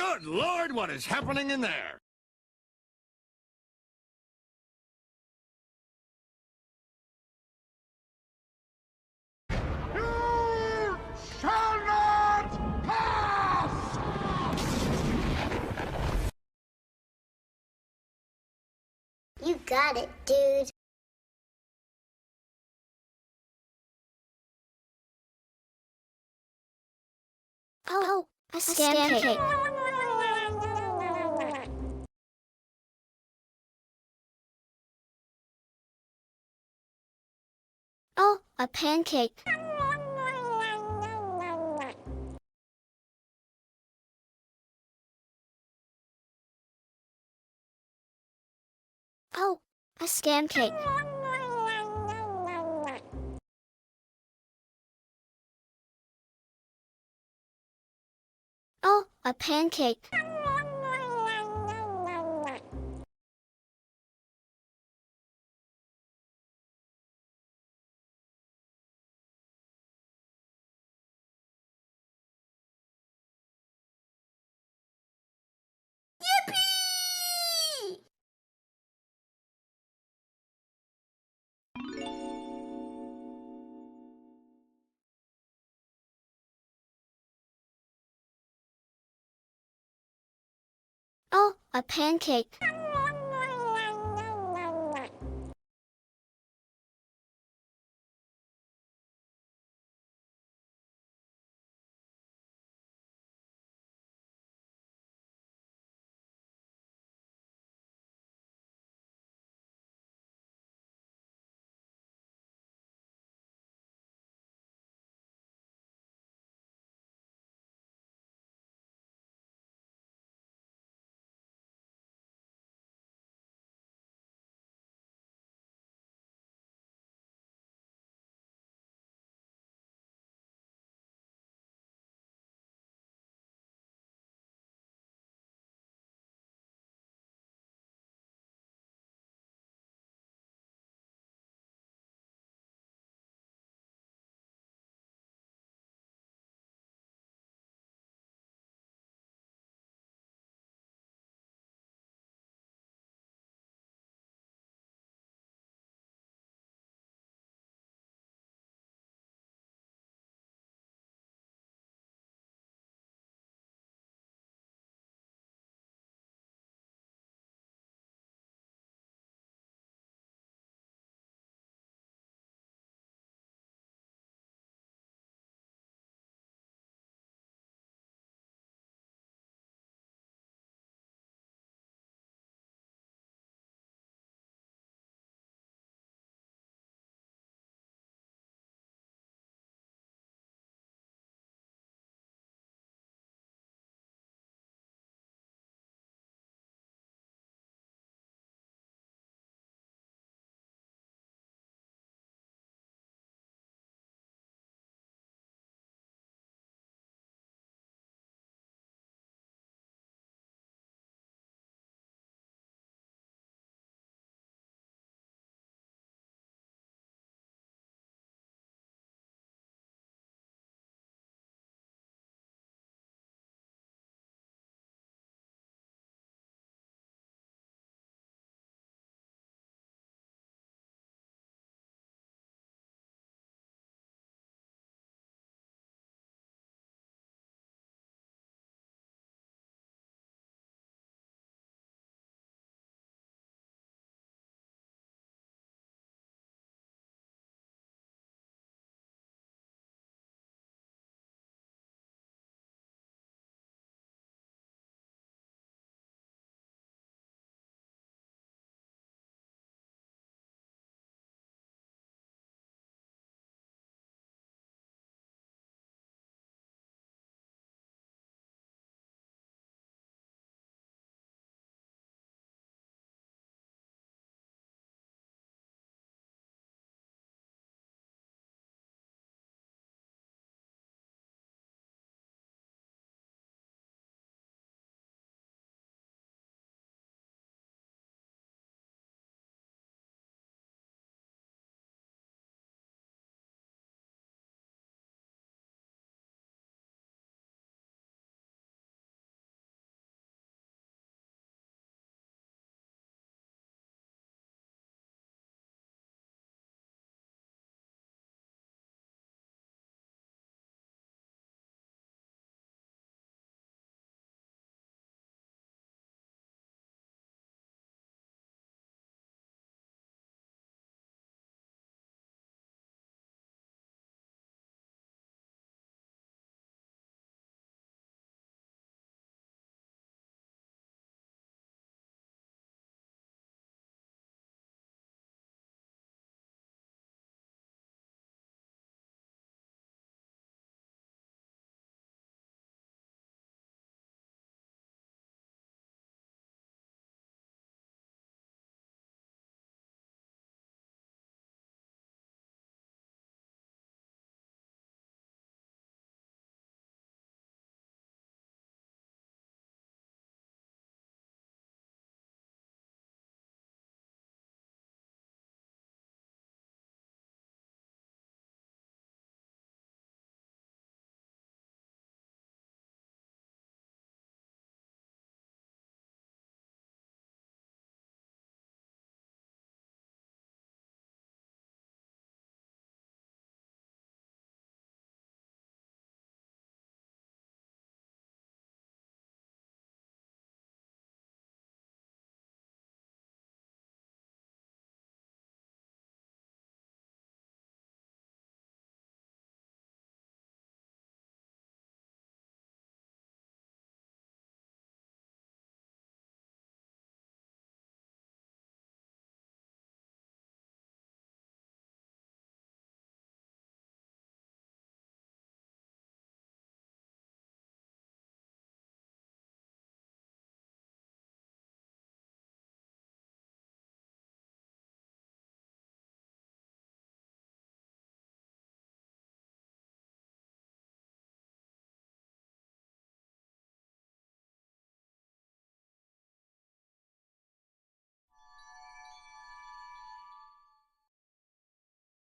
Good Lord, what is happening in there? You shall not pass! You got it, dude. Oh, a scam cake. Oh, a pancake. Oh, a scam cake. Oh, a pancake. Oh, a pancake.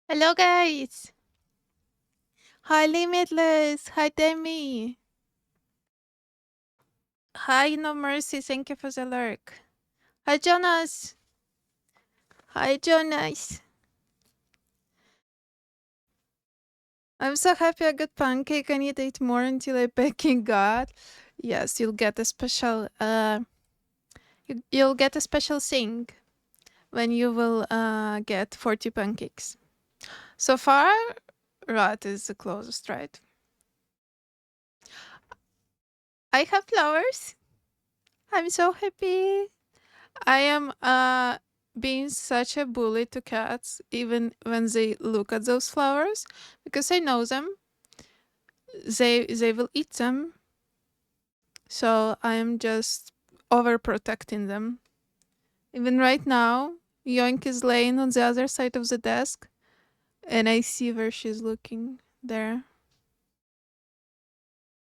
Hello, guys. Hi, Limitless. Hi, Demi. Hi, No Mercy. Thank you for the lurk. Hi, Jonas. Hi, Jonas. I'm so happy I got pancake. I need to eat more until I backing God. Yes, you'll get a special you'll get a special thing when you will get 40 pancakes. So far, Rat is the closest, right? I have flowers. I'm so happy. I am being such a bully to cats even when they look at those flowers because I know them. They will eat them. So I am just overprotecting them. Even right now, Yoink is laying on the other side of the desk and I see where she's looking there.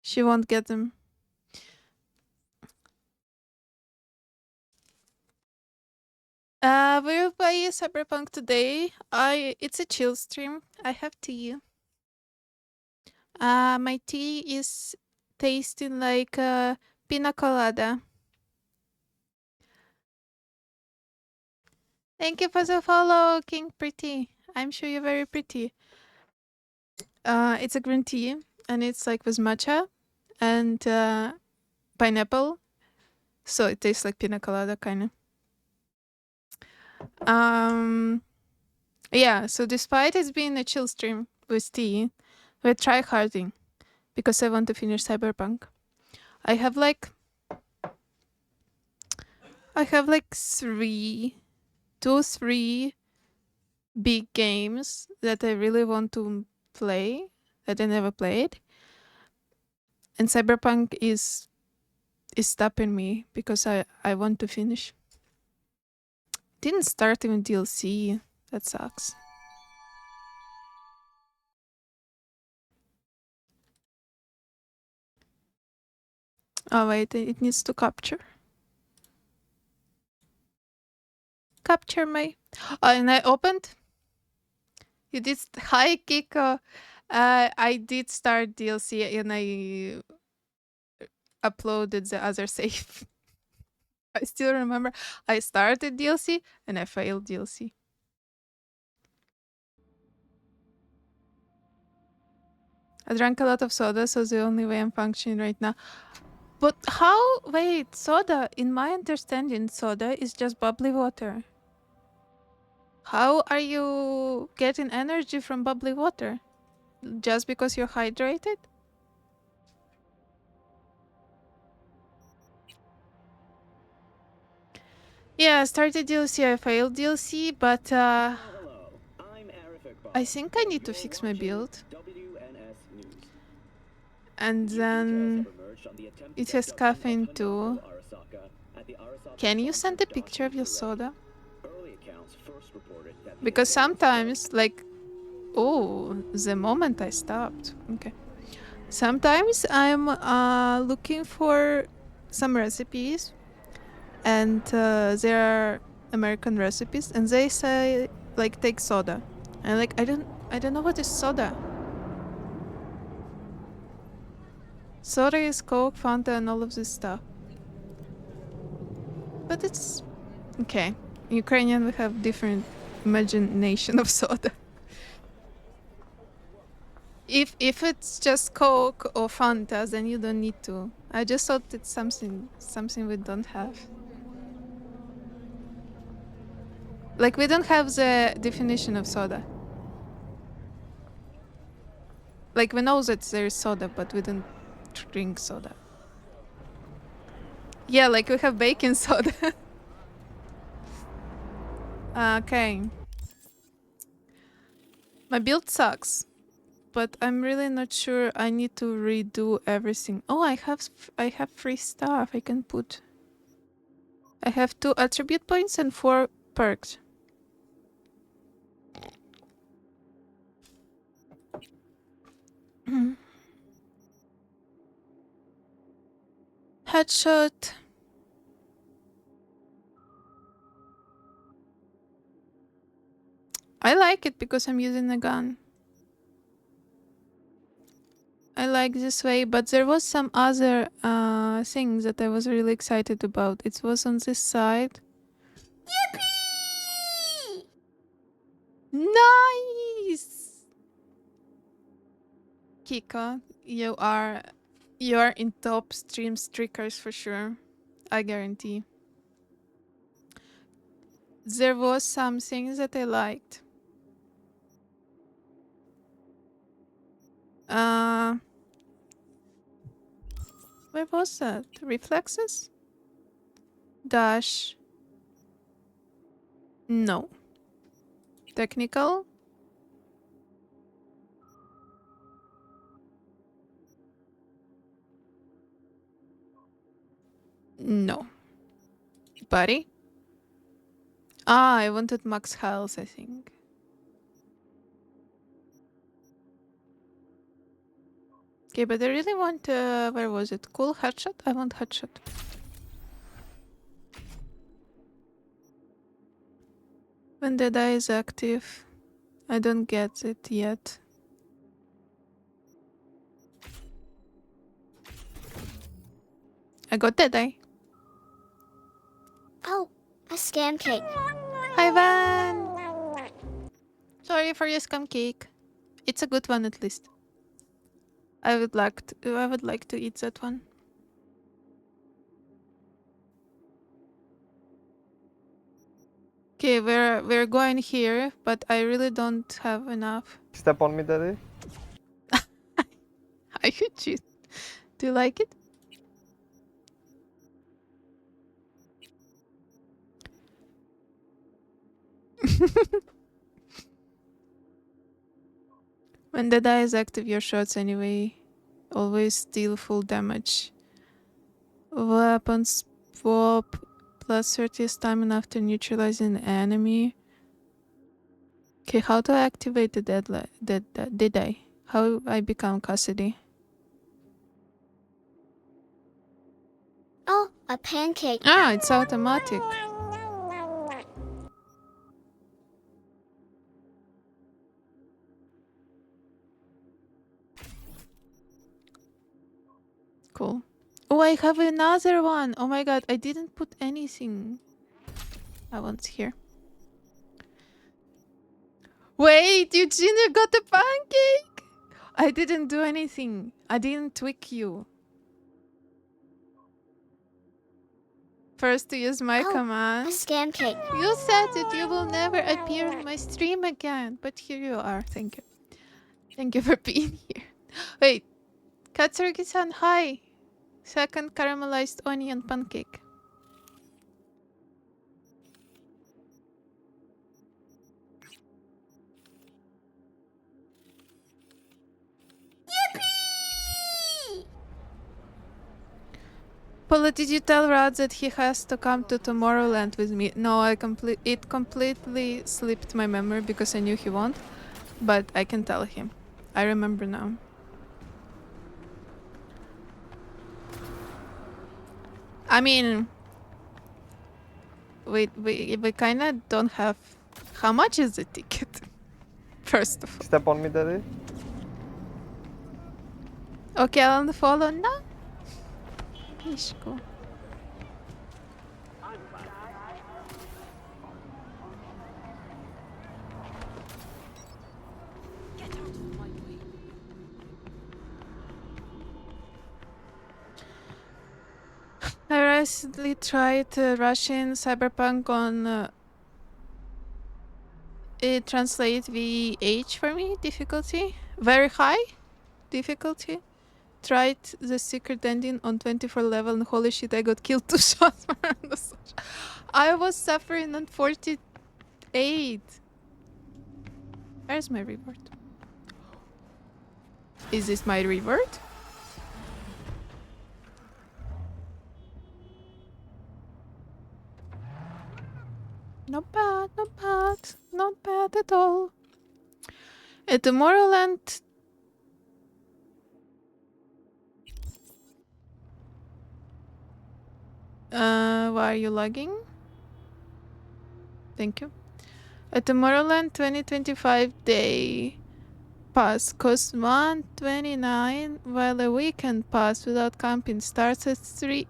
She won't get them. We'll play Cyberpunk today. It's a chill stream. I have tea. My tea is tasting like a pina colada. Thank you for the follow, King Pretty. I'm sure you're very pretty. It's a green tea, and it's like with matcha and pineapple, so it tastes like pina colada, kind of. Yeah. So despite it being a chill stream with tea, we're tryharding because I want to finish Cyberpunk. I have like three big games that I really want to play that I never played. And Cyberpunk is stopping me because I want to finish. Didn't start even DLC. That sucks. Oh wait, it needs to capture. Capture my. Oh, and I opened. You did. Hi, Kiko. I did start DLC and I uploaded the other save. I still remember I started DLC and I failed DLC. I drank a lot of soda, so the only way I'm functioning right now. But how? Wait, soda. In my understanding, soda is just bubbly water. How are you getting energy from bubbly water? Just because you're hydrated? Yeah, I started DLC, I failed DLC, but I think I need to fix my build. And then it has caffeine too. Can you send a picture of your soda? Because sometimes, like, oh, the moment I stopped. Okay. Sometimes I'm looking for some recipes, and there are American recipes, and they say like take soda, and like I don't know what is soda. Soda is Coke, Fanta, and all of this stuff. But it's okay. In Ukrainian, we have different imagination of soda. If it's just Coke or Fanta, then you don't need to. I just thought it's something we don't have. Like we don't have the definition of soda. Like we know that there is soda, but we don't drink soda. Yeah, like we have baking soda. Okay. My build sucks, but I'm really not sure I need to redo everything. Oh, I have free stuff I can put. I have 2 attribute points and 4 perks. Headshot. I like it because I'm using a gun. I like this way, but there was some other things that I was really excited about. It was on this side. Yippee! Nice! Kiko, you are in top stream streakers for sure. I guarantee. There was some things that I liked. Where was that? Reflexes? Dash. No. Technical? No. Body? Ah, I wanted max health, I think. Okay, but I really want, where was it? Cool headshot? I want headshot. When the die is active. I don't get it yet. I got that die. Oh, a scam cake. Hi, Van! Sorry for your scum cake. It's a good one at least. I would like to eat that one. Okay, we're going here, but I really don't have enough. Step on me, daddy. I could choose. Do you like it? When the die is active, your shots anyway always deal full damage. Weapons swap plus 30 stamina after neutralizing an enemy. Okay, how to activate the did I? How I become Cassidy? Oh, a pancake. Ah, it's automatic. Cool. Oh, I have another one. Oh my god, I didn't put anything. I want here. Wait, Eugenia got a pancake! I didn't do anything. I didn't tweak you. First to use my Oh, a command. scam cake. You said that you will never appear on my stream again, but here you are. Thank you. Thank you for being here. Wait, Katsurugi-san, hi. Second caramelized onion pancake. Yippee! Paula, did you tell Rod that he has to come to Tomorrowland with me? No, it completely slipped my memory because I knew he won't. But I can tell him. I remember now. I mean, we kind of don't have. How much is the ticket? First of all. Step on me, daddy. Okay, I'll follow now. Ishko. I recently tried Russian Cyberpunk on it translates VH for me, difficulty. Very high difficulty. Tried the secret ending on 24 level and holy shit, I got killed 2 shots. I was suffering on 48. Where's my reward? Is this my reward? Not bad, not bad, not bad at all. At Tomorrowland, why are you lagging? Thank you. A Tomorrowland 2025 day pass costs $129, while a weekend pass without camping starts at $3.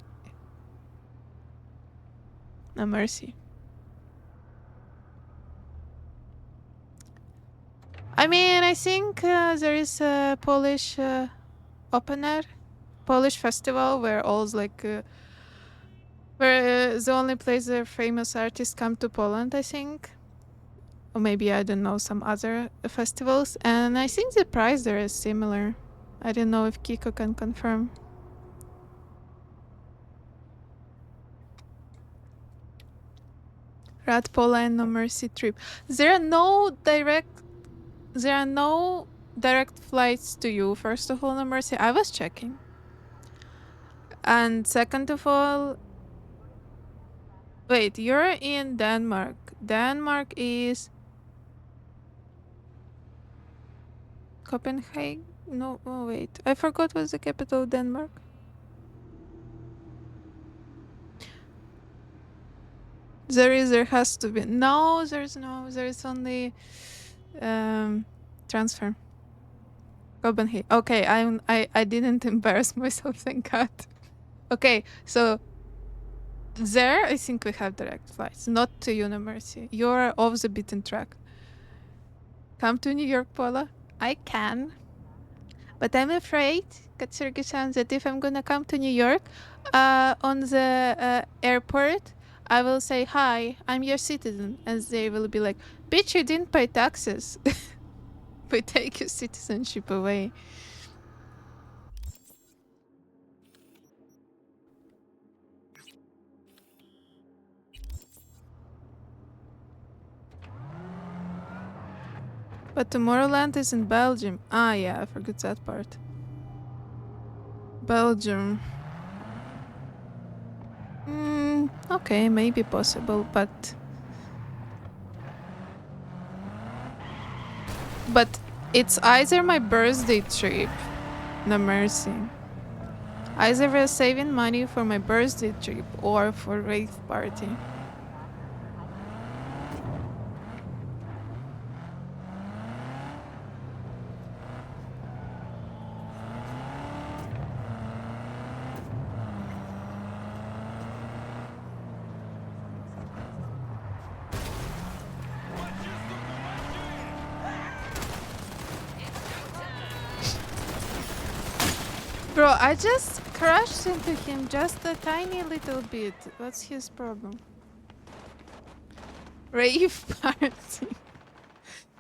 No mercy. I mean, I think there is a Polish open air, Polish festival where all's like, where the only place where famous artists come to Poland, I think. Or maybe, I don't know, some other festivals. And I think the price there is similar. I don't know if Kiko can confirm. Rat Pola and No Mercy trip. There are no direct flights to you, first of all, No Mercy. I was checking. And second of all, wait, you're in Denmark. Denmark is Copenhagen? No, oh wait. I forgot what's the capital of Denmark. There has to be. No, there's only transfer. Copenhagen. Okay, I didn't embarrass myself, thank God. Okay, so there I think we have direct flights, not to University. You're off the beaten track. Come to New York, Paula. I can. But I'm afraid, Katsurgi-san, that if I'm gonna come to New York, on the airport, I will say, hi, I'm your citizen. And they will be like, bitch, you didn't pay taxes. We take your citizenship away. But Tomorrowland is in Belgium. Ah, yeah, I forgot that part. Belgium. Okay, maybe possible, but it's either my birthday trip, no mercy. Either we're saving money for my birthday trip or for rave party. Bro, I just crashed into him just a tiny little bit. What's his problem? Rave party.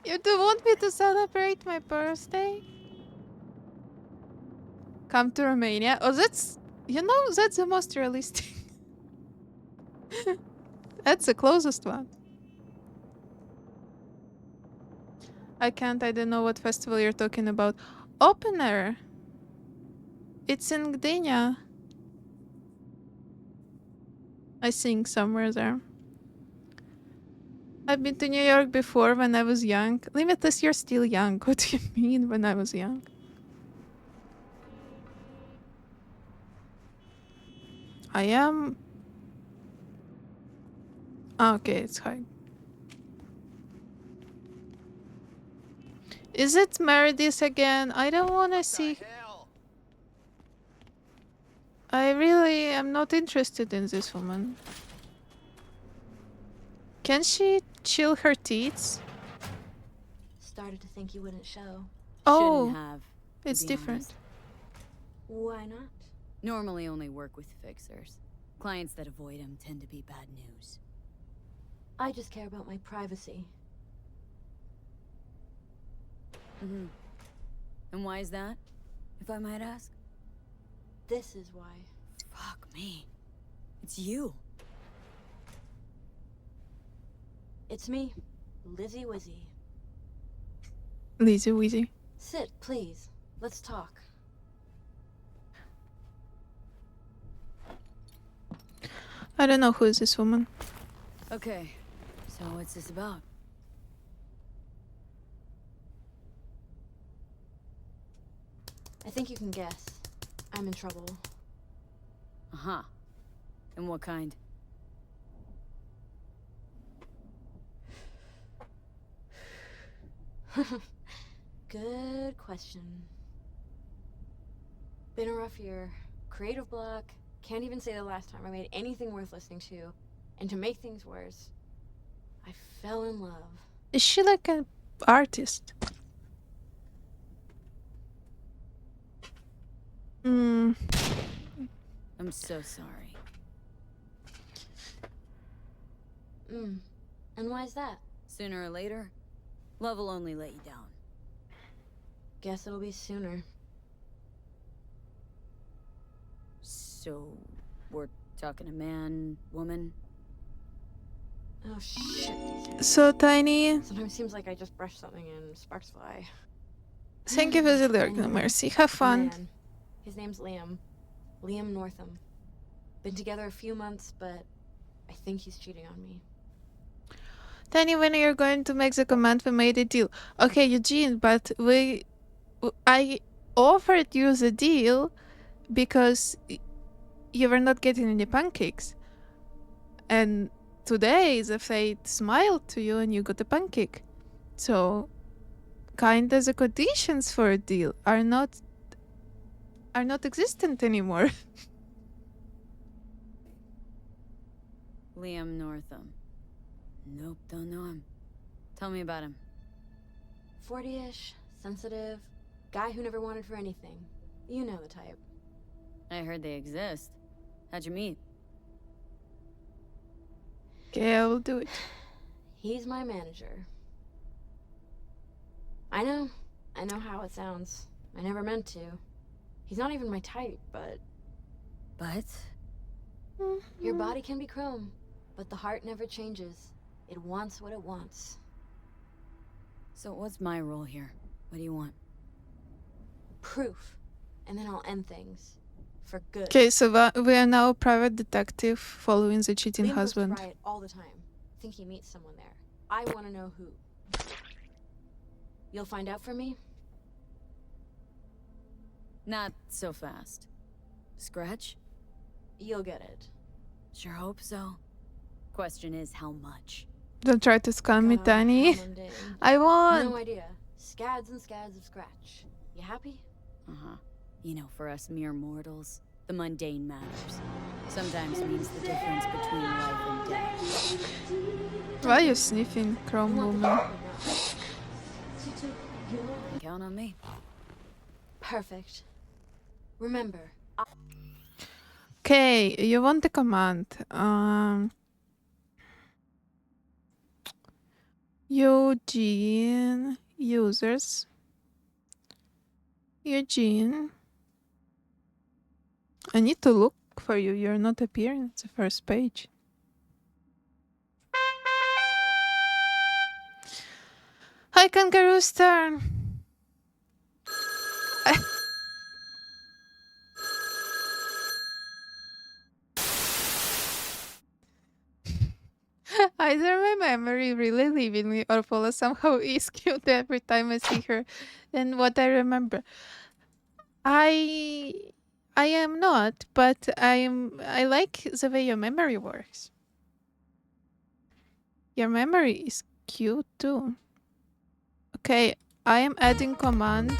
You do want me to celebrate my birthday? Come to Romania? Oh, that's... You know, that's the most realistic. That's the closest one. I don't know what festival you're talking about. Open air. It's in Gdynia. I think somewhere there. I've been to New York before when I was young. Limitless, you're still young. What do you mean when I was young? I am... Oh, okay, it's high. Is it Meredith again? I don't want to see... I really am not interested in this woman. Can she chill her teeth? Started to think you wouldn't show. Oh, Shouldn't have, to it's be different. honest. Why not? Normally only work with fixers. Clients that avoid them tend to be bad news. I just care about my privacy. Mm-hmm. And why is that, if I might ask? This is why. Fuck me. It's you. It's me, Lizzie Wizzy. Lizzie Wizzy. Sit, please. Let's talk. I don't know who is this woman. Okay, so what's this about? I think you can guess. I'm in trouble. Uh-huh. And what kind? Good question. Been a rough year. Creative block. Can't even say the last time I made anything worth listening to. And to make things worse, I fell in love. Is she like an artist? I'm so sorry. And why is that? Sooner or later, love will only let you down. Guess it'll be sooner. So, we're talking a man, woman? Oh shit, these hands. So Tiny, Sometimes seems like I just brush something and sparks fly. thank you for the lyric, Anyway, Mercy. Have a fun. man. His name's Liam. Liam Northam. Been together a few months, but I think he's cheating on me. Tiny, when you're going to make the command, we made a deal. Okay, Eugene, but I offered you the deal because you were not getting any pancakes. And today the fate smiled to you and you got a pancake. So kinda the conditions for a deal are not existent anymore. Liam Northam. Nope, don't know him. Tell me about him. 40-ish, sensitive, guy who never wanted for anything. You know the type. I heard they exist. How'd you meet? Okay, I will do it. He's my manager. I know how it sounds. I never meant to. He's not even my type, but But? your body can be chrome, but the heart never changes. It wants what it wants. So what's my role here? What do you want? Proof. And then I'll end things. For good. Okay, so we are now a private detective following the cheating Liam goes to husband. Riot all the time. Think he meets someone there. I want to know who. You'll find out for me? Not so fast. Scratch? You'll get it. Sure hope so. Question is, how much? Don't try to scam me, God, Tiny. how mundane. I want. No idea. Scads and scads of scratch. You happy? Uh-huh. You know, for us mere mortals, the mundane matters. Sometimes means the difference between life and death. Why are you sniffing, Chrome You want the Woman? truth or not? Count on me. Perfect. Remember, Okay, you want the command. Eugene users. Eugene. I need to look for you. You're not appearing at the first page. Hi, Kangaroo Star. Either my memory really leaving me or Paula somehow is cute every time I see her than what I remember. I am not, but I like the way your memory works. Your memory is cute too. Okay, I am adding command.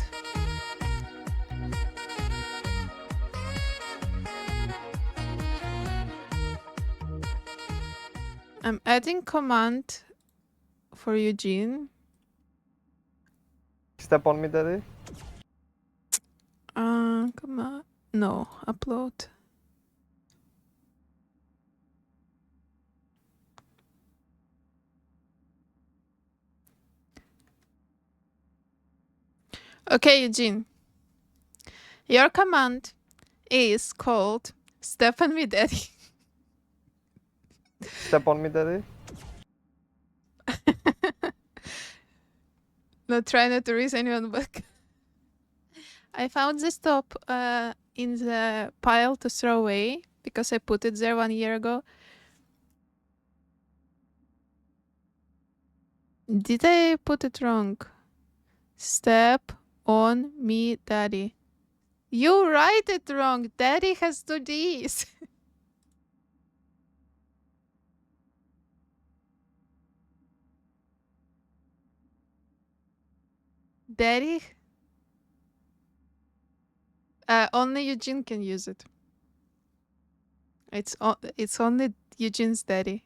I'm adding command for Eugene. Step on me, daddy. Come on. No, upload. Okay, Eugene. Your command is called Step on me, daddy. Step on me, daddy. No, try not to raise anyone back. I found this top in the pile to throw away because I put it there 1 year ago. Did I put it wrong? Step on me, daddy. You write it wrong. Daddy has 2 Ds. Daddy? Only Eugene can use it. It's only Eugene's daddy.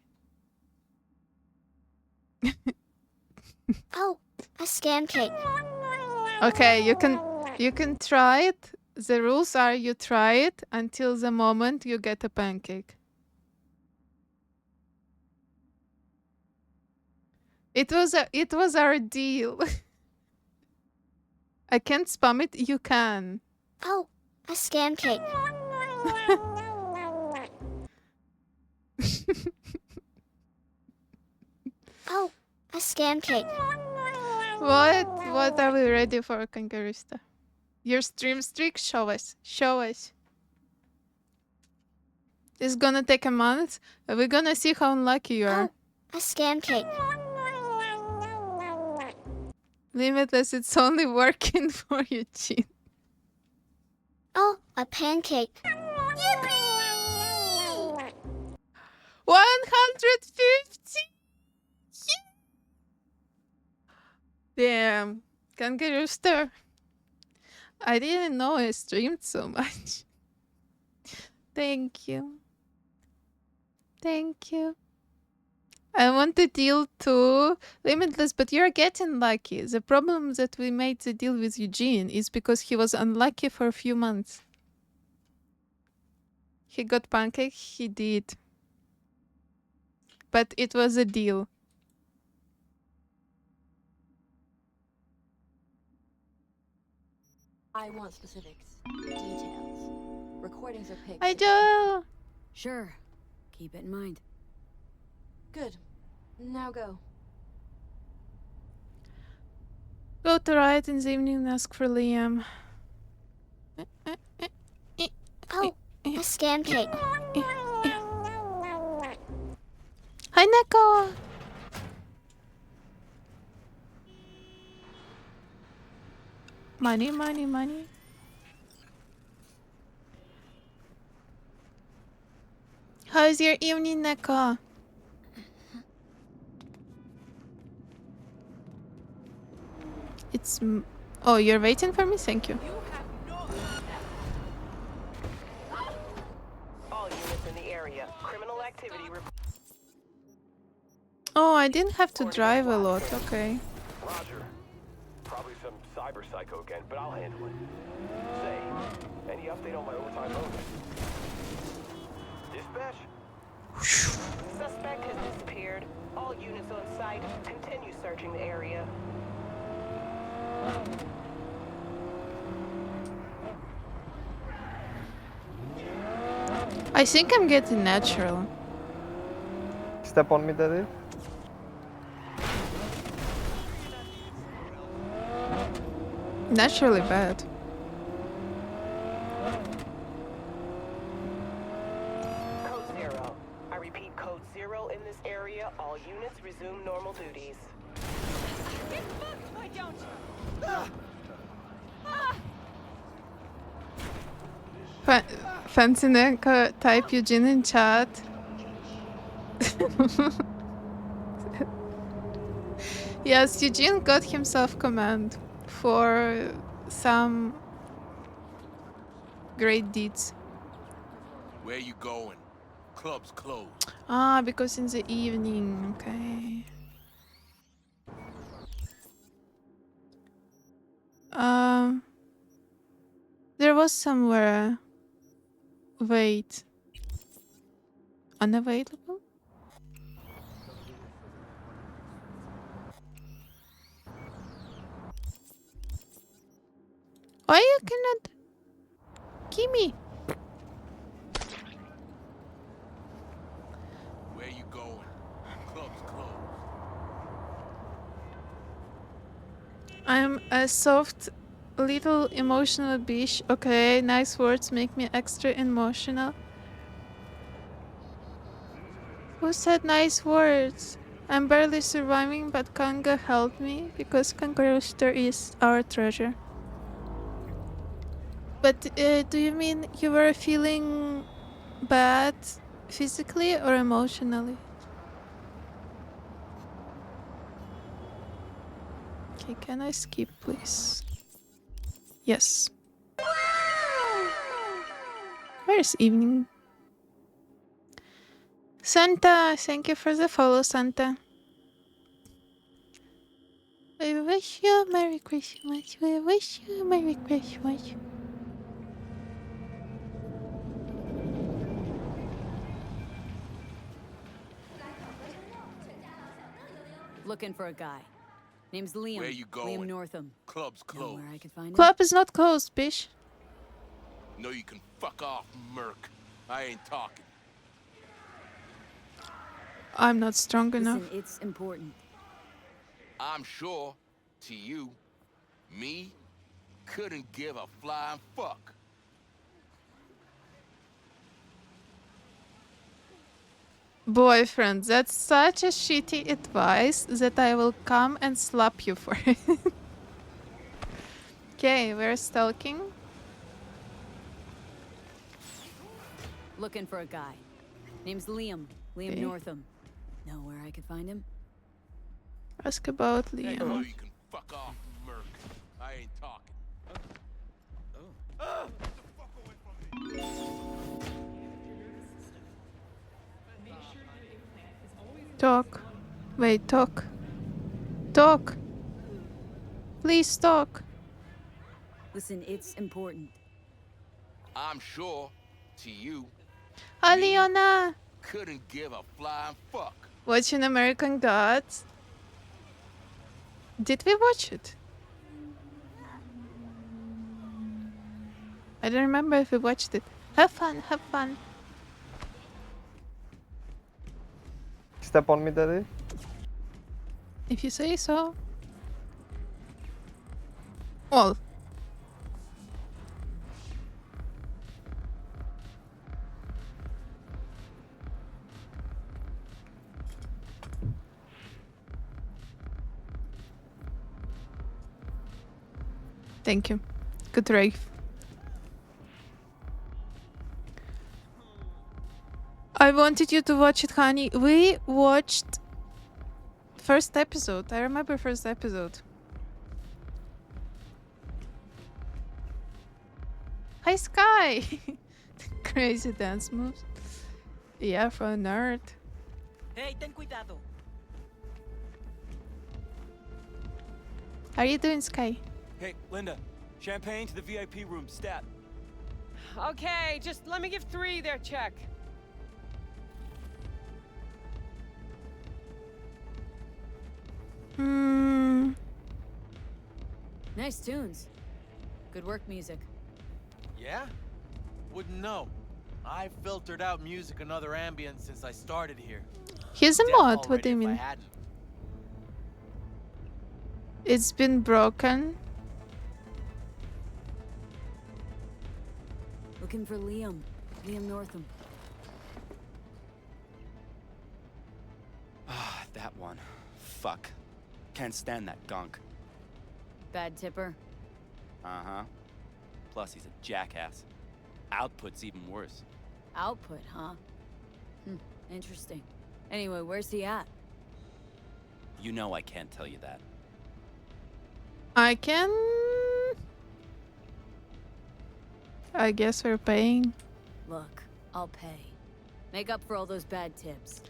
Oh, a scam cake. Okay, you can try it. The rules are you try it until the moment you get a pancake. It was our deal. I can't spam it. You can. Oh, a scam cake. Oh, a scam cake. What are we ready for, Kangaroosta? Your stream streak? Show us. Show us. It's gonna take a month. We're gonna see how unlucky you are. Oh, a scam cake. Limitless, it's only working for Eugene. Oh, a pancake. 150! Damn. Kangarooster. I didn't know I streamed so much. Thank you. Thank you. I want the deal too. Limitless, but you're getting lucky. The problem that we made the deal with Eugene is because he was unlucky for a few months. He got pancake, he did. But it was a deal. I want specifics, details, recordings or pics. I do. Sure. Keep it in mind. Good. Now go. Go to Riot in the evening and ask for Liam. Oh, a scam cake. Hi, Neko. Money, money, money. How's your evening, Neko? It's... Oh, you're waiting for me? Thank you. All units in the area. Criminal activity. Oh, I didn't have to drive a lot. Okay. Roger. Probably some cyber psycho again, but I'll handle it. Say, any update on my overtime bonus? Dispatch? Suspect has disappeared. All units on site continue searching the area. I think I'm getting natural. Step on me, daddy. Naturally bad. Code 0. I repeat, code 0 in this area. All units resume normal duties. Get fucked, why don't you? Fancy Neko, type Eugene in chat. Yes, Eugene got himself command for some great deeds. Where you going? Club's closed. Ah, because in the evening, okay. There was somewhere. Wait. Unavailable? Why you cannot? Gimme. Where you going? Club's closed. I'm a soft little emotional bitch. Okay, nice words make me extra emotional. Who said nice words? I'm barely surviving, but Kanga helped me because Kangarooster is our treasure. But do you mean you were feeling bad physically or emotionally? Okay, can I skip, please? Yes. Where's evening? Santa, thank you for the follow, Santa. We wish you a Merry Christmas. We wish you a Merry Christmas. Looking for a guy. Name's Liam. Where you going? Liam Northam. Club's Know closed. where I could find him? Club is not closed, bitch. No, you can fuck off, Merc. I ain't talking. I'm not strong enough. Listen, it's important. I'm sure, to you, me, couldn't give a flying fuck. Boyfriend, that's such a shitty advice that I will come and slap you for it. Okay, we're stalking. Looking for a guy. Name's Liam. Liam Okay. Northam. Know where I could find him? Ask about No, Liam. you can fuck off, Merc. I ain't talking. Talk. Wait, talk. Talk. Please talk. Listen, it's important. I'm sure, to you, Aliona! couldn't give a flying fuck. Watching American Gods. Did we watch it? I don't remember if we watched it. Have fun, have fun. Step on me, daddy. If you say so. Well. Thank you. Good rave. I wanted you to watch it, honey. We watched first episode. I remember first episode. Hi, Sky! Crazy dance moves. Yeah, for a nerd. Hey, ten cuidado. How are you doing, Sky? Hey, Linda. Champagne to the VIP room, stat. Okay, just let me give 3 their check. Hmm. Nice tunes. Good work, music. Yeah? Wouldn't know. I've filtered out music and other ambience since I started here. Here's a Deaf mod. What do already you if I mean? hadn't. It's been broken. Looking for Liam. Liam Northam. Ah, that one. Fuck. Can't stand that gunk. Bad tipper. Uh-huh. Plus, he's a jackass. Output's even worse. Output, huh? Interesting. Anyway, where's he at? You know I can't tell you that. I can. I guess we're paying. Look, I'll pay. Make up for all those bad tips.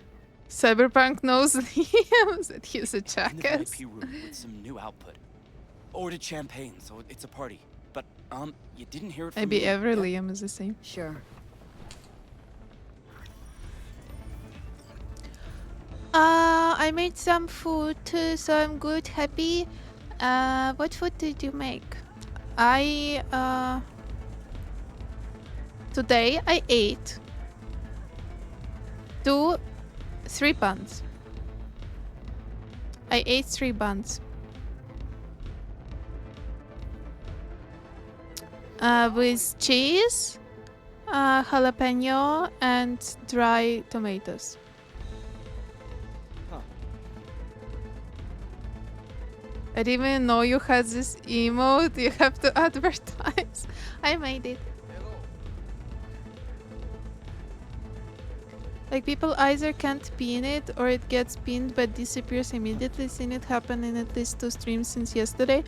Cyberpunk knows Liam that he's a In the jackass. VIP room with some new output. Ordered champagne, so it's a party. But, you didn't hear it from Maybe me. every Yeah? Liam is the same. Sure. I made some food, so I'm good, happy. What food did you make? Today I ate 3 buns. I ate 3 buns. With cheese, jalapeno, and dry tomatoes. I didn't even know you had this emote. You have to advertise. I made it. Like people either can't pin it or it gets pinned but disappears immediately. Seen it happen in at least 2 streams since yesterday.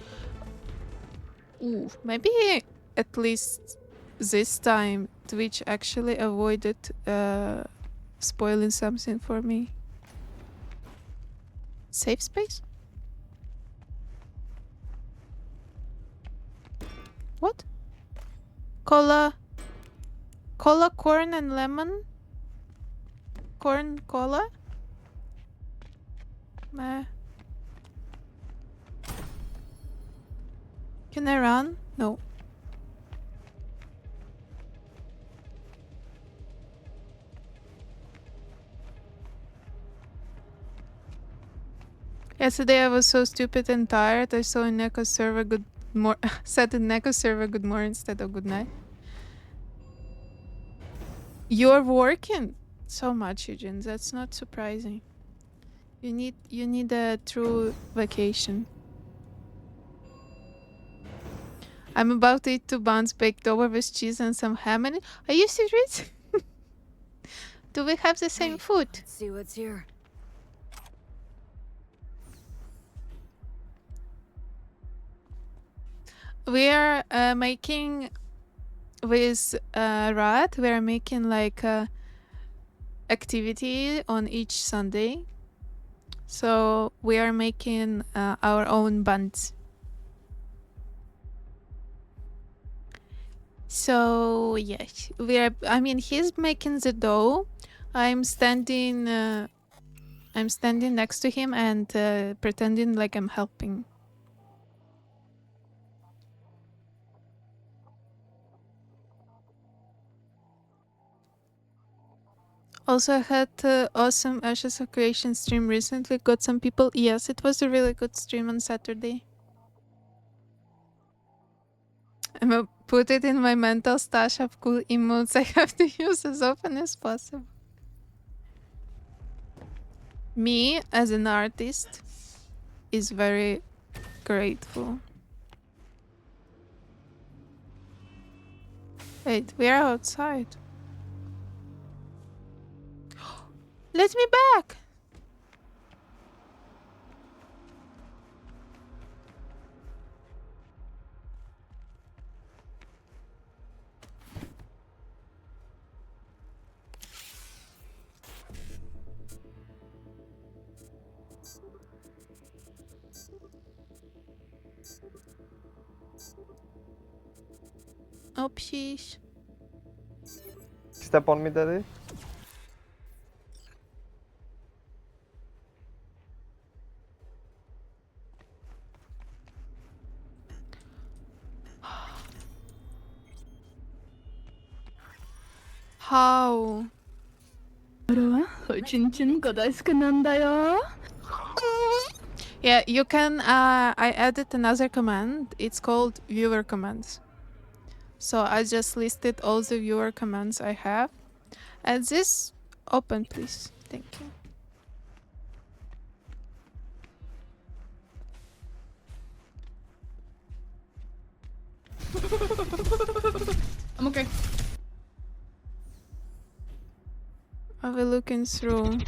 Ooh, maybe at least this time Twitch actually avoided spoiling something for me. Safe space? What? Cola, corn and lemon? Corn, cola? Meh. Can I run? No. Yesterday I was so stupid and tired. I saw in Neko server said in Neko server good morning instead of good night. You're working so much, Eugene. That's not surprising. You need a true vacation. I'm about to eat 2 buns baked over with cheese and some ham in it. Are you serious? Do we have the same food? Let's see what's here. We are making with Rad. We are making like a activity on each Sunday. So we are making our own buns. So yes, we are. I mean, he's making the dough. I'm standing next to him and pretending like I'm helping. Also, I had awesome Ashes of Creation stream recently. Got some people. Yes, it was a really good stream on Saturday. I'm gonna put it in my mental stash of cool emotes I have to use as often as possible. Me, as an artist, is very grateful. Wait, we are outside. Let me back! Oopsies. Step on me, daddy. How? Yeah, you can I added another command. It's called viewer commands. So I just listed all the viewer commands I have. And this open, please. Thank you. I'm okay. Are we looking through?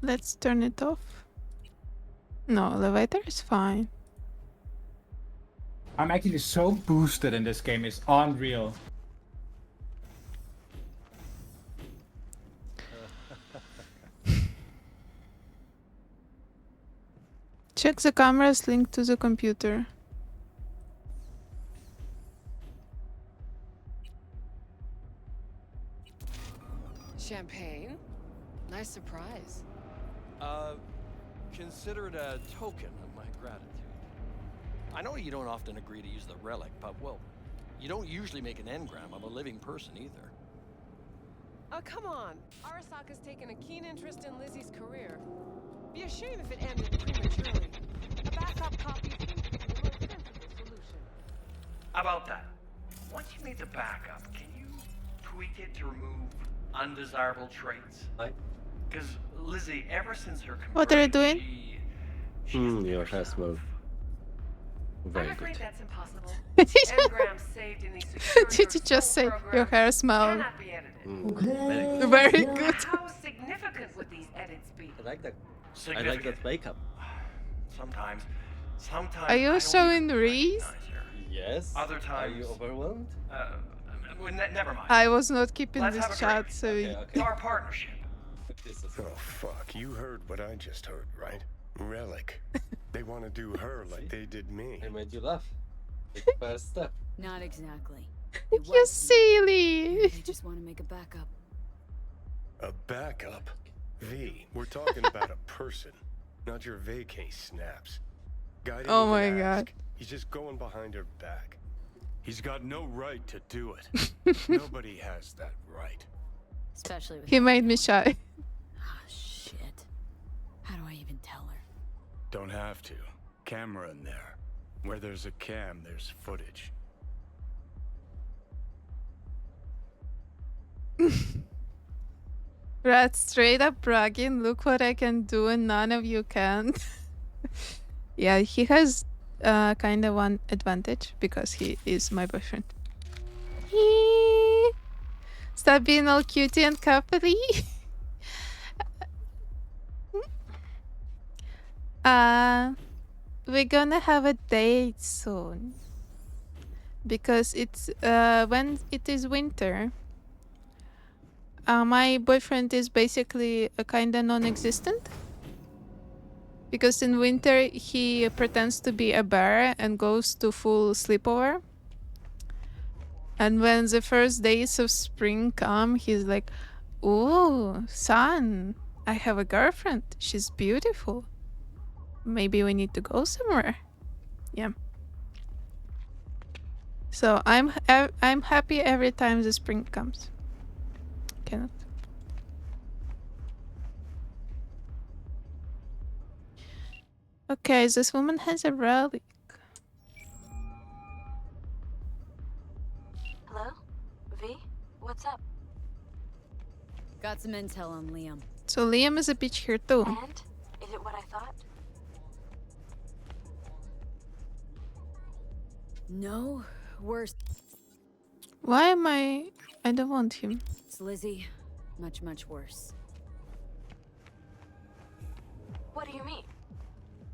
Let's turn it off. No, elevator is fine. I'm actually so boosted in this game, it's unreal. Check the cameras linked to the computer. Champagne? Nice surprise. Consider it a token of my gratitude. I know you don't often agree to use the relic, but, well, you don't usually make an engram of a living person either. Oh, come on. Arasaka's taken a keen interest in Lizzie's career. Be a shame if it ended prematurely. A backup copy seems to be the most sensible solution. How about that? Once you made the backup, can you tweak it to remove undesirable traits? Because Lizzie, ever since her What are you doing? Your house move. Very I'm afraid good. that's impossible. Engrams saved in these secure Did you just say your hair smells cannot be edited. very good? How significant would these edits be? I like that. I like that makeup. Sometimes Are you I don't showing even Reese? recognize her. Yes. Other Are times, you overwhelmed? well, never mind. I was not keeping Let's have this a chat, drink. so It's our partnership. Oh, fuck. You heard what I just heard, right? Relic. They want to do her like they did me. I made you laugh. First step. Not exactly. You silly. They just want to make a backup. A backup? V, we're talking about a person, not your vacay snaps. Guy didn't Oh my even god. ask. He's just going behind her back. He's got no right to do it. Nobody has that right. Especially with He made me shy. Ah, shit. How do I even tell her? Don't have to. Camera in there. Where there's a cam, there's footage. Rat straight up bragging, look what I can do and none of you can. Yeah, he has kind of one advantage because he is my boyfriend. Stop being all cutie and cuddly. We're gonna have a date soon. Because it's when it is winter. My boyfriend is basically a kinda non-existent. Because in winter he pretends to be a bear and goes to full sleepover. And when the first days of spring come, he's like, "Ooh, son, I have a girlfriend. She's beautiful. Maybe we need to go somewhere." Yeah. So I'm happy every time the spring comes. Cannot. Okay, this woman has a relic. Hello? V? What's up? Got some intel on Liam. So Liam is a bitch here too. And? Is it what I thought? No, worse. Why am I don't want him. It's Lizzie. Much, much worse. What do you mean?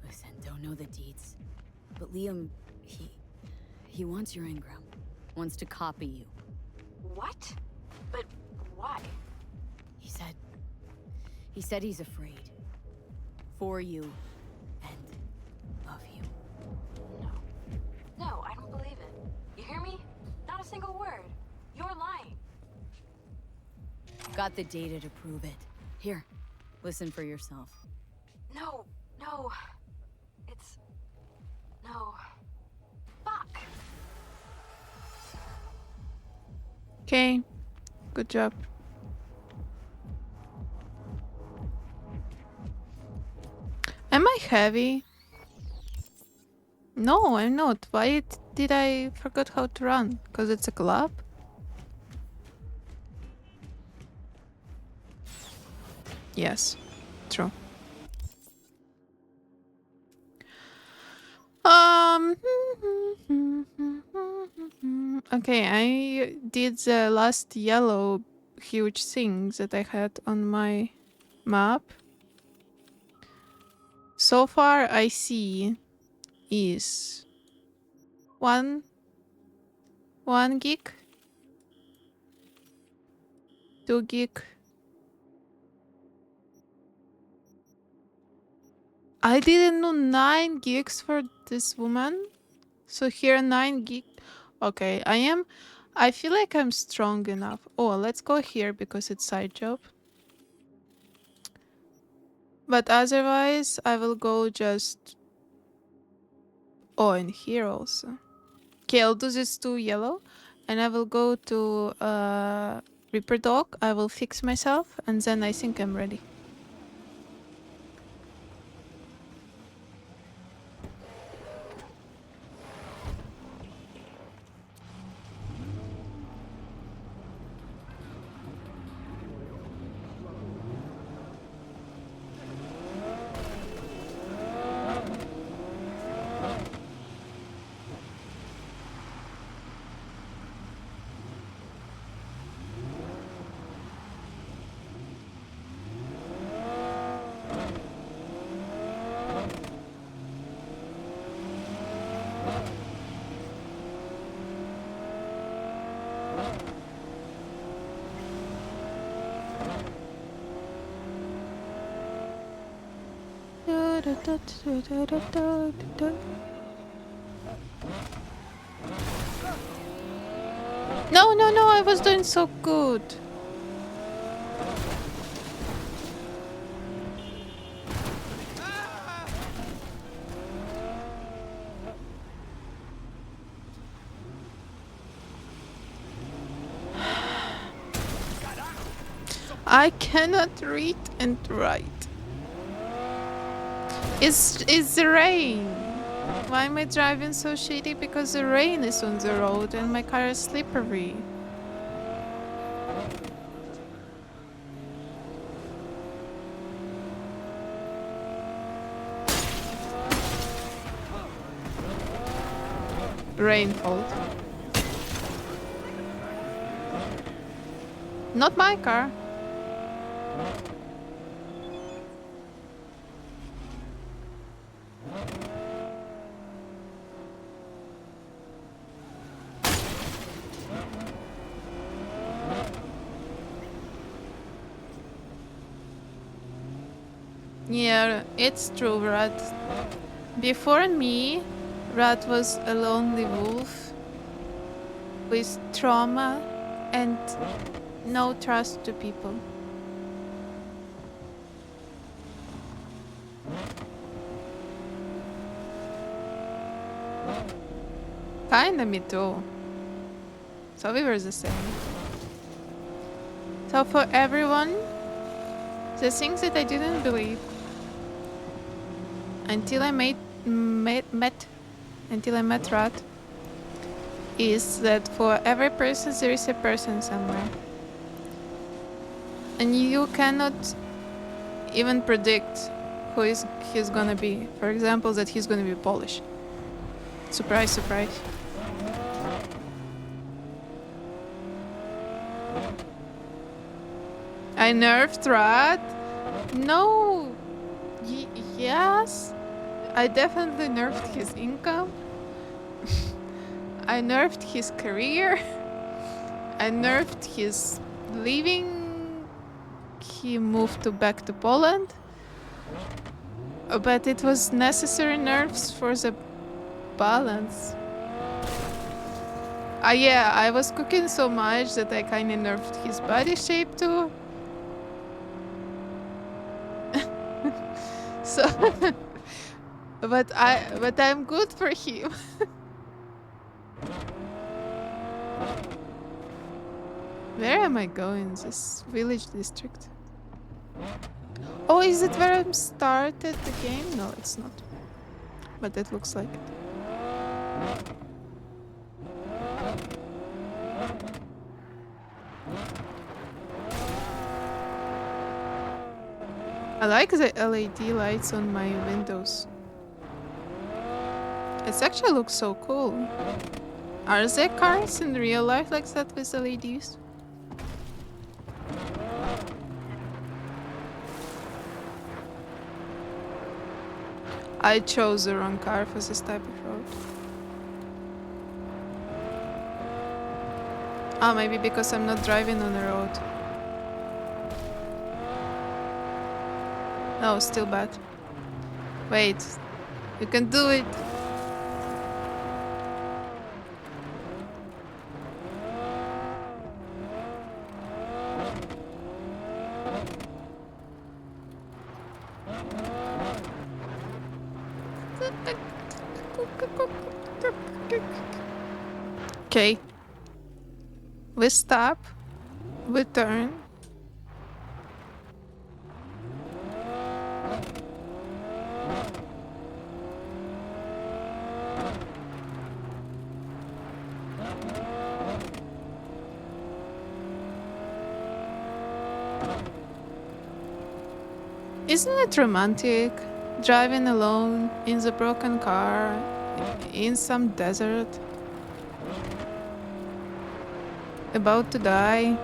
Listen, don't know the deeds. But Liam, he wants your engram. Wants to copy you. What? But why? He said he's afraid. For you. And of you. No, I don't believe it. You hear me? Not a single word. You're lying. Got the data to prove it. Here, listen for yourself. No. It's... No. Fuck. Okay. Good job. Am I heavy? No, I'm not. Why did I forget how to run? Because it's a club? Yes, true. Okay, I did the last yellow huge thing that I had on my map. So far I see is 1 gig, 2 gig. I didn't know 9 gigs for this woman. So here 9 gig. Okay, I feel like I'm strong enough. Oh, let's go here because it's side job. But otherwise, I will go just... Oh, and here also. Okay, I'll do this 2 yellow. And I will go to Reaper Dog. I will fix myself. And then I think I'm ready. No, no, no, I was doing so good. I cannot read and write. It's the rain. Why am I driving so shitty? Because the rain is on the road and my car is slippery. Rain fault. Not my car. Yeah, it's true, Rat. Before me, Rat was a lonely wolf with trauma and no trust to people. Kinda me too. So we were the same. So for everyone, the things that I didn't believe until I met Rat is that for every person there is a person somewhere. And you cannot even predict who he's gonna be. For example, that he's gonna be Polish. Surprise, surprise. I nerfed Rat? No. Yes. I definitely nerfed his income. I nerfed his career. I nerfed his living. He moved back to Poland. But it was necessary nerfs for the balance. Yeah, I was cooking so much that I kinda nerfed his body shape too. So but I'm good for him. Where am I going? This village district. Oh, is it where I started the game? No, it's not. But it looks like it. I like the LED lights on my windows. It actually looks so cool. Are there cars in real life like that with LEDs? I chose the wrong car for this type of road. Ah, maybe because I'm not driving on the road. No, still bad. Wait, you can do it. Okay. We stop. We turn. Isn't it romantic? Driving alone in the broken car in some desert. About to die.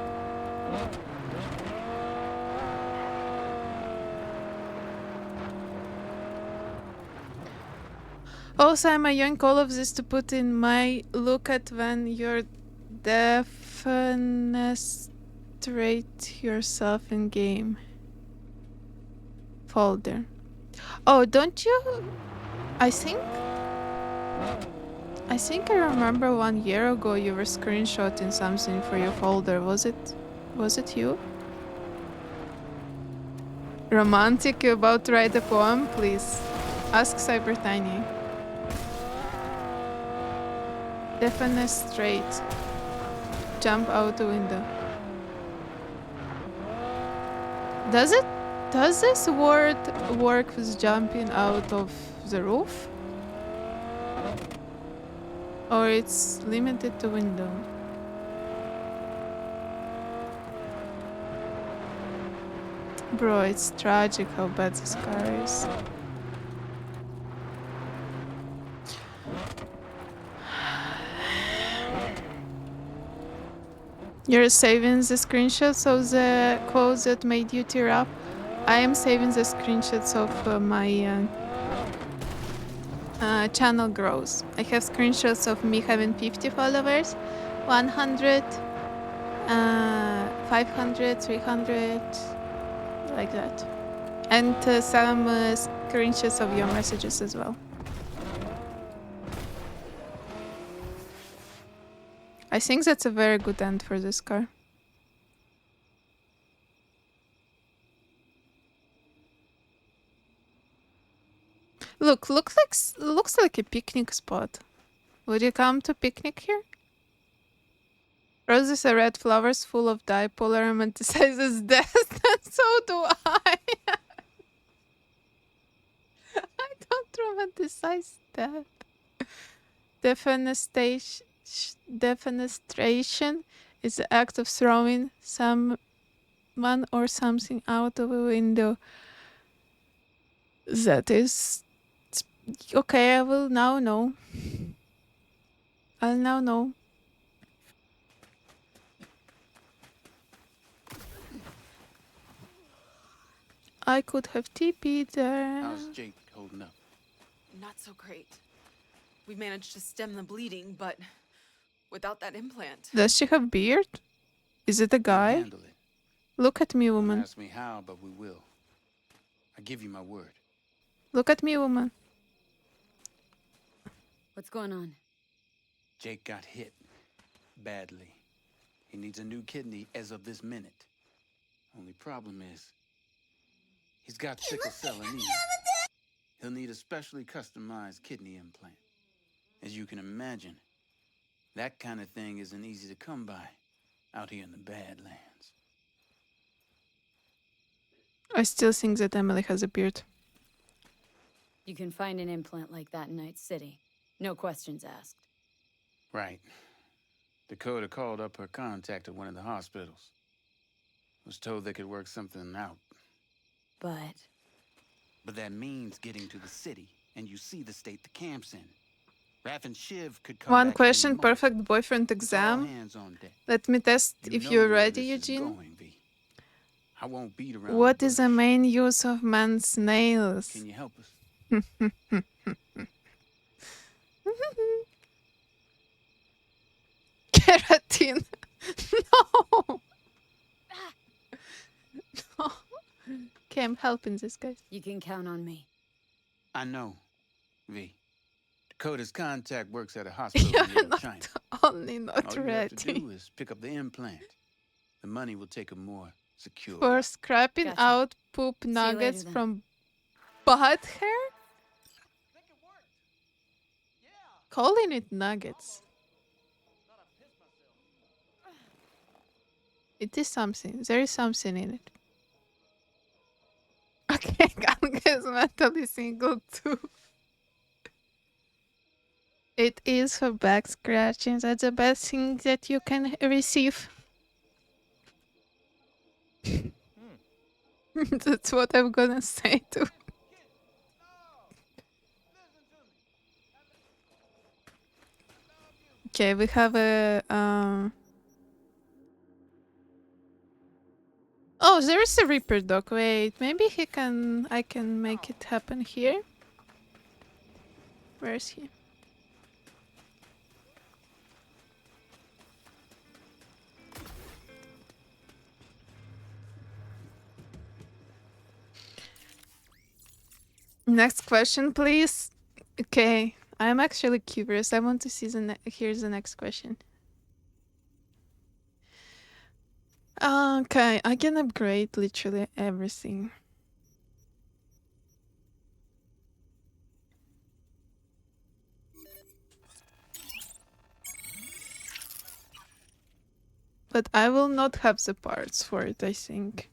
Also, I'm enjoying all of this to put in my look at when you're defenestrate yourself in game folder. Oh, don't you? I think I remember 1 year ago you were screenshotting something for your folder. Was it you? Romantic, you about to write a poem? Please ask Cybertiny. Defenestrate. Jump out the window. Does this word work with jumping out of the roof? Or it's limited to window? Bro, it's tragic how bad this car is. You're saving the screenshots of the quotes that made you tear up? I am saving the screenshots of my channel growth. I have screenshots of me having 50 followers, 100, 500, 300, like that. And some screenshots of your messages as well. I think that's a very good end for this car. Looks like a picnic spot. Would you come to picnic here? Roses are red flowers full of dipole romanticizes death, and so do I. I don't romanticize death. Defenestration is the act of throwing someone or something out of a window. That is... Okay, I will now know. I'll now know. I could have TP'd there. How's Jake holding up? Not so great. We managed to stem the bleeding, but without that implant. Does she have beard? Is it a guy? Handle it. Look at me, Don't woman. ask me how, but we will. I give you my word. Look at me, woman. What's going on? Jake got hit. Badly. He needs a new kidney as of this minute. Only problem is, he's got sickle cell anemia. He'll need a specially customized kidney implant. As you can imagine, that kind of thing isn't easy to come by out here in the Badlands. I still think that Emily has a beard. You can find an implant like that in Night City. No questions asked. Right. Dakota called up her contact at one of the hospitals. Was told they could work something out. But that means getting to the city, and you see the state the camp's in. Raph and Shiv could come One back question, any moment. perfect boyfriend exam. Hands on deck. Let me test You if know you're where ready, this is Eugene. going, V. I won't beat around What the is the main use of man's nails? Can you help us? Keratin. No. No. Okay, I'm helping this guy. You can count on me. I know, V. Dakota's contact works at a hospital in You're Little China. Only not All you have to ready. do is pick up the implant. The money will take a more secure For route. scrapping Gotcha. out poop you nuggets later, then. from butt hair? Calling it nuggets. It is something. There is something in it. Okay, Gang is mentally single too. It is for back scratching. That's the best thing that you can receive. That's what I'm gonna say too. Okay, we have a Oh, there is a Reaper dog. Wait, maybe I can make it happen here. Where is he? Next question, please. Okay, I'm actually curious. I want to see here's the next question. Okay, I can upgrade literally everything. But I will not have the parts for it, I think.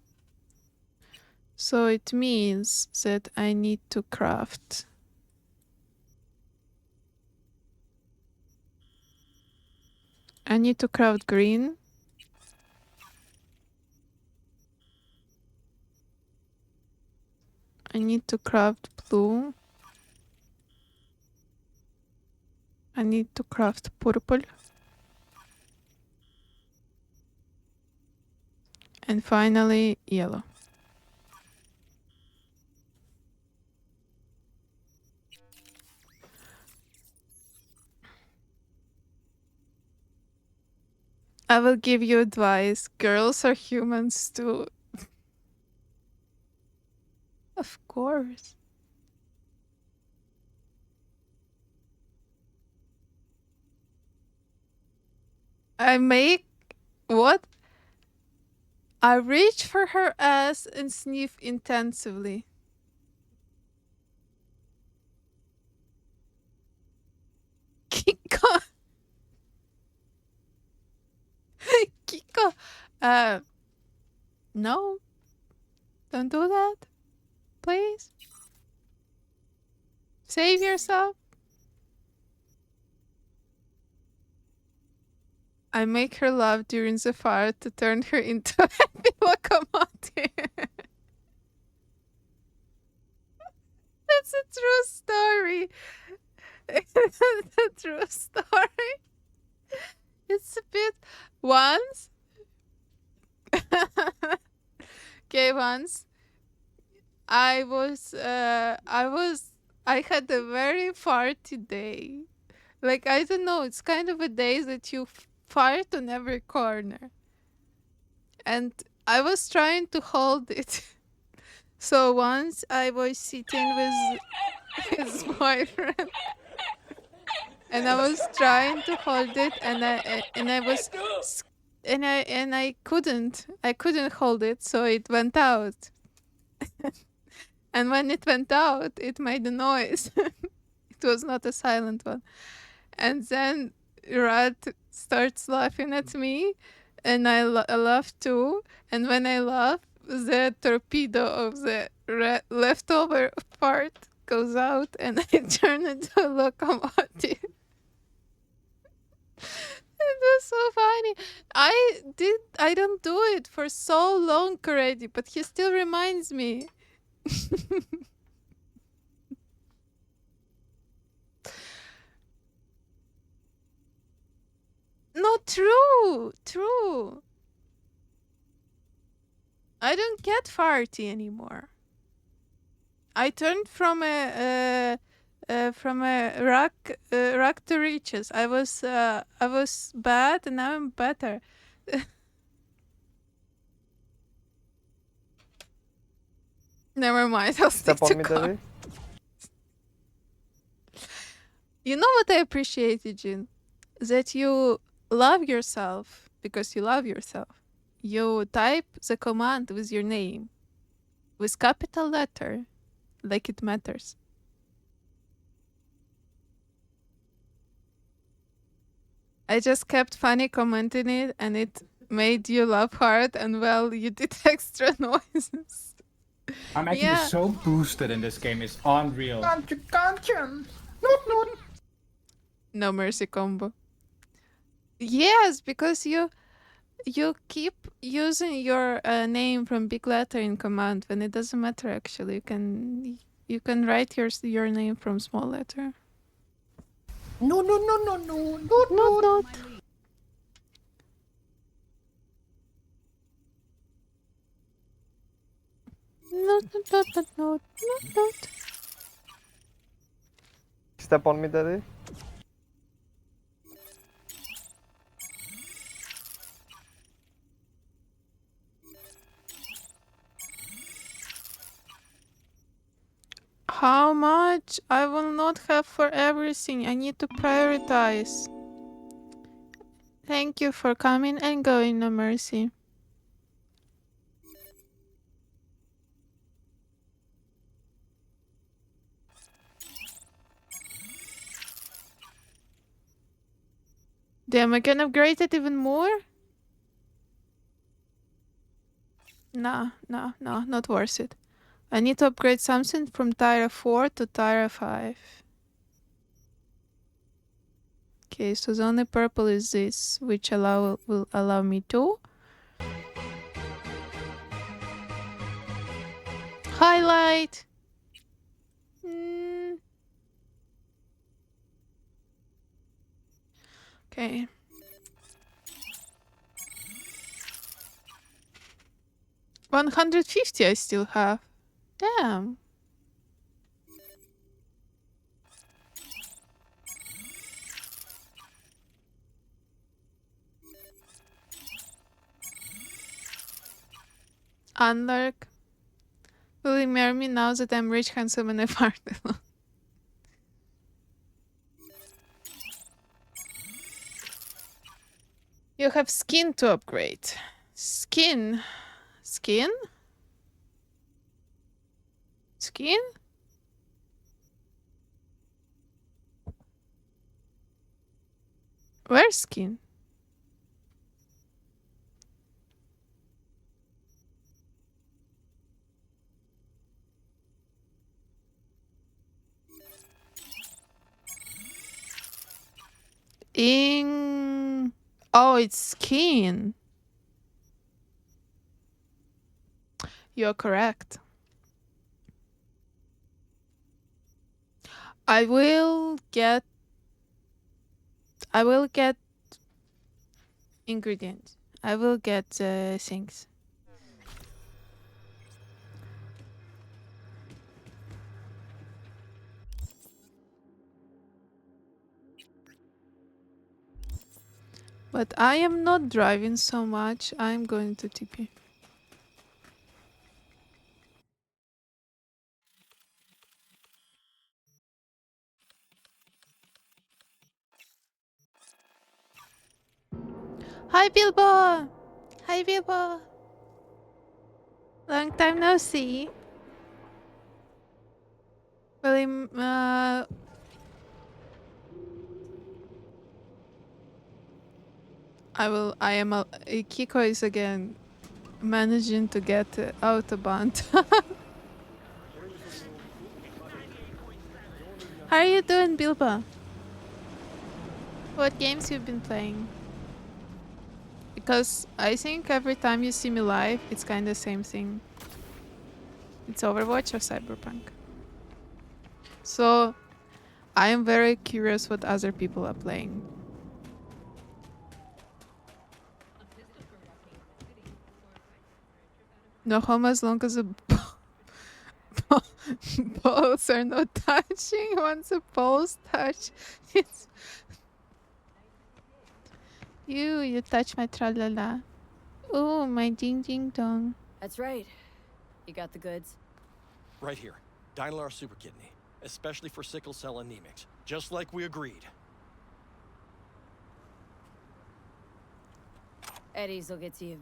So it means that I need to craft. I need to craft green. I need to craft blue. I need to craft purple. And finally, yellow. I will give you advice. Girls are humans too. Of course. I make what? I reach for her ass and sniff intensively. Kiko. Kiko. No. Don't do that. Please. Save yourself. I make her laugh during the fire to turn her into a happy locomotive. That's a true story. It's a true story. It's a bit once. Okay, once I had a very farty day. Like, I don't know, it's kind of a day that you fart on every corner. And I was trying to hold it. So once I was sitting with his boyfriend and I was trying to hold it and I couldn't hold it, so it went out. And when it went out, it made a noise. It was not a silent one. And then Rad starts laughing at me, and I laugh too. And when I laugh, the torpedo of the leftover part goes out, and I turn into a locomotive. It was so funny. I don't do it for so long already, but he still reminds me. No, true. I don't get farty anymore. I turned from a rock to riches. I was bad, and now I'm better. Never mind. I'll stick Step to on me, car. Daddy. You know what I appreciate, Eugene? That you love yourself because you love yourself. You type the command with your name, with capital letter, like it matters. I just kept funny commenting it, and it made you laugh hard, and well, you did extra noises. I'm actually so boosted in this game, it's unreal. No mercy combo. Yes, because you keep using your name from big letter in command when it doesn't matter. Actually, you can write your name from small letter. No. Not. Not. Step on me, Daddy. How much? I will not have for everything. I need to prioritize. Thank you for coming and going, no mercy. Damn, I can upgrade it even more? Nah, not worth it. I need to upgrade something from Tyra 4 to Tyra 5. Okay, so the only purple is this, which will allow me to highlight. Okay. $150 I still have. Damn. Unlurk. Will you marry me now that I'm rich, handsome, and a partner? You have skin to upgrade. Skin? Skin? Skin? Where's skin? Oh, it's skin. You're correct. I will get ingredients. I will get things. But I am not driving so much. I'm going to TP. Hi, Bilbo! Hi, Bilbo! Long time no see. William, Kiko is again managing to get Autobahn. How are you doing, Bilbo? What games you've been playing? Because I think every time you see me live, it's kind of the same thing. It's Overwatch or Cyberpunk. So, I am very curious what other people are playing. No home as long as the balls are not touching. Once the balls touch, it's... You touch my tralala. Oh, my ding ding dong. That's right. You got the goods? Right here. Dynalar Super Kidney. Especially for sickle cell anemics. Just like we agreed. Eddie's will get to you.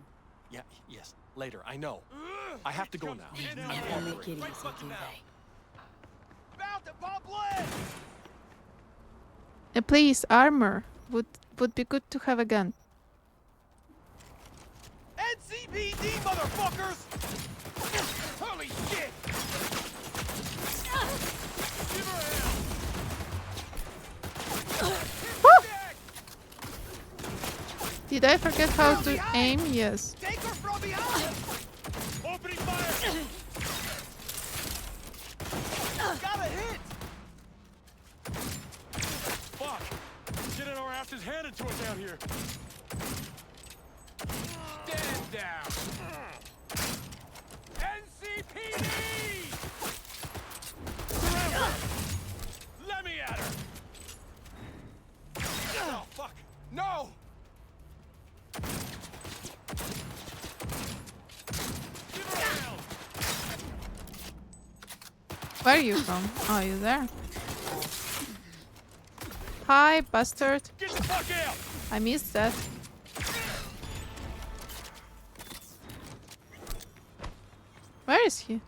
Yeah, yes. Later, I know. I have to go now. Never make it easy, do they? Please, armor. Would be good to have a gun. NCPD, motherfuckers! Holy shit! Give her hell! Did I forget how to aim? Yes. Take her from behind! Opening fire! Got a hit! Fuck! Getting our asses handed to us out here. Stand down! NCPD! Surround! Let me at her! Oh, fuck! No! Give her hell! Where are you from? Oh, you there? Hi, bastard. Get the fuck out! I missed that. Where is he?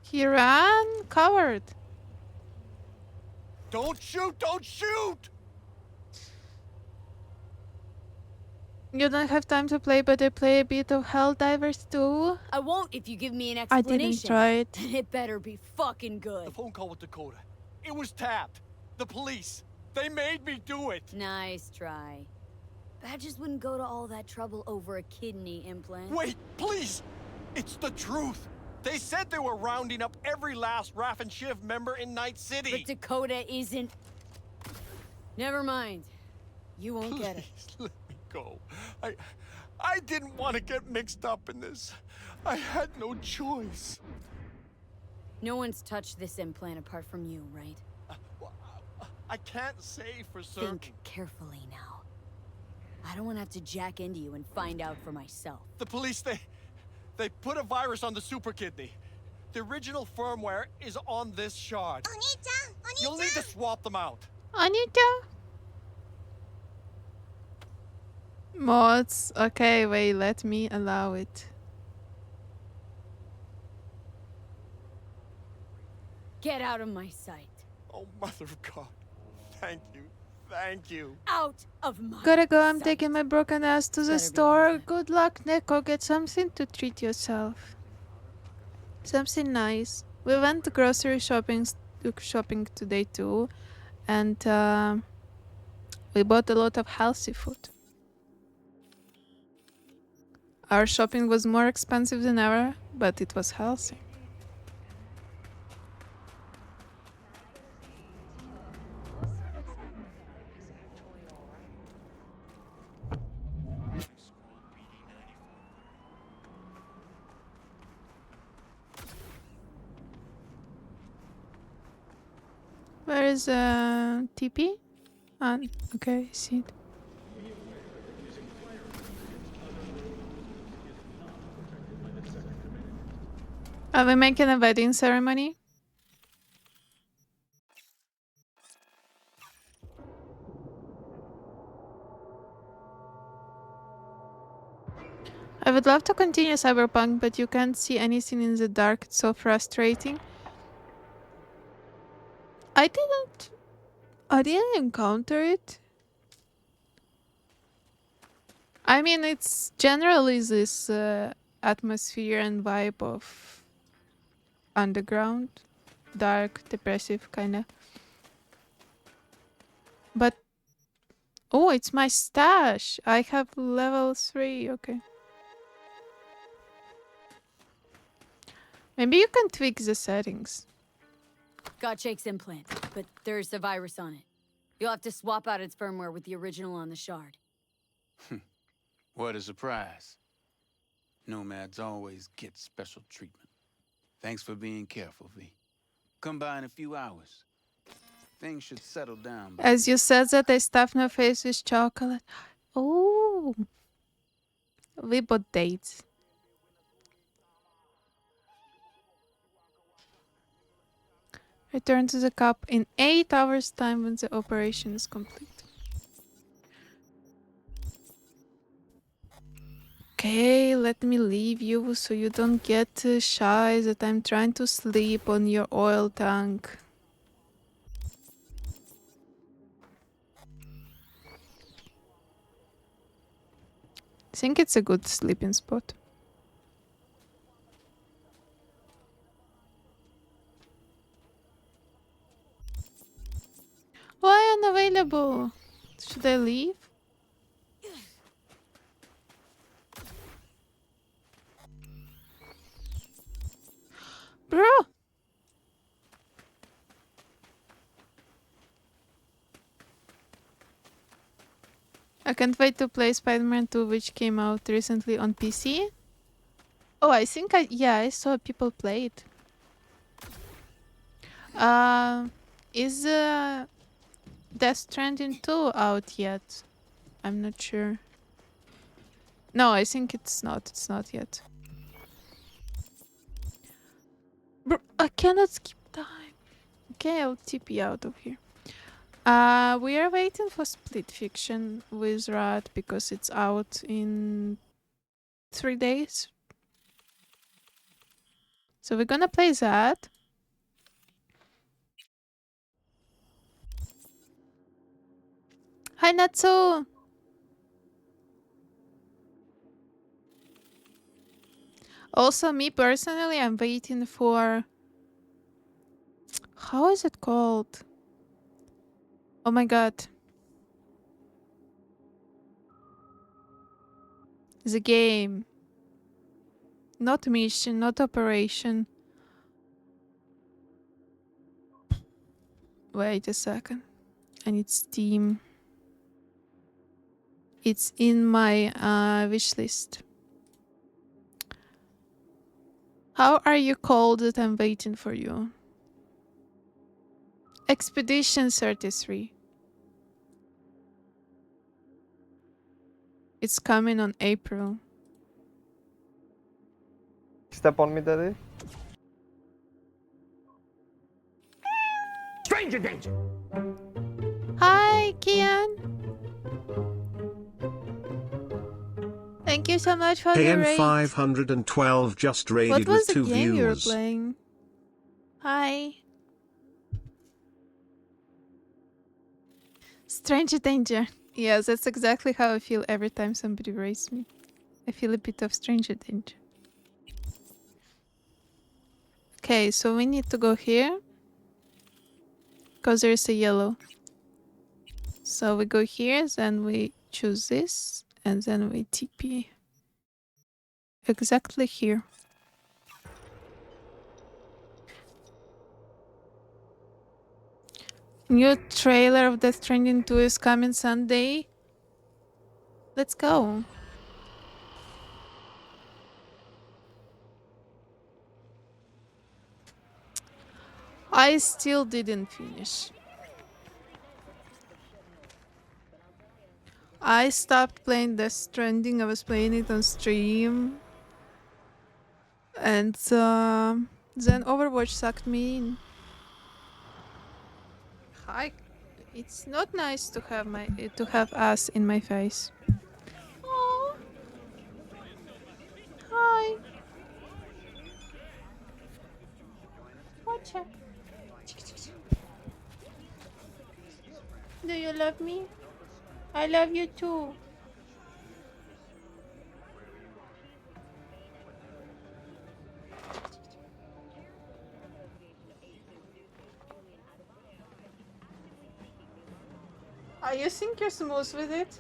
He ran covered. Don't shoot! Don't shoot! You don't have time to play, but I play a bit of Helldivers too. I won't if you give me an I explanation. didn't try it. It better be fucking good. The phone call with Dakota. It was tapped. The police. They made me do it. Nice try. Badges wouldn't go to all that trouble over a kidney implant. Wait, please! It's the truth! They said they were rounding up every last Raff and Shiv member in Night City! But Dakota isn't... Never mind. You won't get it. Let me go. I didn't want to get mixed up in this. I had no choice. No one's touched this implant apart from you, right? I can't say for certain. Think carefully now. I don't want to have to jack into you and find out for myself. The police, they put a virus on the super kidney. The original firmware is on this shard. You'll need to swap them out. Anita? Mods. Okay, wait, let me allow it. Get out of my sight. Oh, Mother of God. Thank you. Thank you. Out of my Gotta go, I'm sight. taking my broken ass to the store. Good luck, Neko. Get something to treat yourself. Something nice. We went grocery shopping today too. And we bought a lot of healthy food. Our shopping was more expensive than ever, but it was healthy. Where is TP? Okay, I see it. Are we making a wedding ceremony? I would love to continue Cyberpunk, but you can't see anything in the dark. It's so frustrating. I didn't encounter it. I mean, it's generally this atmosphere and vibe of underground, dark, depressive kinda. But oh, it's my stash. I have level 3. Okay. Maybe you can tweak the settings. Got Jake's implant, but there's a virus on it. You'll have to swap out its firmware with the original on the shard. What a surprise. Nomads always get special treatment. Thanks for being careful, V. Come by in a few hours. Things should settle down. As you said that, I stuffed my face with chocolate. Oh. We bought dates. Return to the cup in 8 hours' time when the operation is complete. Okay, let me leave you so you don't get shy that I'm trying to sleep on your oil tank. I think it's a good sleeping spot. Why unavailable? Should I leave? Bro! I can't wait to play Spider-Man 2, which came out recently on PC. Oh, I think I saw people play it. Is Death Stranding 2 out yet? I'm not sure. No, I think it's not. It's not yet. I cannot skip time. Okay, I'll TP out of here. We are waiting for Split Fiction with Rad because it's out in 3 days. So we're gonna play that. Hi Natsu! Also, me personally, I'm waiting for... How is it called? Oh my god. The game. Not mission, not operation. Wait a second. I need Steam. It's in my wish list. How are you called that I'm waiting for you? Expedition 33. It's coming on April. Step on me, daddy. Stranger danger! Hi, Kian. Thank you so much for the raid. KN512 just raided What was with 2 the game you were views. playing? Hi. Stranger danger. Yes, that's exactly how I feel every time somebody raids me. I feel a bit of stranger danger. Okay, so we need to go here. Because there's a yellow. So we go here, then we choose this, and then we TP. Exactly here. New trailer of Death Stranding 2 is coming Sunday. Let's go. I still didn't finish. I stopped playing Death Stranding. I was playing it on stream. And then Overwatch sucked me in. Hi. It's not nice to have us in my face. Oh. Hi. Watch out. Do you love me? I love you too. You think you're smooth with it?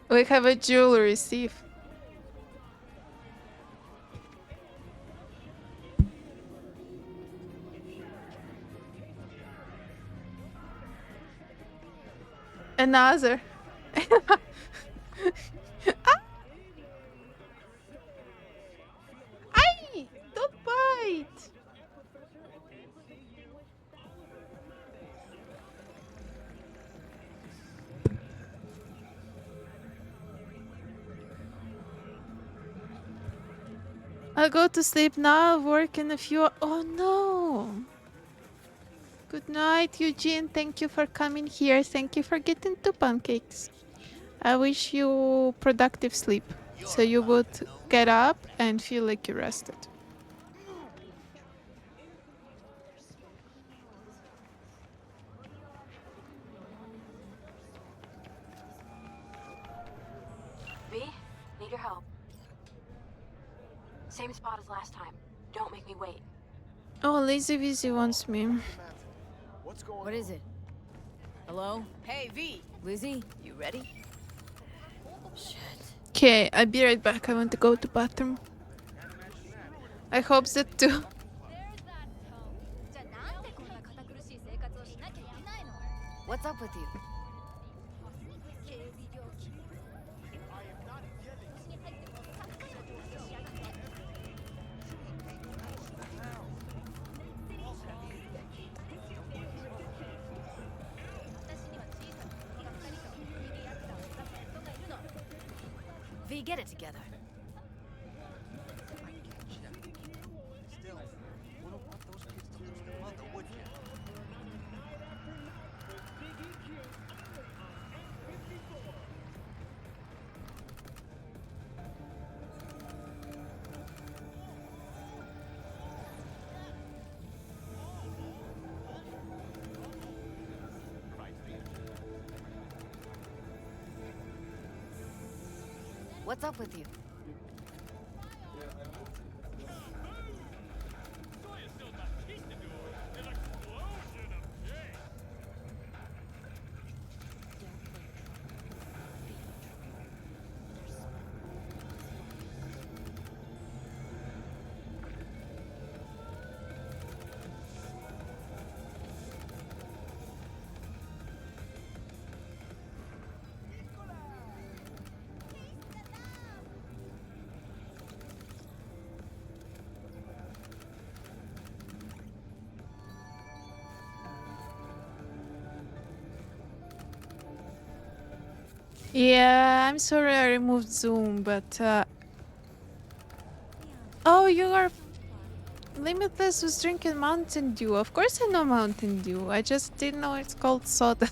We have a jewelry thief. Another. Ay! Don't bite! I'll go to sleep now, work in a few... Oh no! Good night, Eugene. Thank you for coming here. Thank you for getting 2 pancakes. I wish you productive sleep, so you would get up and feel like you rested. V, need your help. Same spot as last time. Don't make me wait. Oh, Lazy Vizzy wants me. What is it? Hello? Hey, V. Lizzie, you ready? Shit. Okay, I'll be right back. I want to go to bathroom. I hope that too. What's up with you? V, get it together. Still, wouldn't want those kids to lose their mother, would you? What's up with you? Yeah, I'm sorry I removed Zoom, but oh, you are Limitless was drinking Mountain Dew. Of course I know Mountain Dew. I just didn't know it's called soda.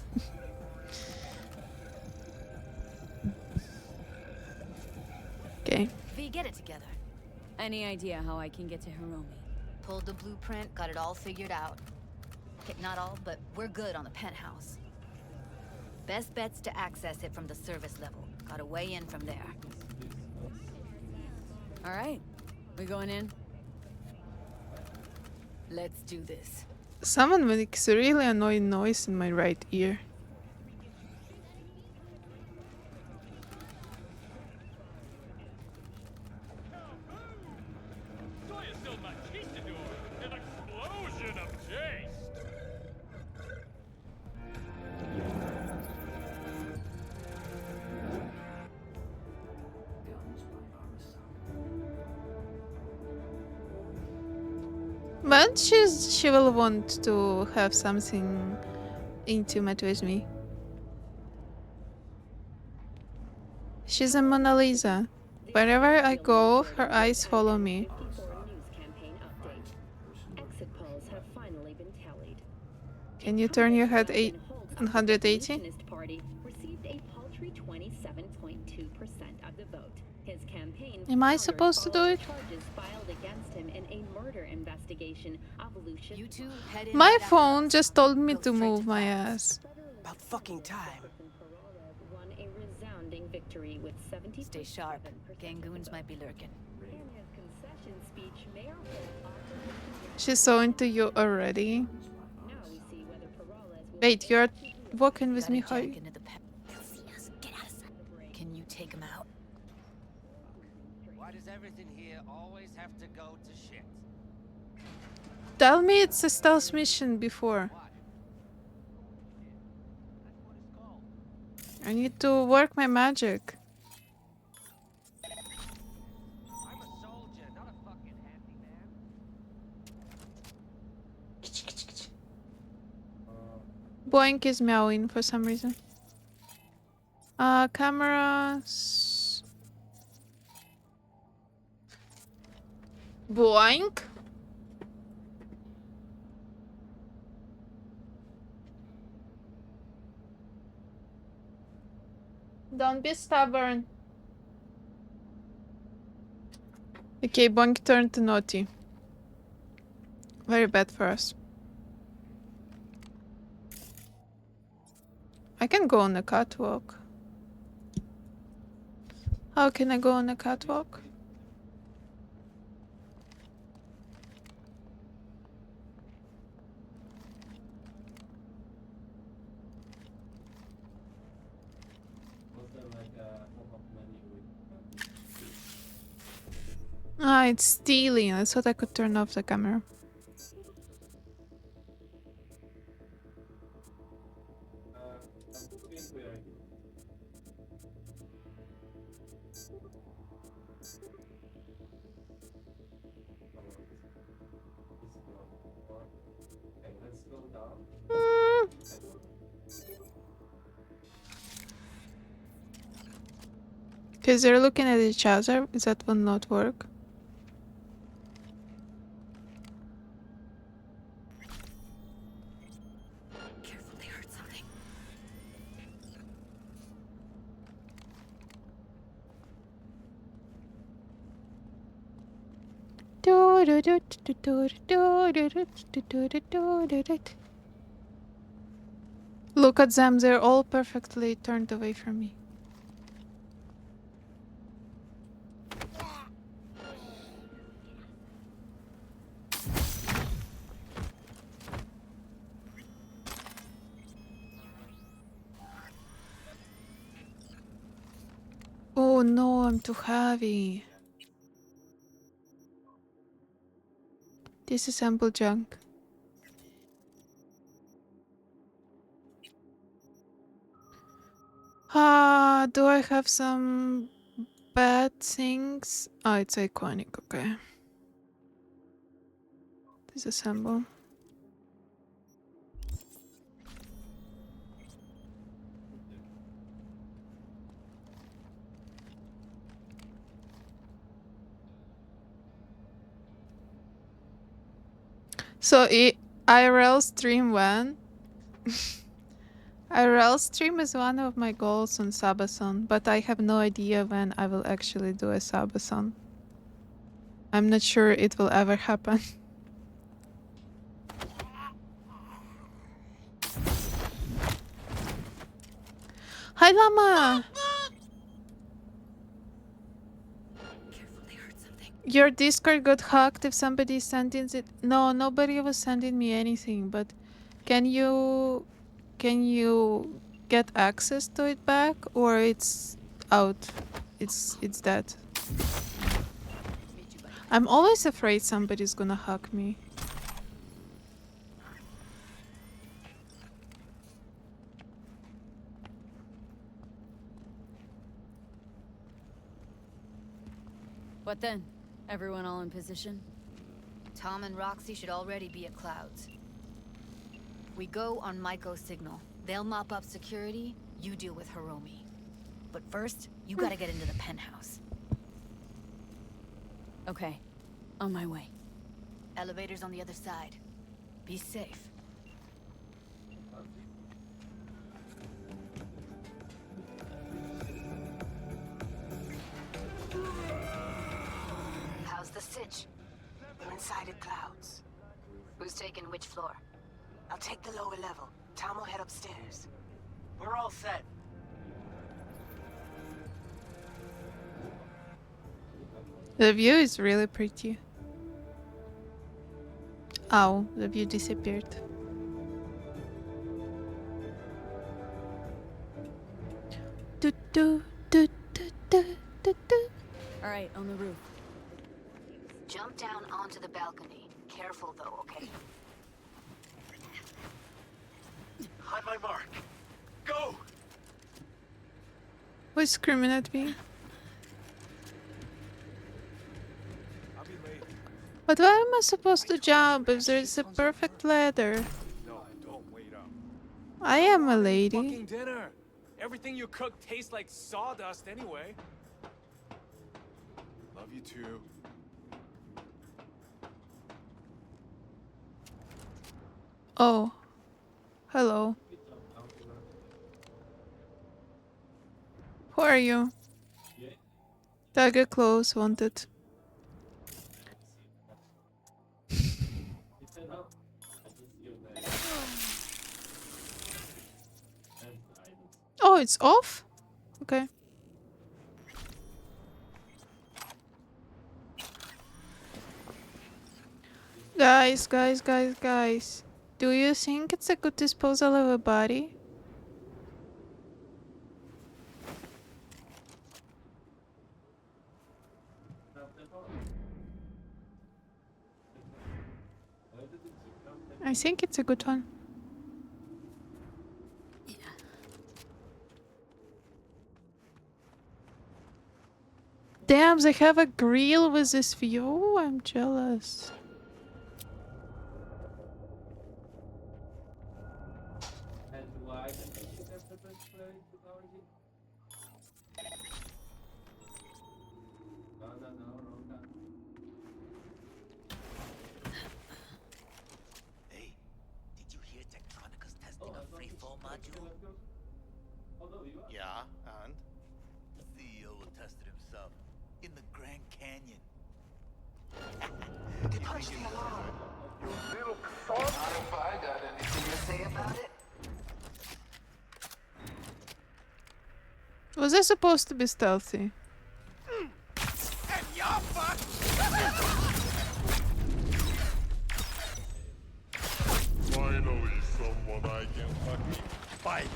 Okay. V, get it together. Any idea how I can get to Hiromi? Pulled the blueprint, got it all figured out. Okay, not all, but we're good on the penthouse. Best bet's to access it from the service level. Got a way in from there. All right, we going in? Let's do this. Someone makes a really annoying noise in my right ear. But she will want to have something intimate with me. She's a Mona Lisa. Wherever I go, her eyes follow me. Can you turn your head 180? Am I supposed to do it? My phone just told me to move my ass. About fucking time. Stay sharp. Gangoons might be lurking. She's so into you already. Wait, you're walking with me, how? Can you take him out? Why does everything here always have to go to shit? Tell me it's a stealth mission before. I need to work my magic. I'm a soldier, not a fucking handyman. Boink is meowing for some reason. Cameras. Boink. Don't be stubborn. Okay, Boink turned naughty. Very bad for us. I can go on the catwalk. How can I go on the catwalk? Ah, it's stealing. I thought I could turn off the camera. Because they're looking at each other. Is that will not work? Careful, they heard something. Look at them, they're all perfectly turned away from me. Oh no, I'm too heavy. Disassemble junk. Do I have some bad things? Oh, it's iconic, okay. Disassemble. So IRL stream when? IRL stream is one of my goals on Sabathon, but I have no idea when I will actually do a Sabathon. I'm not sure it will ever happen. Hi, Llama! Your Discord got hacked if somebody sending it. No, nobody was sending me anything, but can you get access to it back, or it's out? It's dead. I'm always afraid somebody's gonna hack me. What then? Everyone all in position? Tom and Roxy should already be at Clouds. We go on Maiko's signal. They'll mop up security, you deal with Hiromi. But first, you gotta get into the penthouse. Okay, on my way. Elevator's on the other side. Be safe. How's the sitch? I'm inside at Clouds. Who's taking which floor? I'll take the lower level. Tom will head upstairs. We're all set. The view is really pretty. Ow, the view disappeared. Do, do, do, do, do, do, do. All right, on the roof. Jump down onto the balcony. Careful though, okay? On my mark. Go! Who's screaming at me? But why am I supposed to jump if there's a perfect ladder? No, don't wait up. I am a lady. Fucking dinner. Everything you cook tastes like sawdust anyway. Love you too. Oh. Hello. Who are you? Target close, wanted. Oh, it's off? Okay. Guys. Do you think it's a good disposal of a body? I think it's a good one. Damn, they have a grill with this view? I'm jealous. Yeah, and? CEO tested himself in the Grand Canyon. They punched the alarm. Little son. Not if I got anything to say about it. Was I supposed to be stealthy? And you're fucked. Finally, someone I can fucking fight.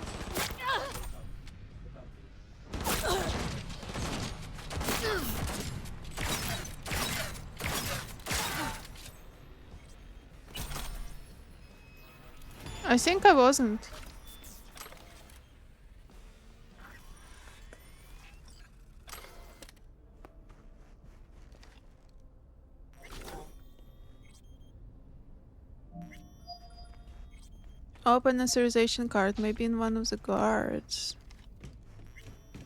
I think I wasn't. Open a serialization card, maybe in one of the guards.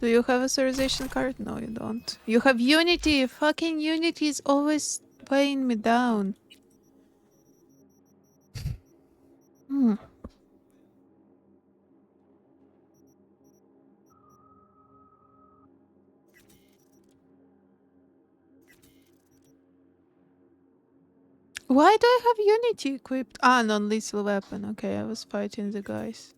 Do you have a serialization card? No, you don't. You have Unity! Fucking Unity is always weighing me down. Hmm. Why do I have Unity equipped? Ah, non-lethal weapon. Okay, I was fighting the guys.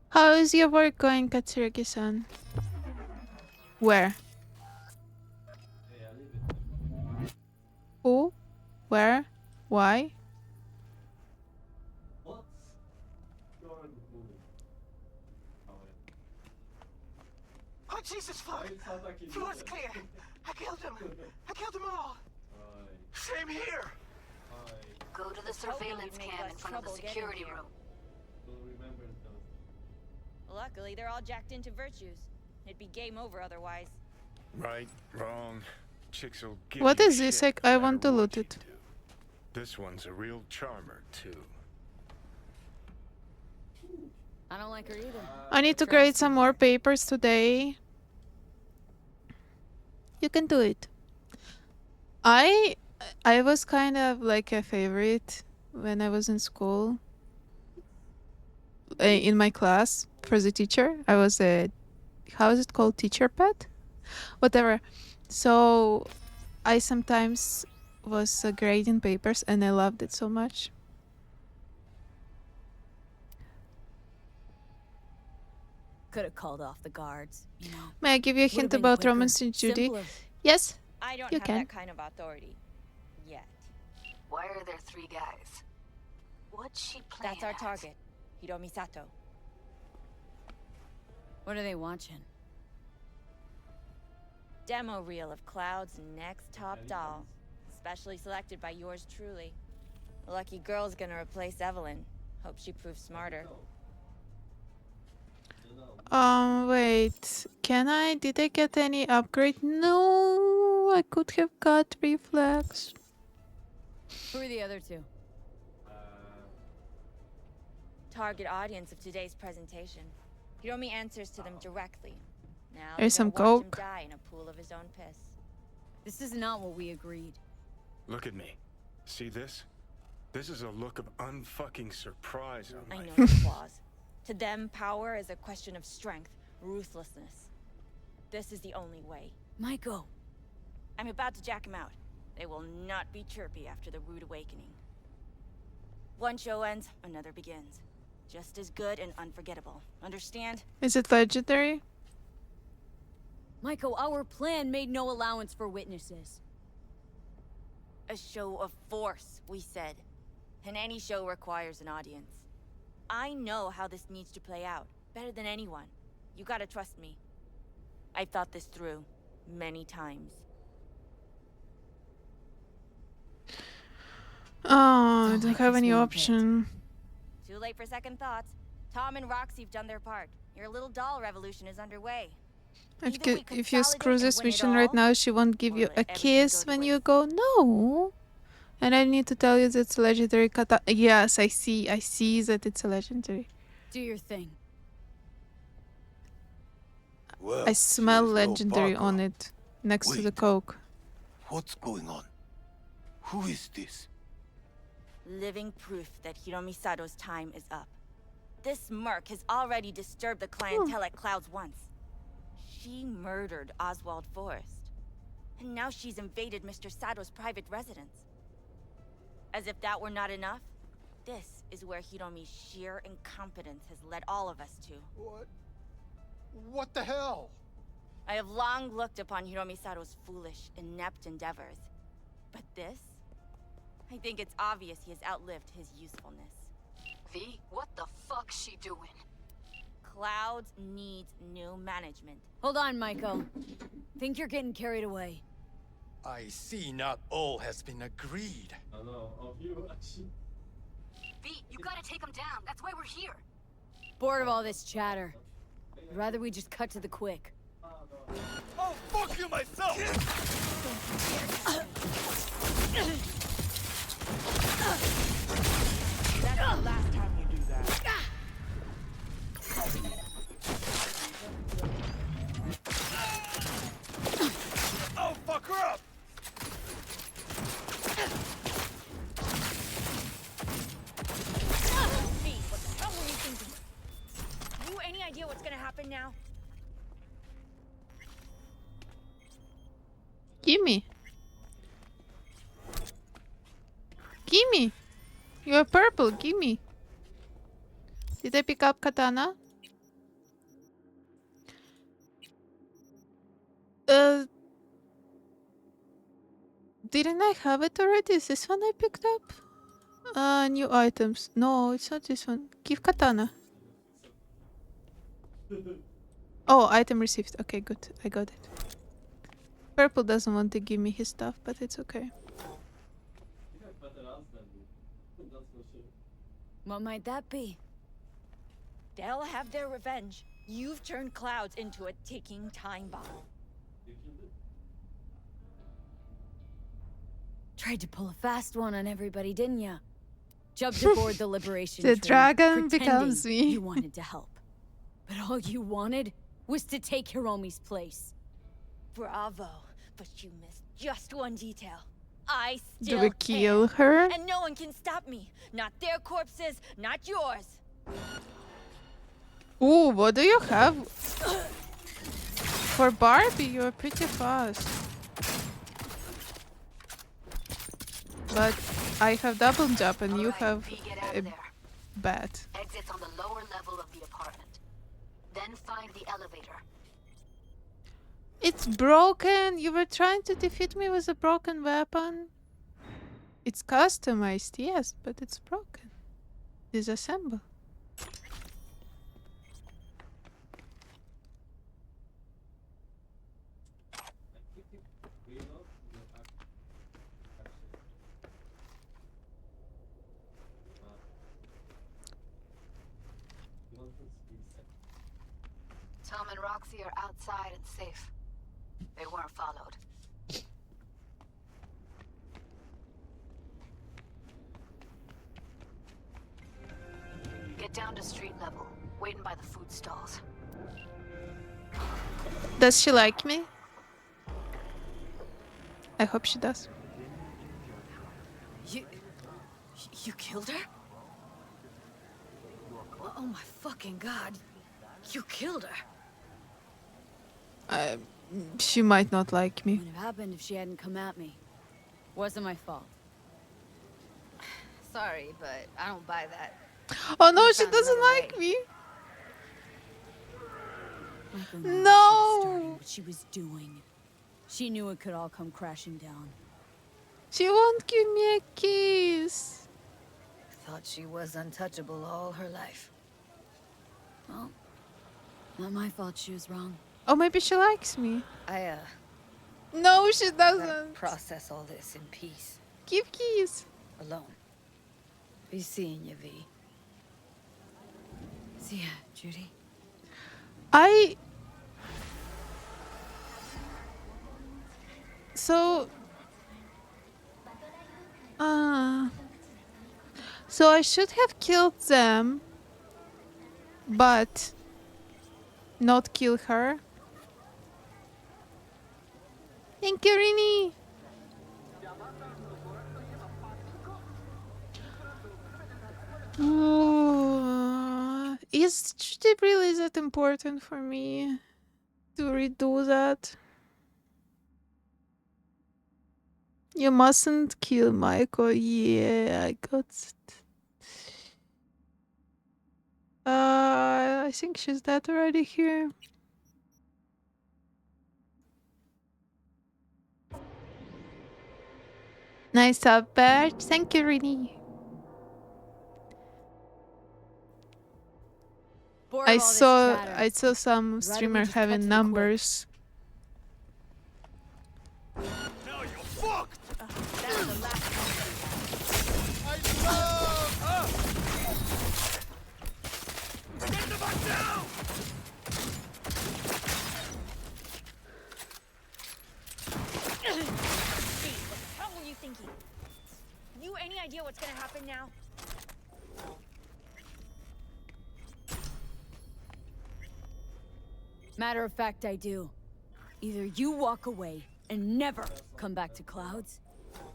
How is your work going, Katsuragi-san? Where? Who? Where? Why? Oh, Jesus, fuck! Floor's clear. I killed him. I killed them all. Same here. Go to the surveillance cam in front of the security room. Luckily, they're all jacked into virtues. It'd be game over otherwise. Right, wrong. Chicks will give What you is this? shit I no want to matter loot what you it. do. This one's a real charmer, too. I don't like her either. I need to grade some more papers today. You can do it. I was kind of like a favorite when I was in school. In my class for the teacher, I was a, how is it called, teacher pet? Whatever. So I sometimes was grading papers and I loved it so much. Could have called off the guards, you know. May I give you a Would've hint been about quicker, Romance and Judy? simpler. Yes, I don't you have can. that kind of authority. Yet. Why are there 3 guys? What's she playing That's our at? target. Hiromi Sato. What are they watching? Demo reel of Cloud's next top doll. Specially selected by yours truly. Lucky girl's gonna replace Evelyn. Hope she proves smarter. Wait. Did I get any upgrade? No, I could have got reflex. Who are the other two? Target audience of today's presentation. Hiromi answers to them directly. Now There's they're some gonna watch him coke. die in a pool of his own piss. This is not what we agreed. Look at me. See this? This is a look of unfucking surprise on I my know face. the flaws. To them, power is a question of strength, ruthlessness. This is the only way. Maiko. I'm about to jack him out. They will not be chirpy after the rude awakening. One show ends, another begins. Just as good and unforgettable. Understand? Is it legendary? Maiko, our plan made no allowance for witnesses. A show of force, we said. And any show requires an audience. I know how this needs to play out, better than anyone. You gotta trust me. I've thought this through, many times. Oh, I don't have any option. Too late for second thoughts. Tom and Roxy've done their part. Your little doll revolution is underway. If you screw this mission right now, she won't give you a kiss when you go. No. And I need to tell you that it's a legendary kata. Yes, I see that it's a legendary. Do your thing. Well, I smell she's no legendary Baka. on it next to the coke. What's going on? Who is this? Living proof that Hiromi Sato's time is up. This merc has already disturbed the clientele at Clouds once. She murdered Oswald Forrest. And now she's invaded Mr. Sato's private residence. As if that were not enough, this is where Hiromi's sheer incompetence has led all of us to. What the hell? I have long looked upon Hiromi Sato's foolish, inept endeavors. But this? I think it's obvious he has outlived his usefulness. V, what the fuck's she doing? Clouds needs new management. Hold on, Maiko. Think you're getting carried away. I see not all has been agreed. V, you gotta take him down. That's why we're here. Bored of all this chatter. I'd rather we just cut to the quick. Oh, fuck you myself! That's the last time you do that. Oh, fuck her up! V, what the hell were you thinking? Have you any idea what's gonna happen now? Gimme. Gimme. You're purple. Gimme. Did I pick up katana? Didn't I have it already? Is this one I picked up? New items. No, it's not this one. Give katana. Oh, item received. Okay, good. I got it. Purple doesn't want to give me his stuff, but it's okay. What might that be? They'll have their revenge. You've turned Clouds into a ticking time bomb. Tried to pull a fast one on everybody, didn't ya? Jumped aboard the liberation The train, dragon pretending becomes me. You wanted to help. But all you wanted was to take Hiromi's place. Bravo, but you missed just one detail. I Do still we kill her? and no one can stop me. Not their corpses, not yours. Ooh, what do you have? For Barbie, you're pretty fast. But I have double jump and you have a bat. Exits on the lower level of the apartment. Then find the elevator. It's broken. You were trying to defeat me with a broken weapon. It's customized, yes, but it's broken. Disassemble. Tom and Roxy are outside and safe. They weren't followed. Get down to street level, waiting by the food stalls. Does she like me? I hope she does. You killed her? Oh my fucking god. You killed her. She might not like me. What would have happened if she hadn't come at me? Wasn't my fault. Sorry, but I don't buy that. Oh no, she doesn't like me. No. What she was doing. She knew it could all come crashing down. She won't give me a kiss. Thought she was untouchable all her life. Well, not my fault she was wrong. Oh, maybe she likes me. No, she doesn't. Process all this in peace. Give keys. Alone. Be seeing you, V. See ya, Judy. So I should have killed them, but not kill her. Thank you, Rini. Ooh, is Judy really that important for me to redo that? You mustn't kill Michael. Yeah, I got it. I think she's dead already here. Nice up, Bert. Thank you, Rini. I saw some streamer having numbers. Now you're fucked! That's the last Get the fuck down! Hey, what the hell were you thinking? You any idea what's gonna happen now? Matter of fact, I do. Either you walk away and never come back to Clouds,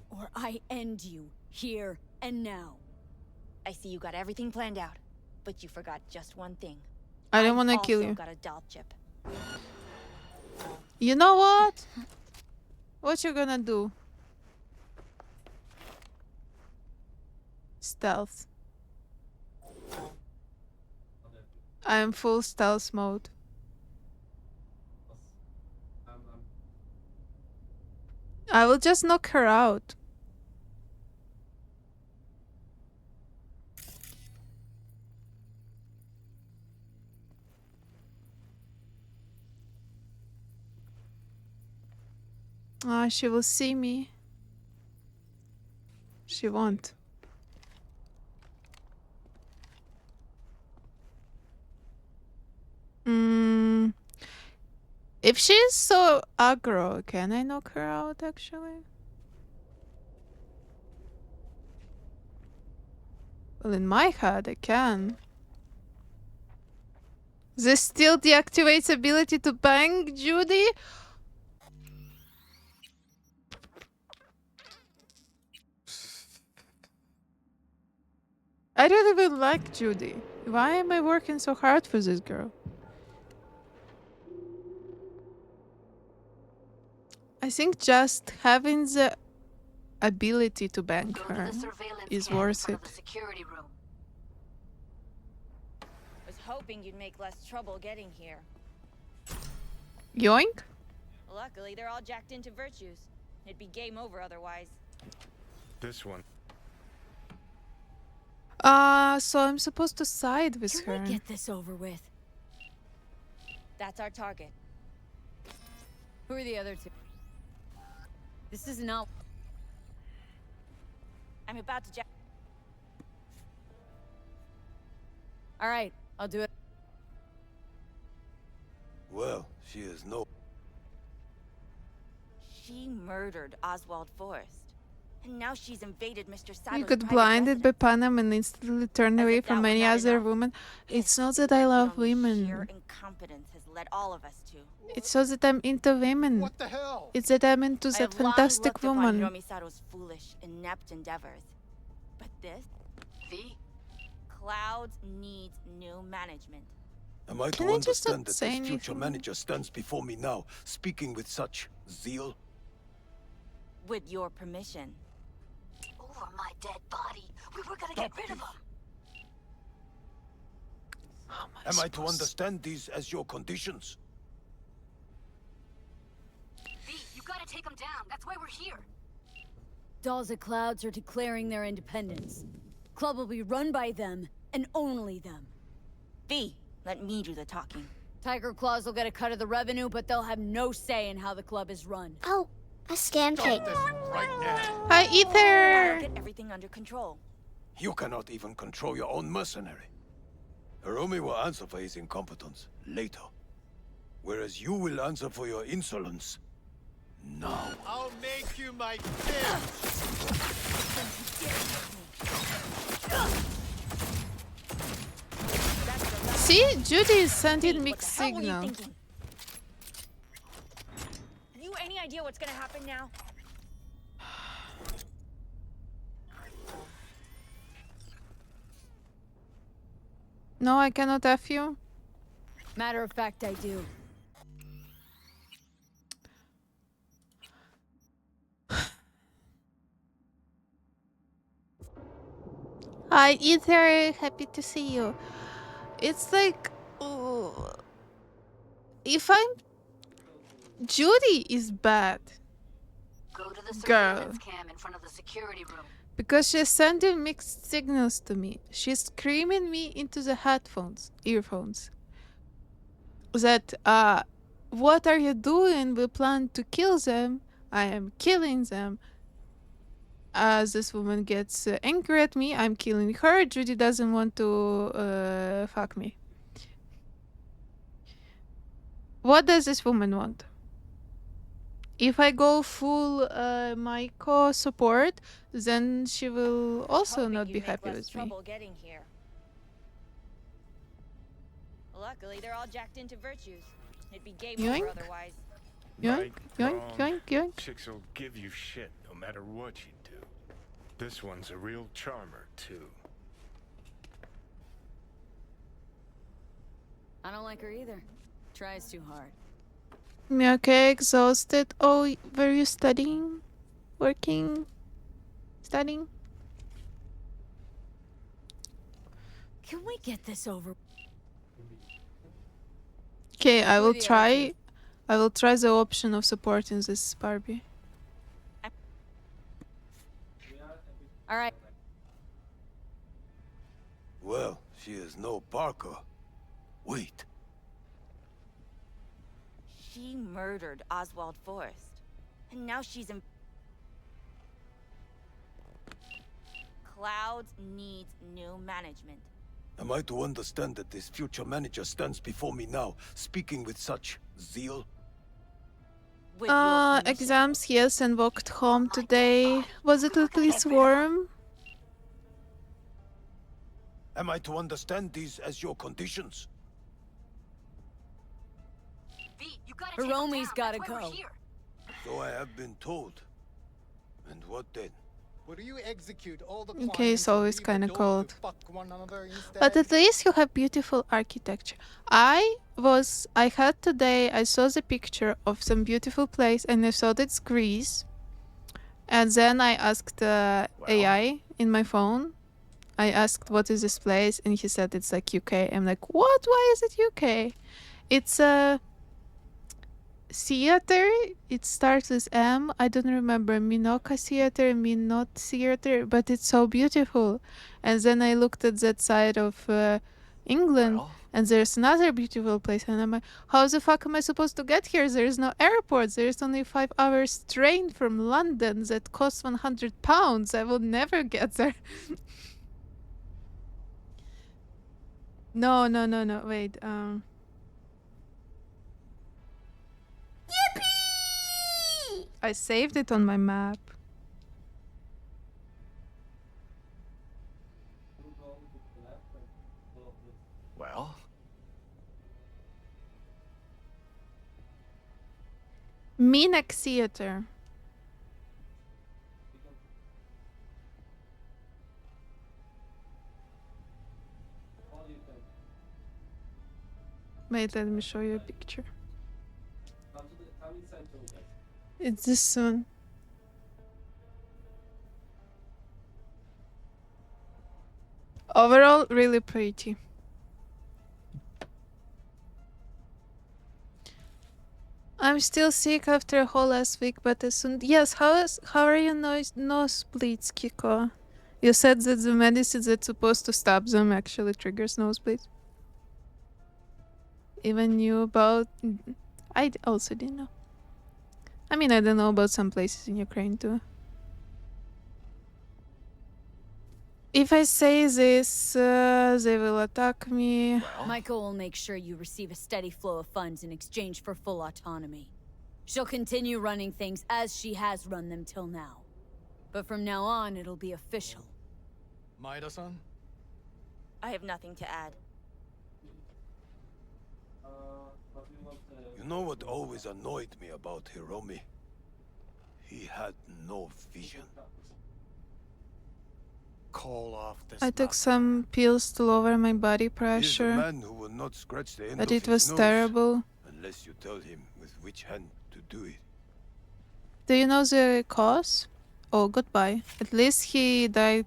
or I end you here and now. I see you got everything planned out, but you forgot just one thing. I don't want to kill you. Got a doll chip. You know what? What you gonna do? Stealth. I am full stealth mode. I will just knock her out. Ah, she will see me. She won't. If she's so aggro, can I knock her out actually? Well, in my head, I can. This still deactivates ability to bang Judy? I don't even like Judy. Why am I working so hard for this girl? I think just having the ability to bang her is worth it. Was hoping you'd make less trouble getting here. Yoink? Luckily, they're all jacked into virtues. It'd be game over otherwise. This one. So I'm supposed to side with her. Can we get this over with? That's our target. Who are the other two? This is not... I'm about to jack... Alright, I'll do it. Well, she is no... She murdered Oswald Forrest. And now she's invaded Mr. Sadler's You got private blinded by residence. Panem and instantly turned away from any other woman. It's not that I love women. Sheer incompetence has led all of us to. It's so that I'm into women. What the hell? It's that I'm into I that have long fantastic looked upon woman. Hiromi Sato's foolish, inept endeavors. But this? V? Clouds needs new management. Am I Can to I just understand not that say this future anything? manager stands before me now, speaking with such zeal? With your permission. Over my dead body. We were gonna get rid of him. Am I to understand these as your conditions? V, you gotta take him down. That's why we're here. Dolls at Clouds are declaring their independence. Club will be run by them, and only them. V, let me do the talking. Tiger Claws will get a cut of the revenue, but they'll have no say in how the club is run. Oh, a scan Stop plate. this right now! Hi, Ether! Get everything under control. You cannot even control your own mercenary. Hiromi will answer for his incompetence later. Whereas you will answer for your insolence now. I'll make you my bitch! See, Judy is sending What mixed the hell were you signal. thinking? You any idea what's gonna happen now? No, I cannot F you. Matter of fact, I do. Hi, Ether. Happy to see you. It's like, if I'm Judy is bad. Go to the Girl. surveillance cam in front of the security room. Because she's sending mixed signals to me. She's screaming me into the earphones. That, what are you doing? We plan to kill them. I am killing them. As this woman gets angry at me, I'm killing her. Judy doesn't want to fuck me. What does this woman want? If I go full Maiko support, then she will also not be happy with me. Getting here. Luckily, they're all jacked into virtues. It'd be game Yoink. over otherwise. Yoink, yoink, yoink, yoink. Chicks will give you shit no matter what you do. This one's a real charmer, too. I don't like her either. Tries too hard. Me okay, exhausted. Oh, were you studying? Working? Studying? Can we get this over? Okay, I will try the option of supporting this Barbie. All right. Well, she is no Parker. Wait. She murdered Oswald Forrest. And now she's in... Clouds needs new management. Am I to understand that this future manager stands before me now, speaking with such zeal? Exams, yes, and walked home today. Was it at least warm? Am I to understand these as your conditions? Hiromi's gotta go. So I have been told. And what then? Would you execute all the Okay, it's always kind of cold. But at least you have beautiful architecture. I had today, I saw the picture of some beautiful place and I thought it's Greece. And then I asked AI in my phone. I asked, what is this place? And he said it's like UK. I'm like, what? Why is it UK? It's a theater. It starts with M. I don't remember. Minoka Theater, Minot Theater, but it's so beautiful. And then I looked at that side of England, and there's another beautiful place. And I'm like, how the fuck am I supposed to get here? There's no airport. There's only 5 hours train from London that costs £100. I will never get there. No. Wait. Yippee! I saved it on my map. Well? Minek Theater. Wait, let me show you a picture. It's this one. Overall, really pretty. I'm still sick after a whole last week, but as soon... Yes, how are your nosebleeds, Kiko? You said that the medicine that's supposed to stop them actually triggers nosebleeds. Even knew about... I also didn't know. I mean, I don't know about some places in Ukraine too. If I say this, they will attack me. Michael will make sure you receive a steady flow of funds in exchange for full autonomy. She'll continue running things as she has run them till now. But from now on, it'll be official. Maida-san? I have nothing to add. You know what always annoyed me about Hiromi? He had no vision. Call off this. I took some pills to lower my body He's a pressure, man who will not scratch the end but of it his was nose terrible. unless you tell him with which hand to do it. Do you know the cause? Oh, goodbye. At least he died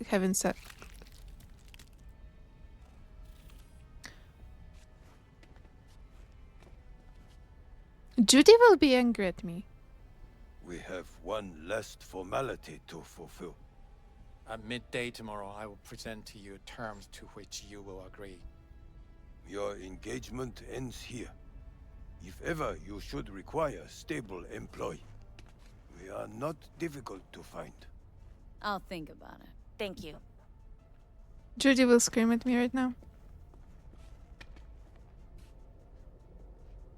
having sex. Judy will be angry at me. We have one last formality to fulfill. At midday tomorrow, I will present to you terms to which you will agree. Your engagement ends here. If ever you should require stable employ, we are not difficult to find. I'll think about it. Thank you. Judy will scream at me right now.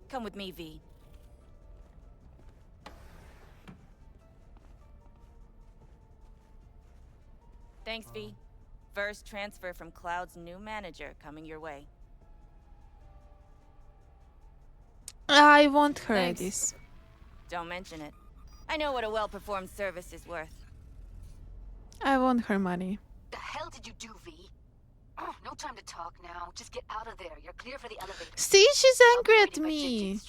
Come with me, V. Thanks, V. First transfer from Cloud's new manager coming your way. I want her Thanks. this. Don't mention it. I know what a well-performed service is worth. I want her money. The hell did you do, V? Oh, no time to talk now. Just get out of there. You're clear for the elevator. See, she's angry at me.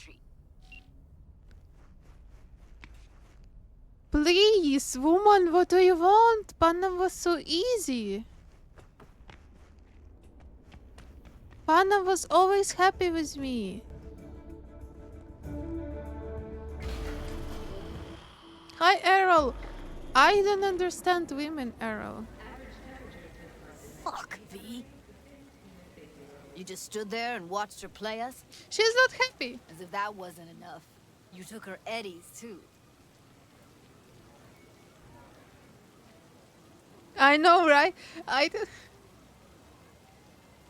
Please, woman, what do you want? Panna was so easy. Panna was always happy with me. Hi, Errol. I don't understand women, Errol. Fuck, V. You just stood there and watched her play us? She's not happy. As if that wasn't enough. You took her eddies, too. I know, right?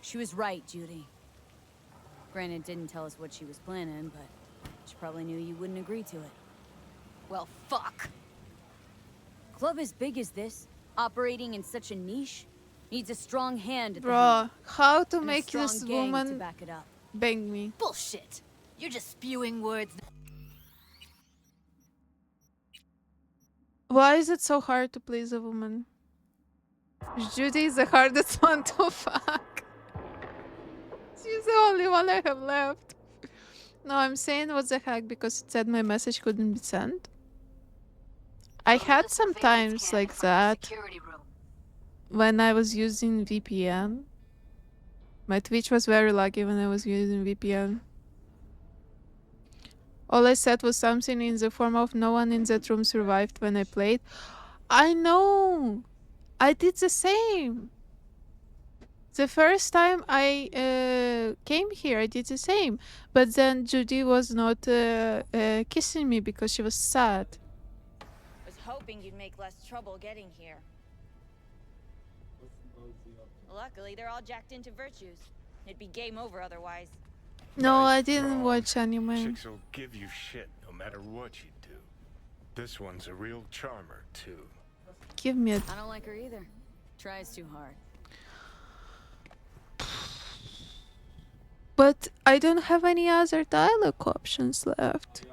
She was right, Judy. Granted, didn't tell us what she was planning, but she probably knew you wouldn't agree to it. Well, fuck. Club as big as this, operating in such a niche, needs a strong hand at the Bro, helm. how to And a make strong this gang to woman back it up. bang me? Bullshit. You're just spewing words. Why is it so hard to please a woman? Judy is the hardest one to fuck. She's the only one I have left. No, I'm saying what the heck because it said my message couldn't be sent. I had some times like that when I was using VPN. My Twitch was very lucky when I was using VPN. All I said was something in the form of no one in that room survived when I played. I know! I did the same! The first time I came here, I did the same. But then Judy was not kissing me because she was sad. Was hoping you'd make less trouble getting here. Luckily, they're all jacked into virtues. It'd be game over otherwise. No, I didn't watch anime. Chicks will give you shit no matter what you do. This one's a real charmer, too. Give me a... I don't like her either. Tries too hard. But I don't have any other dialogue options left.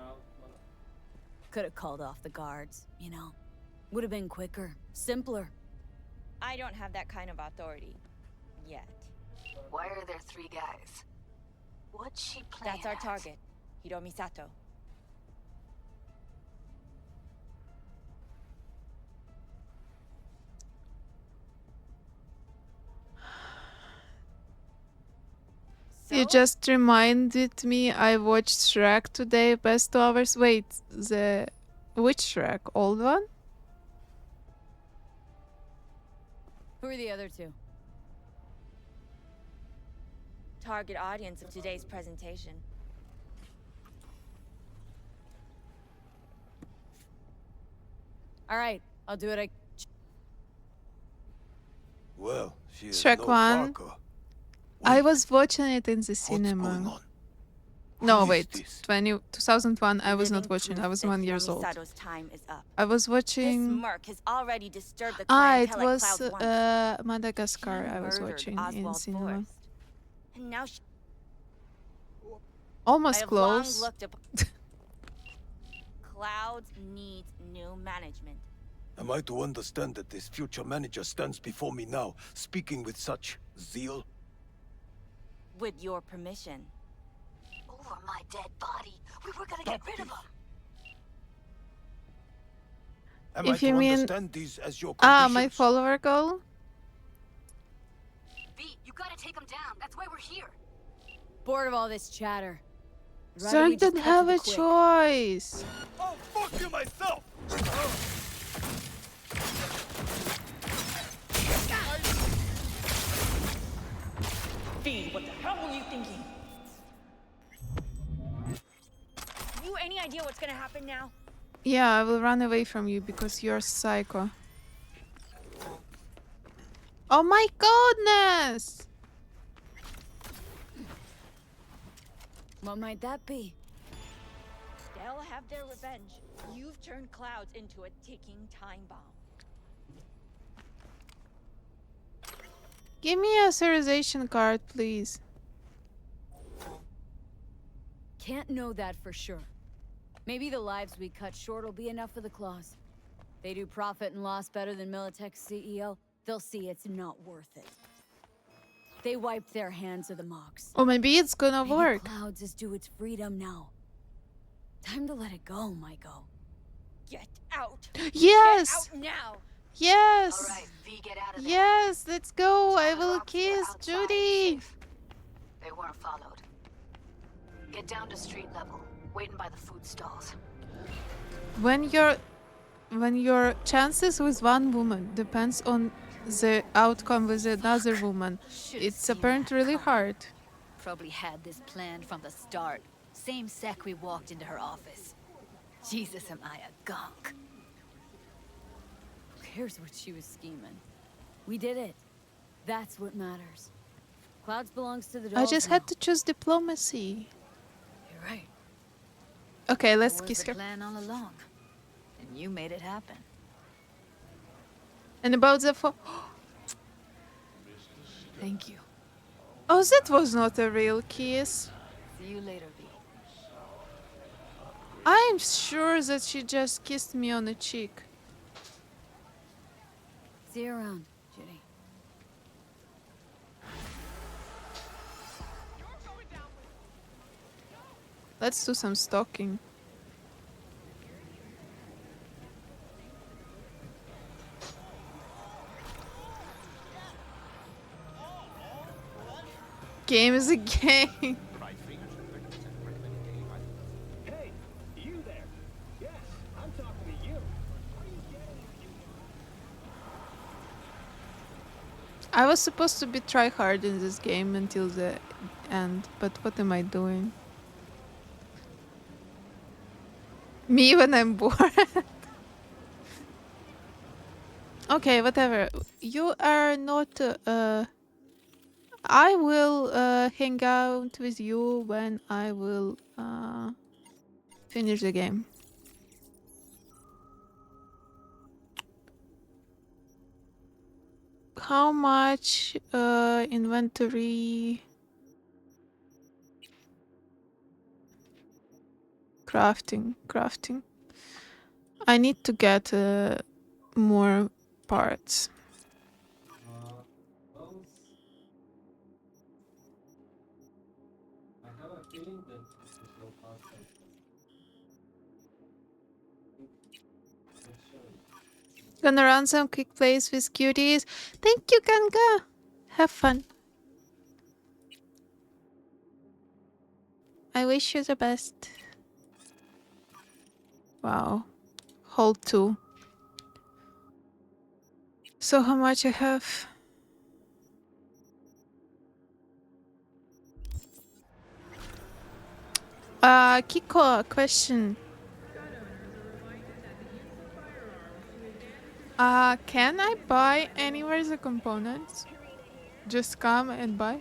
Could have called off the guards, you know. Would have been quicker, simpler. I don't have that kind of authority. Yet. Why are there 3 guys? What's she playing That's our at? target. Hiromi Sato. You just reminded me I watched Shrek today, past 2 hours. Wait, the... which Shrek? Old one? Who are the other 2? Target audience of today's presentation. All right, I'll do it. Well, she is Shrek no 1. Parker. I was watching it in the cinema. No, wait. 2001, I was not watching. I was 1 year old. Sato's time is up. I was This watching... merc has already disturbed the it clientele at was Clouds once. Madagascar I was Murdered watching in Oswald cinema. Forrest. And now she... I Almost have long close. looked upon... Clouds needs new management. Am I to understand that this future manager stands before me now, speaking with such zeal? With your permission. Over my dead body. We were gonna get rid of him. Am If I you to mean understand these as your conditions? my follower goal. V, you gotta take him down. That's why we're here. Bored of all this chatter. Rather Zerg we just don't cut to have the a quick. choice. Oh, fuck you myself! V, what the hell were you thinking? You any idea what's gonna happen now? Yeah, I will run away from you because you're psycho. Oh my goodness! What might that be? They'll have their revenge. You've turned Clouds into a ticking time bomb. Give me a authorization card, please. Can't know that for sure. Maybe the lives we cut short will be enough for the claws. They do profit and loss better than Militech's CEO. They'll see it's not worth it. They wiped their hands of the Mox. Or maybe it's gonna Maybe work. Clouds is due its freedom now. Time to let it go, Maiko. Get out! Yes! Get out now! Yes! All right, V, get out of there. Yes, let's go. I Tell the will Roxy are kiss outside Judy. and safe. They weren't followed. Get down to street level, waiting by the food stalls. When your chances with one woman depends on the outcome with another woman, it's apparently really hard. Probably had this planned from the start. Same sec we walked into her office. Jesus, am I a gunk. Who cares what she was scheming? We did it. That's what matters. Clouds belongs to the dolls I just had to choose diplomacy. You're right. Okay, let's That was kiss the her. plan all along. And you made it happen. And about the Thank you. Oh, that was not a real kiss. See you later, V. I'm sure that she just kissed me on the cheek. See you around, Judy. Let's do some stalking. Game is a game. Hey, you there? Yes, I'm talking to you. I was supposed to be try hard in this game until the end, but what am I doing? Me when I'm bored. Okay, whatever. You are not. I will hang out with you when I will finish the game. How much inventory? Crafting. I need to get more parts. Gonna run some quick plays with cuties. Thank you, Ganga. Have fun. I wish you the best. Wow. Hold 2. So how much I have? Kiko, question. Can I buy anywhere the components? Just come and buy?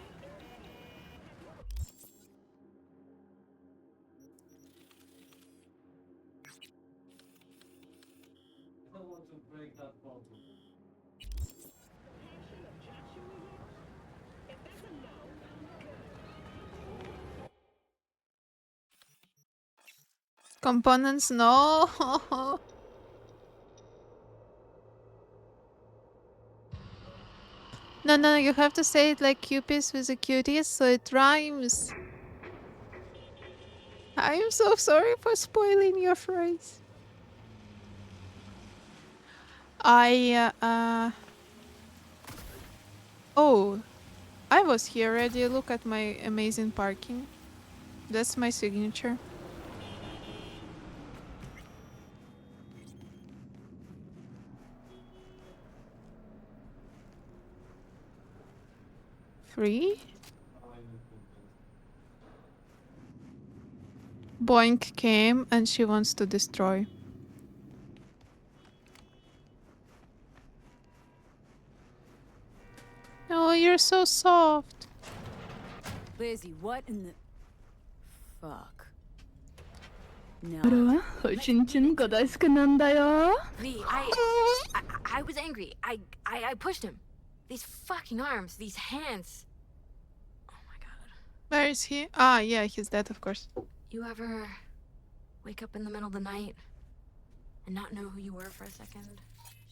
Components, no. No, you have to say it like Cupis with a cuties so it rhymes. I am so sorry for spoiling your phrase. Oh, I was here already. Look at my amazing parking. That's my signature. Three. Boink came and she wants to destroy. Oh, you're so soft. Lizzie, what in the... Fuck. No. Lee, I was angry. I pushed him. These fucking arms, these hands. Where is he? Ah, yeah, he's dead, of course. You ever wake up in the middle of the night and not know who you were for a second?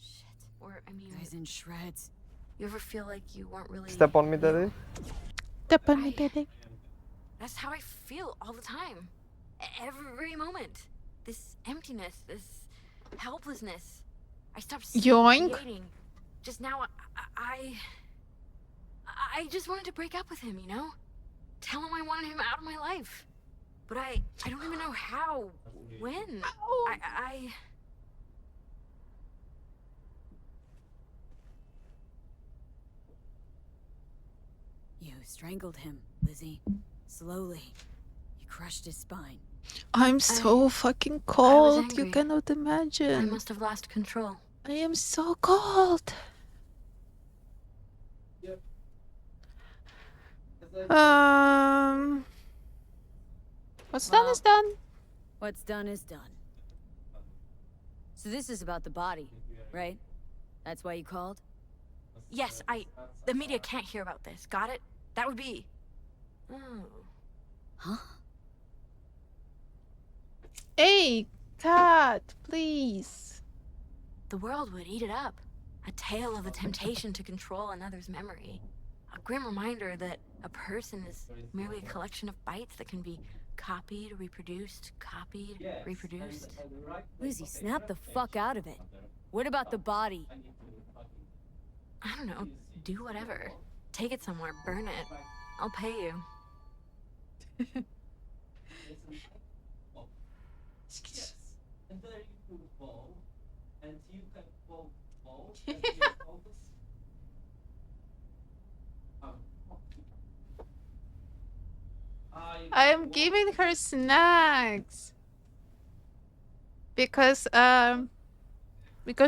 Shit. Or, I mean... Guy's in shreds. You ever feel like you weren't really... Step on me, daddy. Step on me, daddy. That's how I feel all the time. Every moment. This emptiness, this helplessness. I stopped Yoink. creating. Just now, I just wanted to break up with him, you know? Tell him I wanted him out of my life. But I don't even know how, when. You strangled him, Lizzie. Slowly. You crushed his spine. I'm so fucking cold. You cannot imagine. I must have lost control. I am so cold. What's done is done. What's done is done. So this is about the body, right? That's why you called? Yes, the media can't hear about this. Got it? That would be... Oh. Huh? Hey, cat, please. The world would eat it up. A tale of the temptation to control another's memory. A grim reminder that a person is merely a collection of bytes that can be copied, reproduced, reproduced. Lizzie, snap the fuck out of it. What about the body? I don't know. Do whatever. Take it somewhere. Burn it. I'll pay you. I am giving her snacks because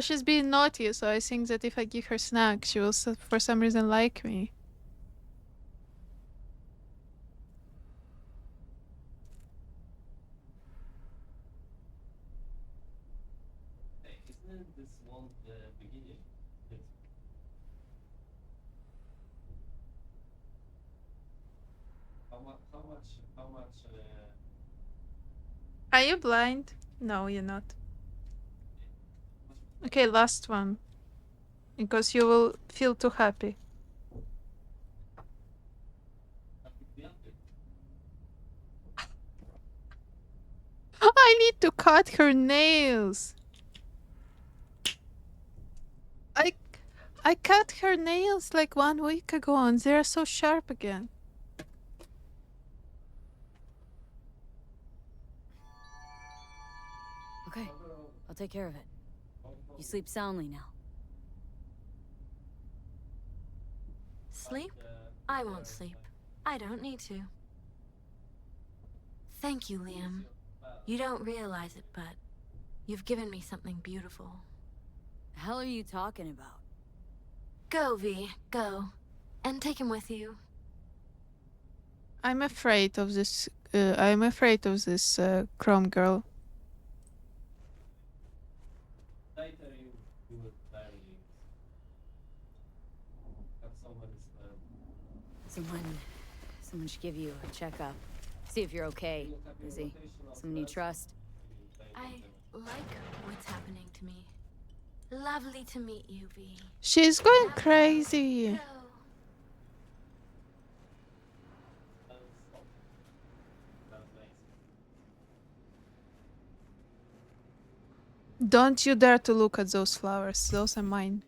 she's being naughty. So I think that if I give her snacks, she will for some reason like me. Are you blind? No, you're not. Okay, last one. Because you will feel too happy. I need to cut her nails. I cut her nails like 1 week ago and they're so sharp again. Okay, I'll take care of it. You sleep soundly now. Sleep? I won't sleep. I don't need to. Thank you, Liam. You don't realize it, but you've given me something beautiful. The hell are you talking about? Go, V. Go. And take him with you. I'm afraid of this. Chrome girl. Someone should give you a checkup. See if you're okay, Lizzie. Someone you trust. I like what's happening to me. Lovely to meet you, V. She's going crazy. Don't you dare to look at those flowers. Those are mine.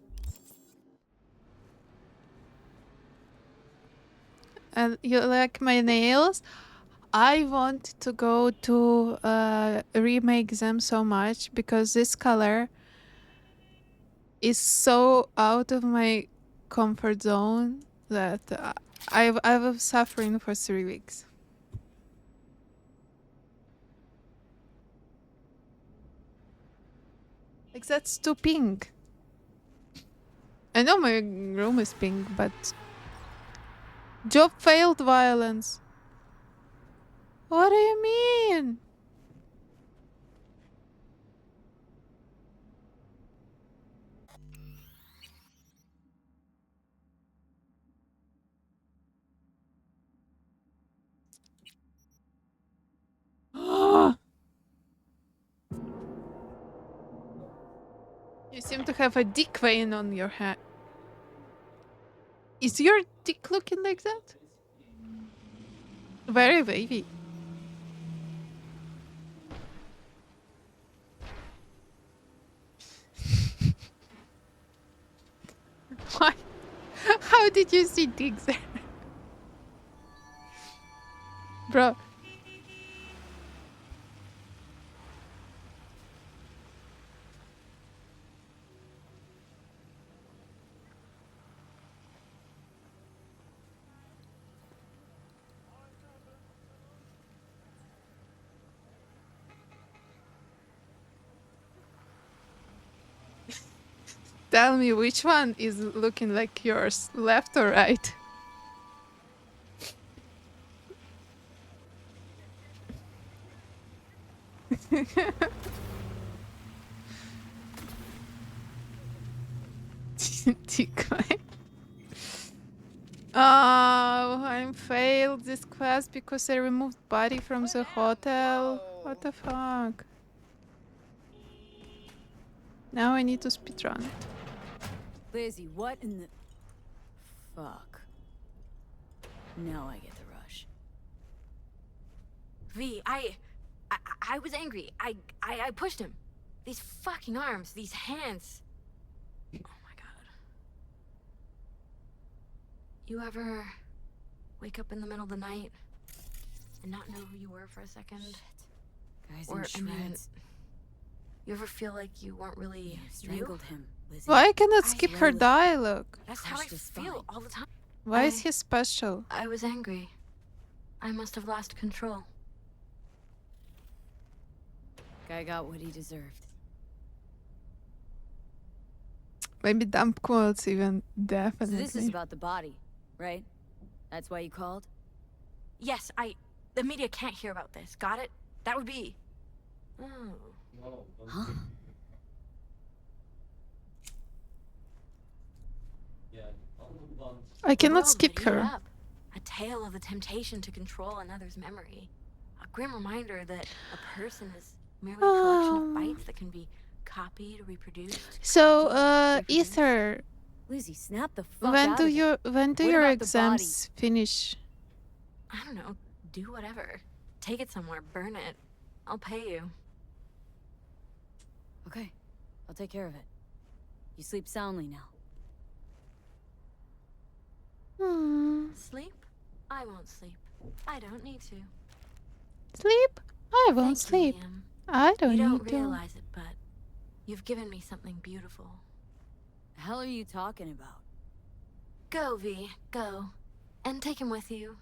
And you like my nails? I want to go to remake them so much because this color is so out of my comfort zone that I was suffering for 3 weeks. Like that's too pink. I know my room is pink, but job failed violence. What do you mean? You seem to have a dick vein on your hand. Is your dick looking like that? Very wavy. Why? How did you see dicks there? Bro. Tell me which one is looking like yours, left or right? Oh, I failed this class because I removed body from the hotel. What the fuck? Now I need to speedrun it. Lizzie, what in the... Fuck. Now I get the rush. V, I was angry. I pushed him. These fucking arms, these hands. Oh my god. You ever wake up in the middle of the night and not know who you were for a second? Shit. Guys Or, in I mean, shreds. you ever feel like you weren't really You strangled him, Lizzie. Why cannot skip her dialogue? That's how I feel all the time. Why is he special? I was angry. I must have lost control. Guy got what he deserved. Maybe dump quotes even, So definitely. this is about the body, right? That's why you called? Yes, the media can't hear about this. Got it? That would be... Oh. Huh? I cannot World skip would eat her. up. A tale of the temptation to control another's memory. A grim reminder that a person is merely a collection of bytes that can be copied, reproduced. So, Ether, Lizzie, snap the fuck when out do of it. your What your about the exams finish? I don't know. Do whatever. Take it somewhere. Burn it. I'll pay you. Okay, I'll take care of it. You sleep soundly now. Sleep? I won't sleep. I don't need to. Sleep? I won't Thank you, sleep. Liam. I don't You need don't to. realize it, but you've given me something beautiful. The hell are you talking about? Go, V. Go. And take him with you.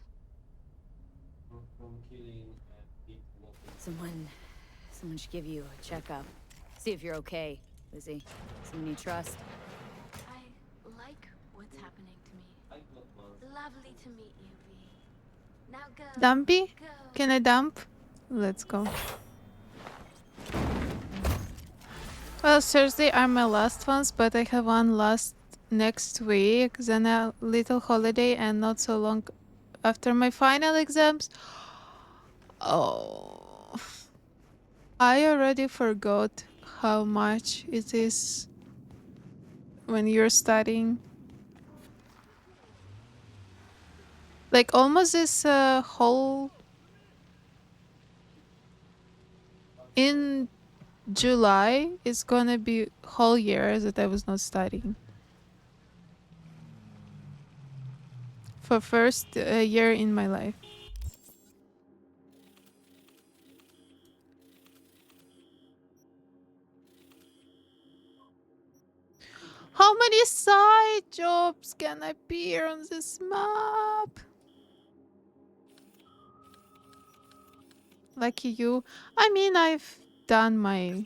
Someone should give you a checkup. See if you're okay, Lizzie. Someone you trust. I like what's happening to me. Lovely to meet you, V. Now go. Dumpy? Go. Can I dump? Let's go. Well, Thursday are my last ones, but I have one last next week, then a little holiday, and not so long after my final exams. Oh. I already forgot how much it is when you're studying. Like almost this whole in July is gonna be whole year that I was not studying. For first year in my life. How many side jobs can appear on this map? Lucky you. I mean, I've done my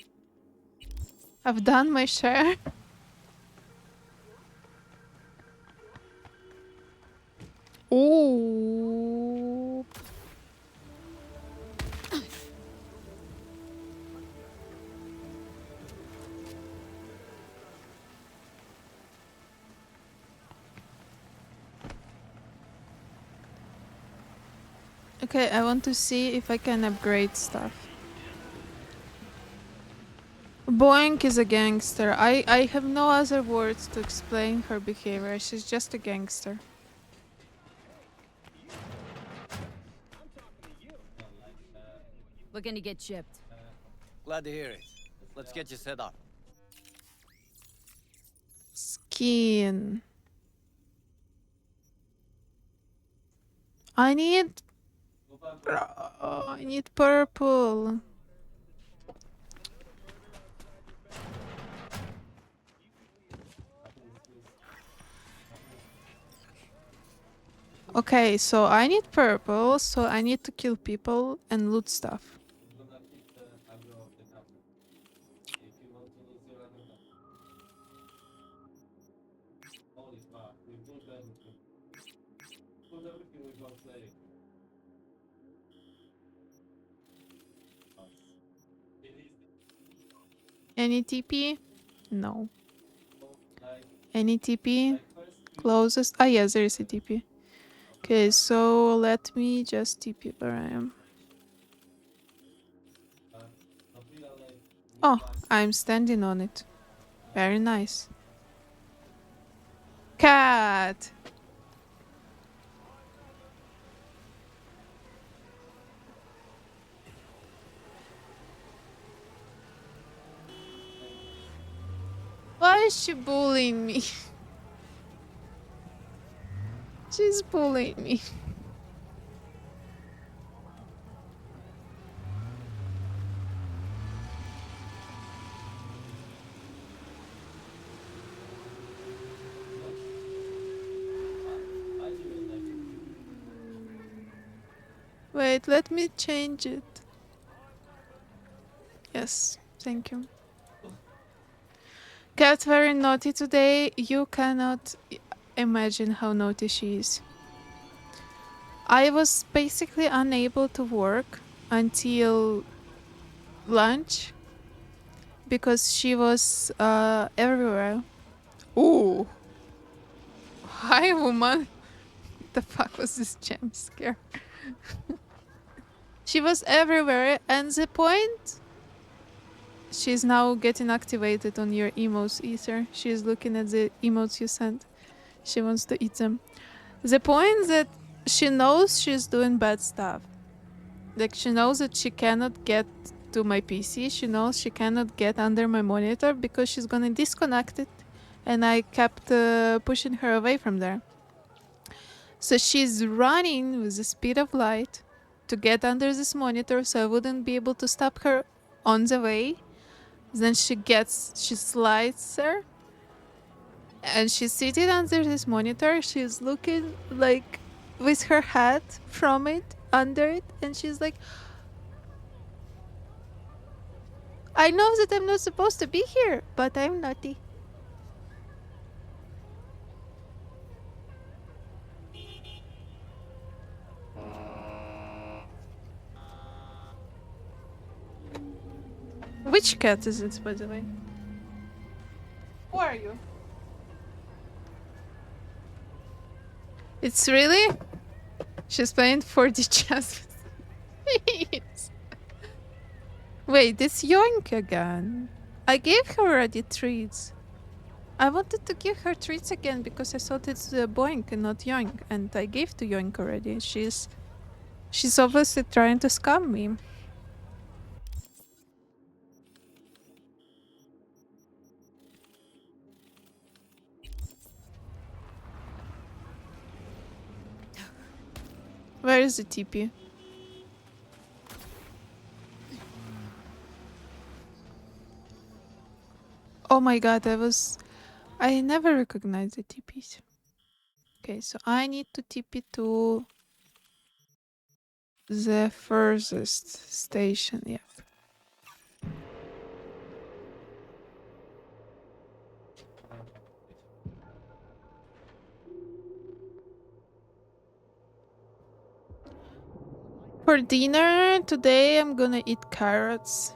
share. Ooh. Okay, I want to see if I can upgrade stuff. Boink is a gangster. I have no other words to explain her behavior. She's just a gangster. Looking to get chipped. Glad to hear it. Let's get you set up. Skin. I need purple. Okay, so I need purple, so I need to kill people and loot stuff. Any TP? No. Any TP? Closest? Ah, yes, there is a TP. Okay, so let me just TP where I am. Oh, I'm standing on it. Very nice. Cat! Why is she bullying me? She's bullying me. Wait, let me change it. Yes, thank you. Cat's very naughty today. You cannot imagine how naughty she is. I was basically unable to work until lunch because she was everywhere. Ooh. Hi, woman. What the fuck was this jump scare? She was everywhere, and the point... She's now getting activated on your emotes, Ether. She's looking at the emotes you sent. She wants to eat them. The point that she knows she's doing bad stuff. Like, she knows that she cannot get to my PC. She knows she cannot get under my monitor because she's gonna disconnect it. And I kept pushing her away from there. So she's running with the speed of light to get under this monitor so I wouldn't be able to stop her on the way. Then she slides there. And she's sitting under this monitor. She's looking like with her head from it, under it. And she's like, I know that I'm not supposed to be here, but I'm naughty. Which cat is it, by the way? Who are you? It's really? She's playing 4D chess with me. Wait, it's Yoink again. I gave her already treats. I wanted to give her treats again because I thought it's Boink and not Yoink, and I gave to Yoink already. She's obviously trying to scam me. Where is the TP? Oh my god, I never recognized the TPs. Okay, so I need to TP to the furthest station, yeah. For dinner today, I'm gonna eat carrots.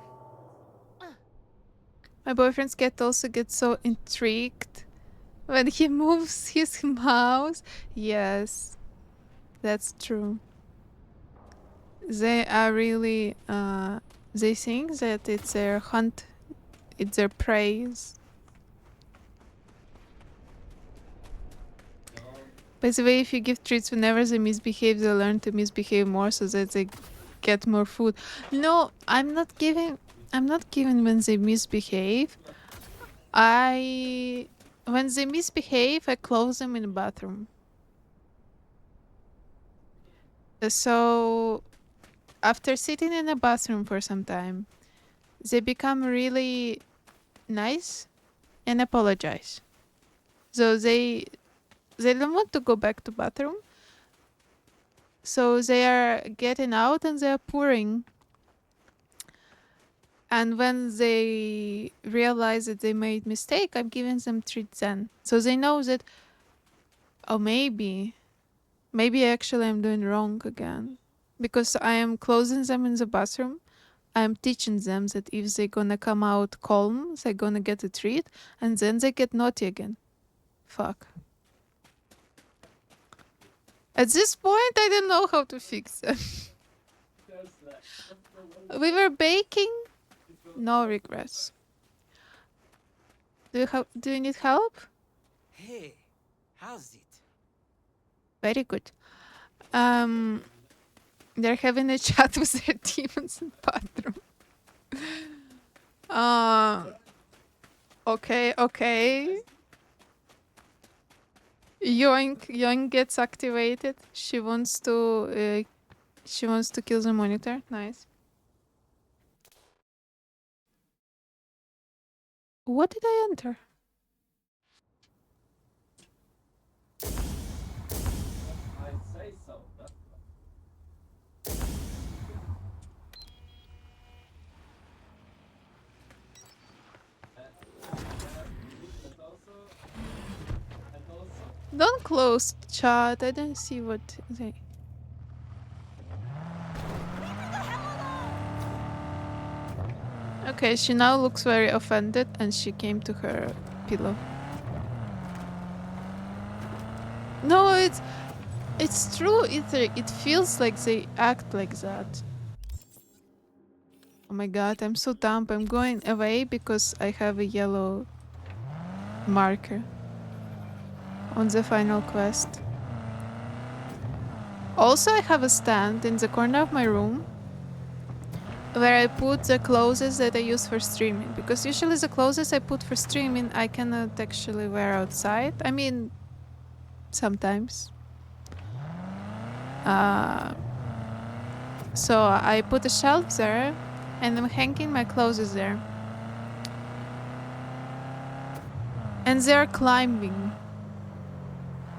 My boyfriend's cat also gets so intrigued when he moves his mouse. Yes, that's true. They are really, they think that it's their hunt, it's their praise. By the way, if you give treats whenever they misbehave, they learn to misbehave more so that they get more food. No, I'm not giving when they misbehave. When they misbehave, I close them in the bathroom. So after sitting in the bathroom for some time, they become really nice and apologize. So they don't want to go back to bathroom. So they are getting out and they are pouring. And when they realize that they made mistake, I'm giving them treats then. So they know that, oh, maybe actually I'm doing wrong again. Because I am closing them in the bathroom. I'm teaching them that if they're gonna come out calm, they're gonna get a treat, and then they get naughty again. Fuck. At this point, I don't know how to fix them. We were baking. No regrets. Do you need help? Hey, how's it? Very good. They're having a chat with their demons in bathroom. Okay. Yoink gets activated. She wants to kill the monitor. Nice. What did I enter? Don't close chat. I don't see what they. Okay, she now looks very offended and she came to her pillow. No, it's true. It feels like they act like that. Oh my god, I'm so dumb. I'm going away because I have a yellow marker on the final quest. Also, I have a stand in the corner of my room where I put the clothes that I use for streaming, because usually the clothes I put for streaming I cannot actually wear outside. I mean, sometimes. So I put a shelf there and I'm hanging my clothes there. And they're climbing.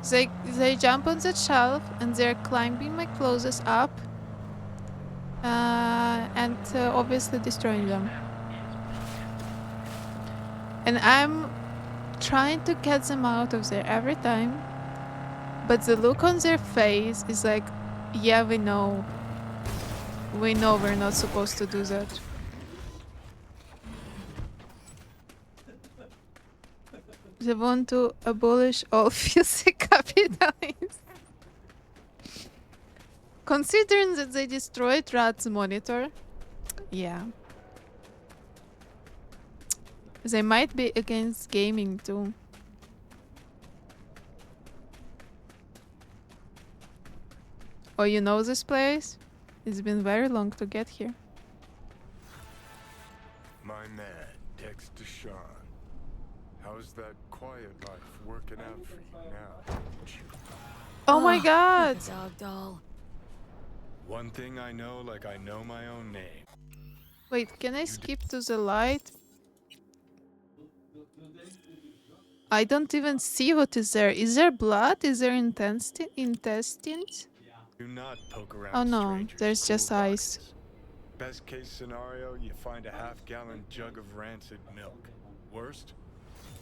They jump on the shelf and they're climbing my clothes up and obviously destroying them. And I'm trying to get them out of there every time, but the look on their face is like, yeah, we know we're not supposed to do that. They want to abolish all filthy capitalism. Considering that they destroyed Rat's monitor, yeah. They might be against gaming too. Oh, you know this place? It's been very long to get here. My man, Dexter Sean. How's that quiet life working out for you now? Oh my god! Dog doll. One thing I know like I know my own name. Wait, can I skip to the light? I don't even see what is there. Is there blood? Is there intestines? Do not poke around Oh no, strangers' there's just cool ice. boxes. Best case scenario, you find a half-gallon jug of rancid milk. Worst?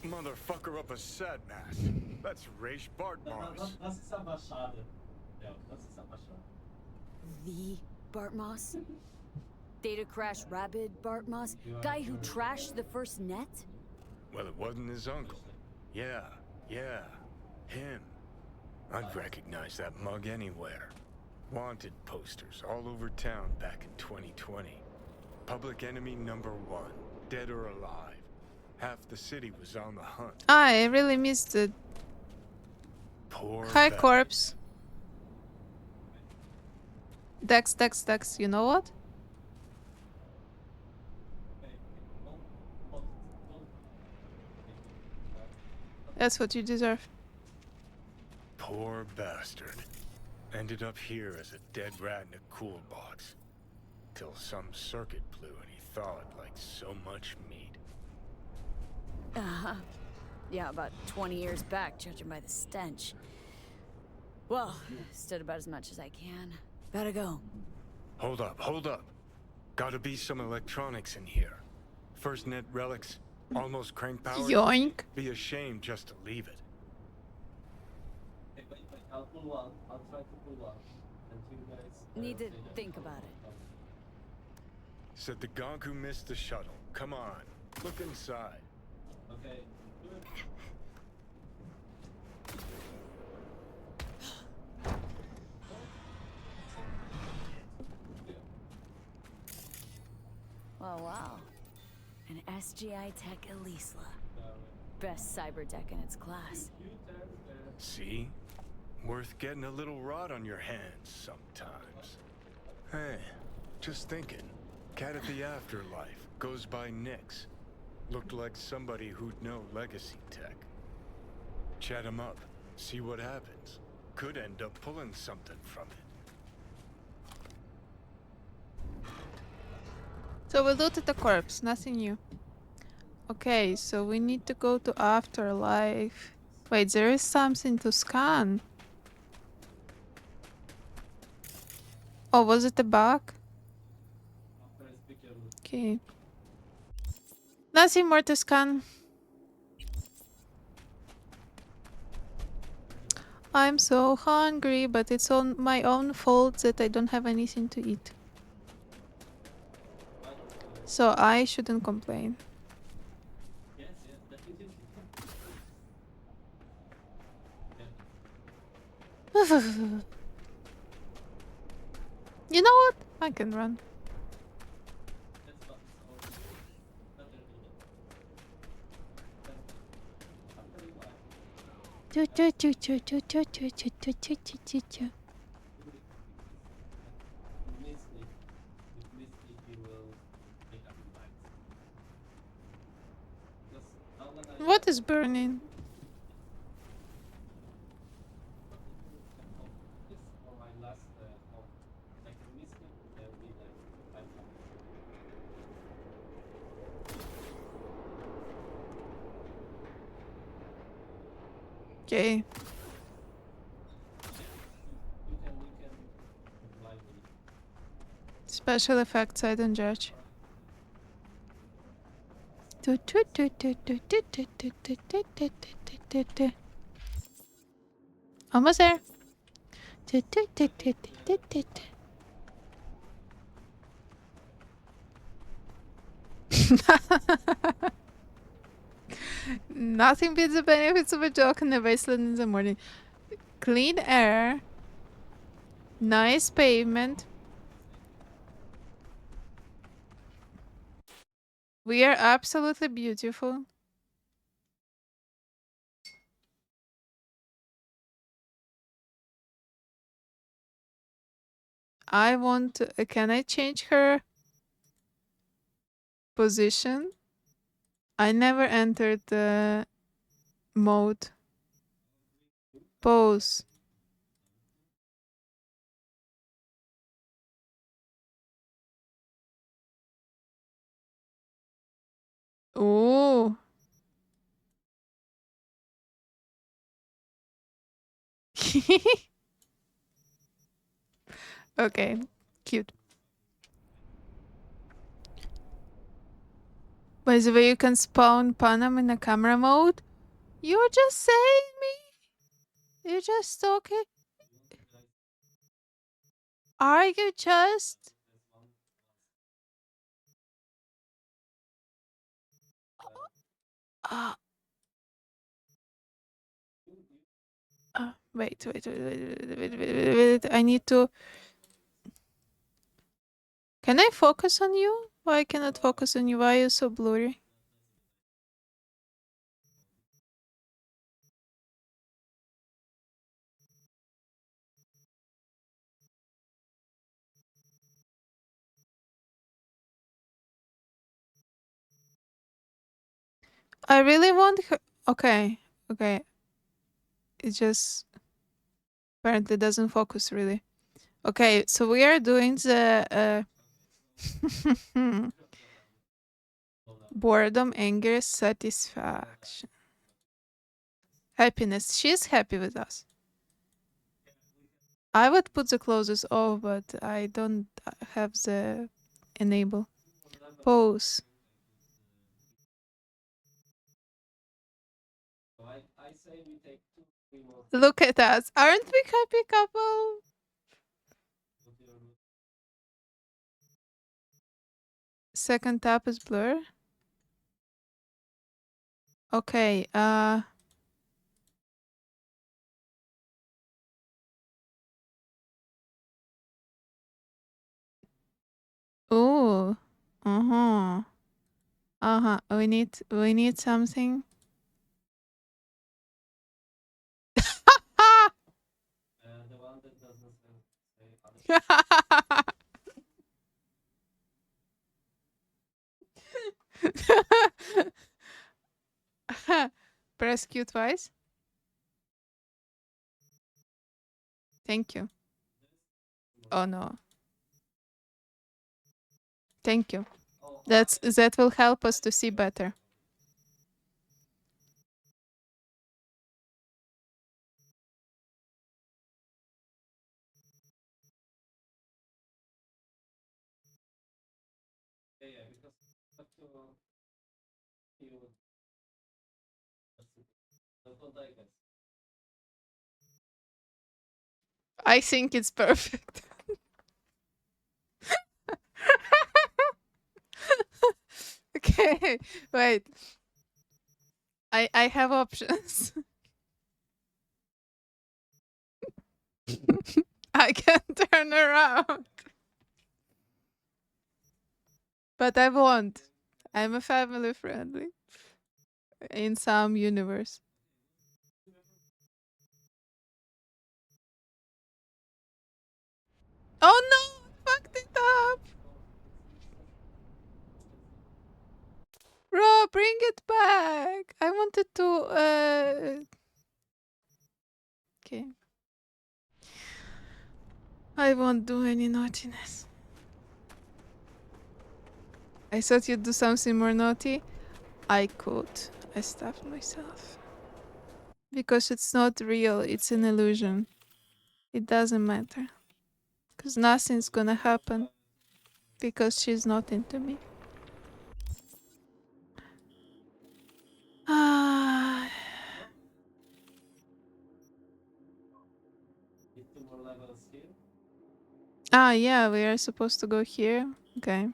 Motherfucker up a sad mass. That's Raish Bartmoss. The Bart Moss? Data crash rabid Bart Moss? Guy who trashed the first net? Well, it wasn't his uncle. Yeah, him. I'd recognize that mug anywhere. Wanted posters all over town back in 2020. Public enemy #1, dead or alive. Half the city was on the hunt. I really missed it. Poor Hi, Beth. corpse. Dex, you know what? That's what you deserve. Poor bastard. Ended up here as a dead rat in a cool box. Till some circuit blew and he thawed like so much meat. Uh-huh. Yeah, about 20 years back, judging by the stench. Well, stood about as much as I can. Gotta go. Hold up. Gotta be some electronics in here. First net relics, almost crank powered. Yoink. Be a shame just to leave it. Need to think about it. Said the gonk who missed the shuttle. Come on, look inside. Okay. Wow. An SGI Tech Elisla. Best cyber tech in its class. See? Worth getting a little rot on your hands sometimes. Hey, just thinking. Cat of the afterlife goes by Nix. Looked like somebody who'd know legacy tech. Chat him up, see what happens. Could end up pulling something from it. So we looted the corpse, nothing new. Okay, so we need to go to afterlife. Wait, there is something to scan. Oh, was it a bug? Okay. Nothing more to scan. I'm so hungry, but it's on my own fault that I don't have anything to eat. So I shouldn't complain. You know what? I can run. What is burning? Okay. Special effects, I don't judge. Almost there. Nothing beats the benefits of a jog in the wasteland in the morning. Clean air, nice pavement, We are absolutely beautiful. I want to, can I change her position? I never entered the mode. Pose. Ooh. Okay, cute. By the way, you can spawn Panam in a camera mode. You're just saying me? You're just talking? Are you just? Uh, wait. I need to. Can I focus on you? Why cannot focus on you? Why are you so blurry? I really want her. Okay. It just apparently doesn't focus really. Okay, so we are doing the boredom, anger, satisfaction, happiness. She's happy with us. I would put the clothes off, but I don't have the enable. Pose. Look at us. Aren't we happy couple? Second tab is blur. Okay, ooh. Uh-huh. Uh-huh. We need something. Press Q twice. Thank you. Oh no. Thank you. That will help us to see better. I think it's perfect. Okay, wait. I have options. I can turn around. But I won't. I'm a family friendly in some universe. Oh no! I fucked it up! Bro, bring it back! I wanted to okay. I won't do any naughtiness. I thought you'd do something more naughty. I could. I stopped myself. Because it's not real, it's an illusion. It doesn't matter. Because nothing's gonna happen. Because she's not into me. Ah. Ah, yeah, we are supposed to go here. Okay.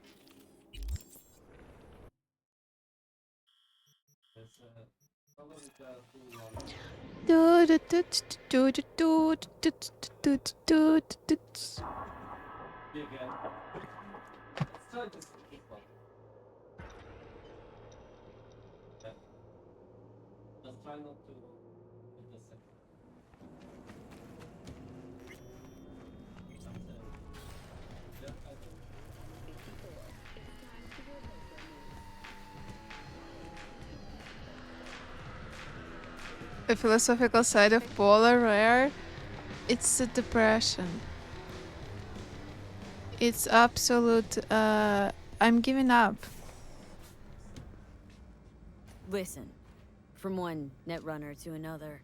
The philosophical side of polar rare, it's the depression. It's absolute, I'm giving up. Listen, from one netrunner to another.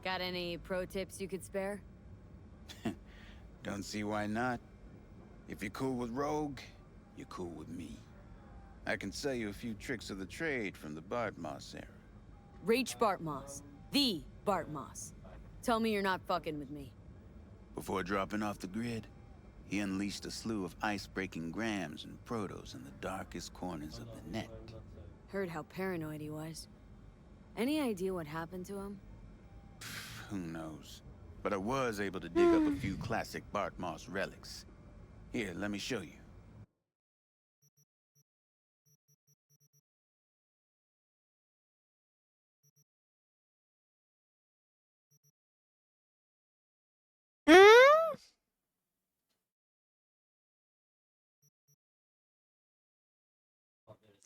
Got any pro tips you could spare? Don't see why not. If you're cool with Rogue, you're cool with me. I can sell you a few tricks of the trade from the Bart Moss era. Reach Bart Moss. The Bart Moss. Tell me you're not fucking with me. Before dropping off the grid, he unleashed a slew of ice-breaking grams and protos in the darkest corners of the net. Heard how paranoid he was. Any idea what happened to him? Who knows? But I was able to dig up a few classic Bart Moss relics. Here, let me show you.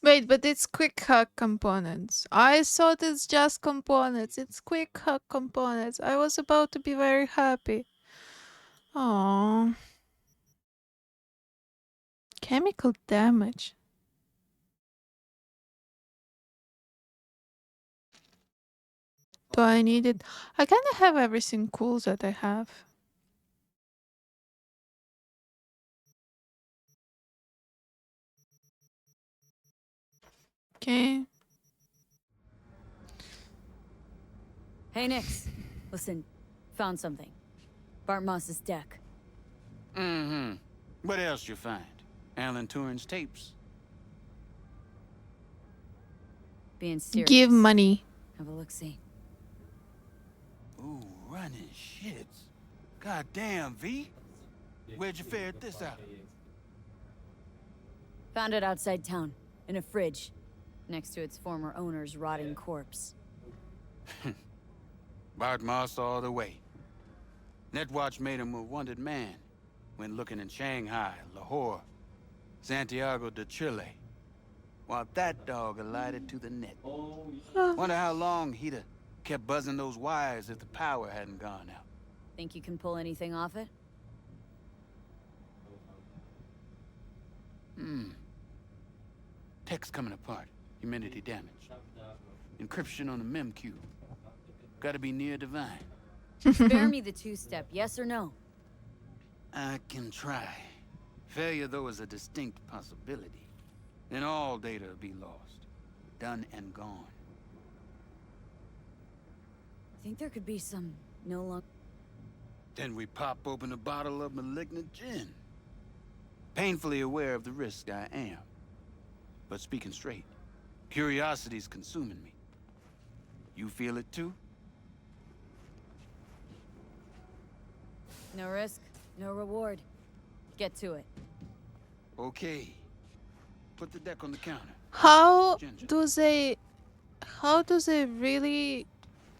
Wait, but it's quick hack components. I thought it's just components. It's quick hack components. I was about to be very happy. Oh, chemical damage. Do I need it? I kind of have everything cool that I have. Okay. Hey, Nix. Listen, found something. Bart Moss's deck. Mm-hmm. What else you find? Alan Turing's tapes? Being serious. Give money. Have a look-see. Ooh, running shits. Goddamn, V. Where'd you ferret this out? Found it outside town, in a fridge, next to its former owner's rotting corpse. Bart Moss all the way. Netwatch made him a wanted man when looking in Shanghai, Lahore, Santiago de Chile, while that dog alighted to the net. Wonder how long he'd have kept buzzing those wires if the power hadn't gone out. Think you can pull anything off it? Tech's coming apart. Humidity damage. Encryption on the mem cube. Gotta be near divine. Spare me the two-step, yes or no? I can try. Failure, though, is a distinct possibility. Then all data will be lost. Done and gone. Think there could be some no longer... Then we pop open a bottle of malignant gin. Painfully aware of the risk I am. But speaking straight, curiosity's consuming me. You feel it too? No risk, no reward. Get to it. Okay. Put the deck on the counter. How do they really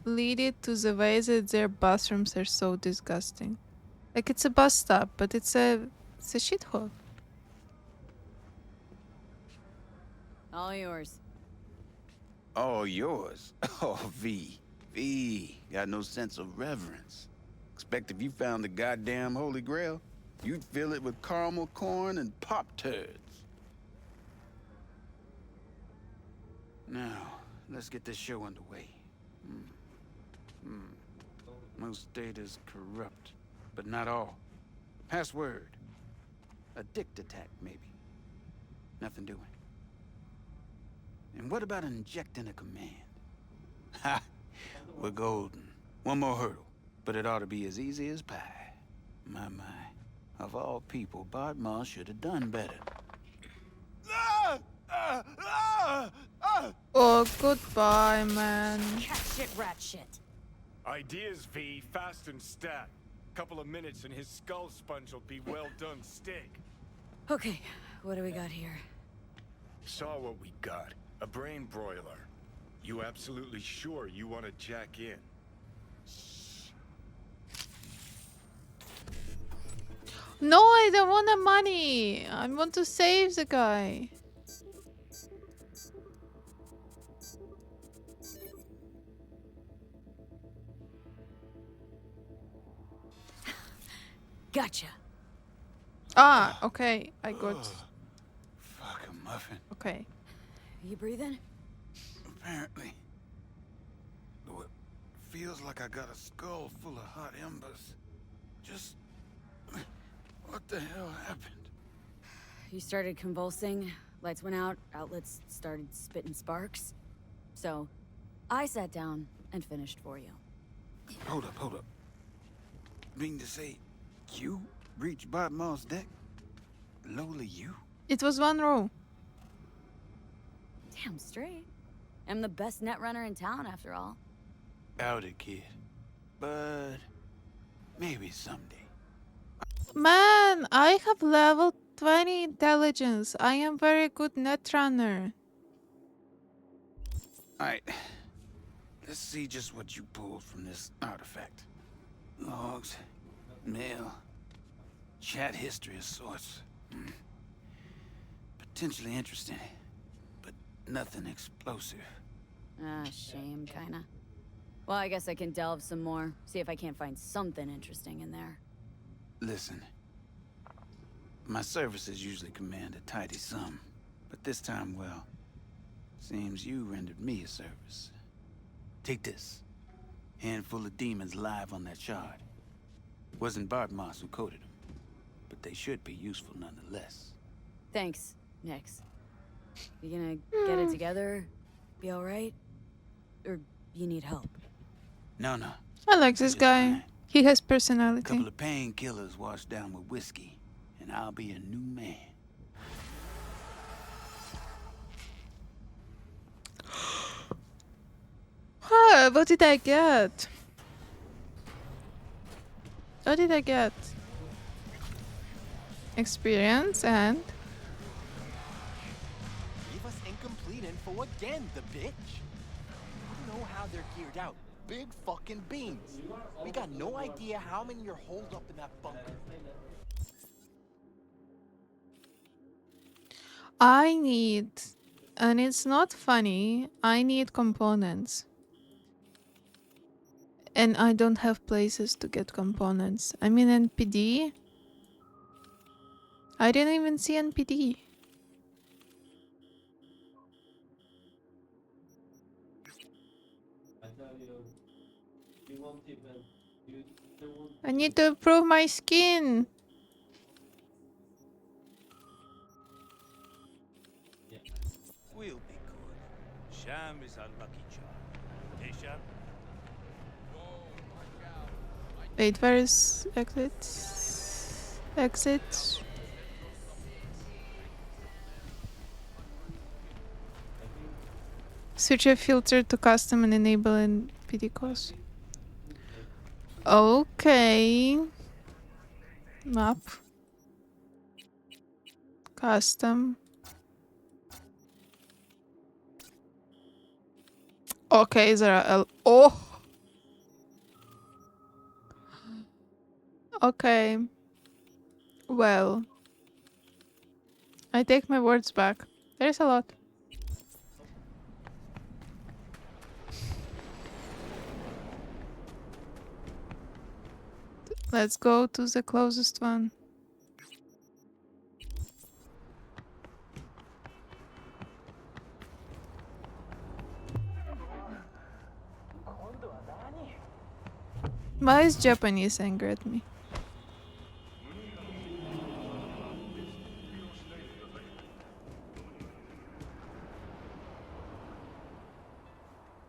lead it to the way that their bathrooms are so disgusting? Like, it's a bus stop, but it's a shithole. All yours. All yours? Oh, V. V. Got no sense of reverence. Expect if you found the goddamn Holy Grail, you'd fill it with caramel corn and Pop-Tarts. Now, let's get this show underway. Most data's corrupt, but not all. Password. A dict attack, maybe. Nothing doing. And what about injecting a command? Ha! We're golden. One more hurdle, but it ought to be as easy as pie. My. Of all people, Bart Moss should have done better. Oh, goodbye, man. Cat shit, rat shit. Ideas, V, fast and stat. Couple of minutes and his skull sponge will be well done steak. Okay, what do we got here? Saw what we got. A brain broiler. You absolutely sure you want to jack in? No, I don't want the money. I want to save the guy. Gotcha. Ah, okay. I got. Fuck a muffin. Okay. You breathing? Apparently. Though it feels like I got a skull full of hot embers. Just... what the hell happened? You started convulsing, lights went out, outlets started spitting sparks. So, I sat down and finished for you. Hold up. Mean to say, you reached Bartmore's deck? Lowly you? It was one row. Damn straight. I'm the best net runner in town, after all. Out it, kid. But... maybe someday. Man, I have level 20 intelligence. I am very good net runner. Alright. Let's see just what you pulled from this artifact. Logs, mail, chat history of sorts. Potentially interesting, but nothing explosive. Ah, shame, kinda. Well, I guess I can delve some more, see if I can't find something interesting in there. Listen. My services usually command a tidy sum, but this time, well, seems you rendered me a service. Take this. Handful of demons live on that shard. Wasn't Bartmoss who coded them, but they should be useful nonetheless. Thanks, Nix. You gonna get it together? Be alright? Or you need help? No. I like this guy. He has personality. Couple of painkillers washed down with whiskey, and I'll be a new man. What did I get? What did I get? Experience and... Leave us incomplete info again, the bitch. You know how they're geared out. Big fucking beans. We got no idea how many are holed up in that bunker. I need... and it's not funny, I need components. And I don't have places to get components. I mean NPD. I didn't even see NPD. I need to improve my skin. We'll be good. Sham is our lucky charm. Hey, Sham? Wait, where is exit? Exit. Switch a filter to custom and enable NPD calls. Okay. Map. Custom. Okay, there are oh. Okay. Well. I take my words back. There's a lot. Let's go to the closest one. Why is Japanese angry at me?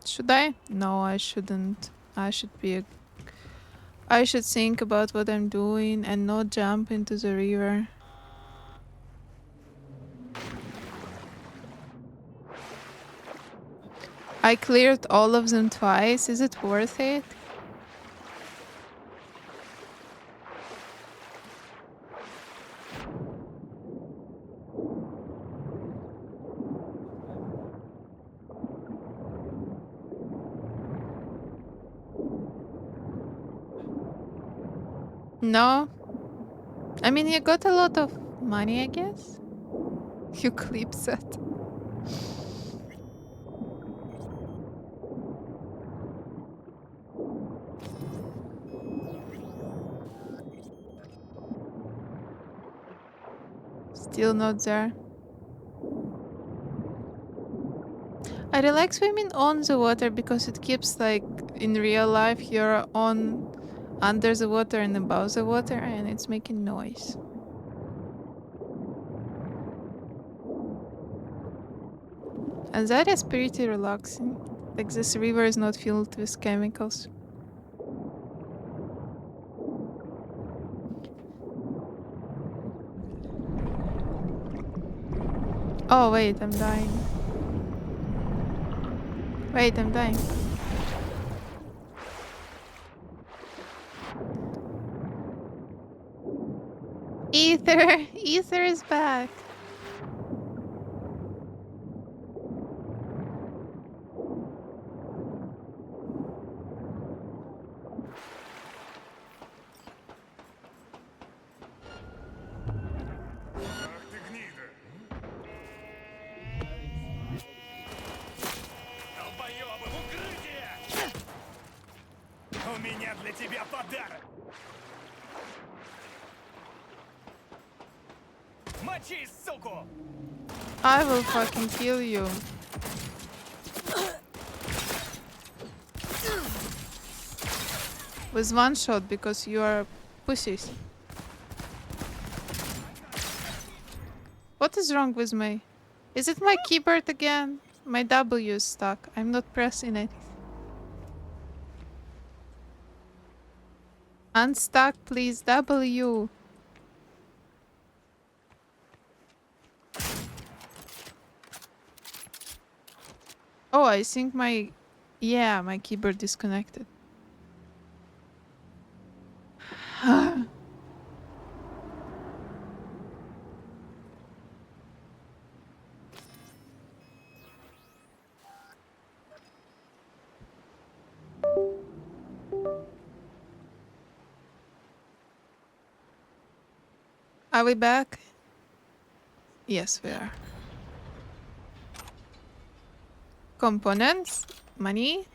Should I? No, I shouldn't. I should think about what I'm doing and not jump into the river. I cleared all of them twice. Is it worth it? No. I mean, you got a lot of money, I guess. You clip set. Still not there. I really like swimming on the water because it keeps, like, in real life you're on under the water and above the water and it's making noise. And that is pretty relaxing. Like, this river is not filled with chemicals. Oh, wait, I'm dying. Wait, I'm dying. Ether! Ether is back! У меня для тебя подарок. Мочи, суку! I will fucking kill you. With one shot because you are pussies. What is wrong with me? Is it my keyboard again? My W is stuck. I'm not pressing it. Unstuck, please. W. Oh, I think my... Yeah, my keyboard disconnected. Are we back? Yes, we are. Components, money.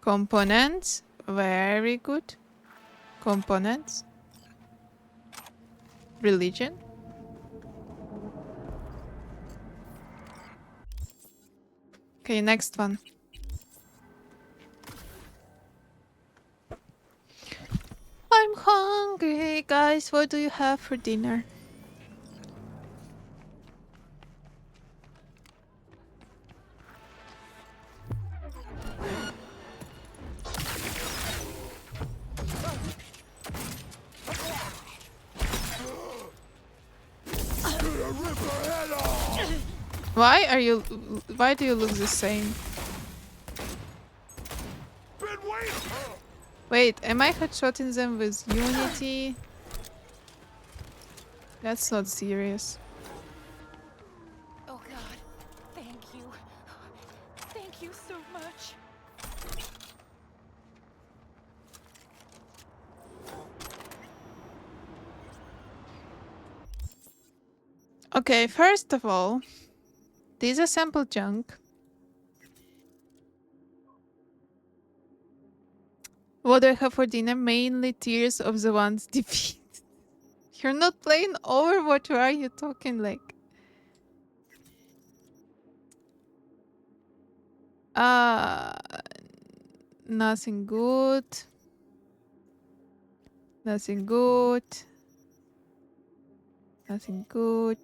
Components, very good. Components. Religion. Okay, next one. I'm hungry, guys. What do you have for dinner? Why are you... Why do you look the same? Wait, am I headshotting them with Unity? That's not serious. Oh God, thank you. Thank you so much. Okay, first of all, disassemble junk. What do I have for dinner? Mainly tears of the ones defeated. You're not playing Overwatch, why are you talking like? Nothing good. Nothing good. Nothing good.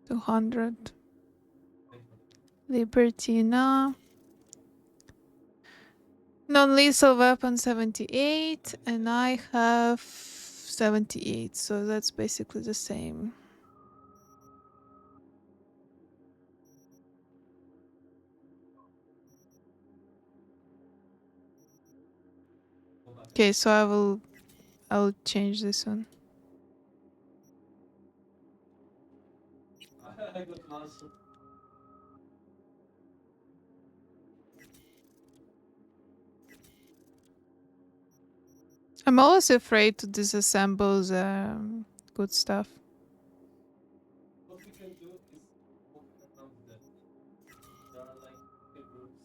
$200. Libertina. Non-lethal weapon 78, and I have 78, so that's basically the same. Okay, so I'll change this one. I'm always afraid to disassemble the good stuff. What we can do is move around the. There are like three groups.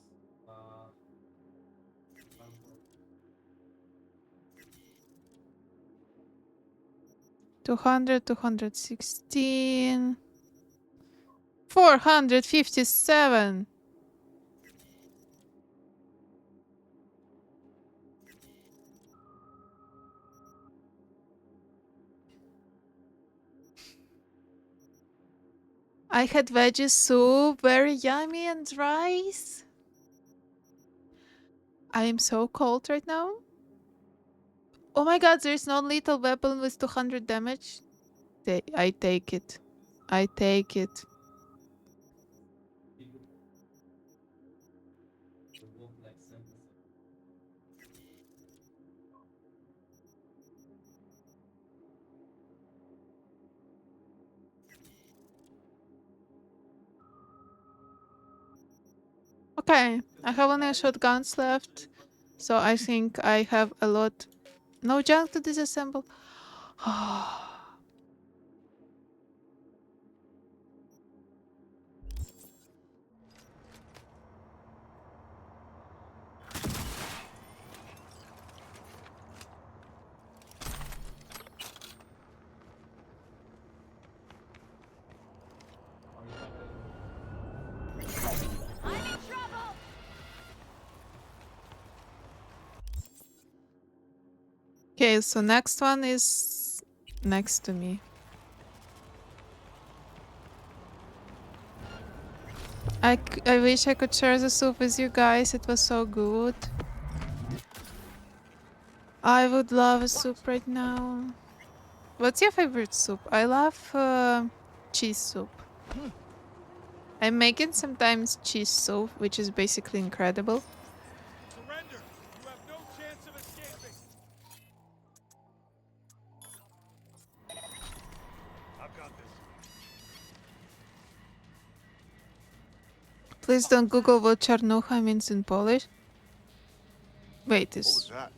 200, 216, 457. I had veggie soup, very yummy, and rice. I am so cold right now. Oh my god, there's no lethal weapon with 200 damage. I take it. I take it. Okay, I have only shotguns left, so I think I have a lot. No junk to disassemble. Okay, so next one is next to me. I wish I could share the soup with you guys. It was so good. I would love a soup right now. What's your favorite soup? I love cheese soup. I'm making sometimes cheese soup, which is basically incredible. Surrender! You have no chance of escaping! I've got this. Please don't Google what czarnucha means in Polish. Wait, is that?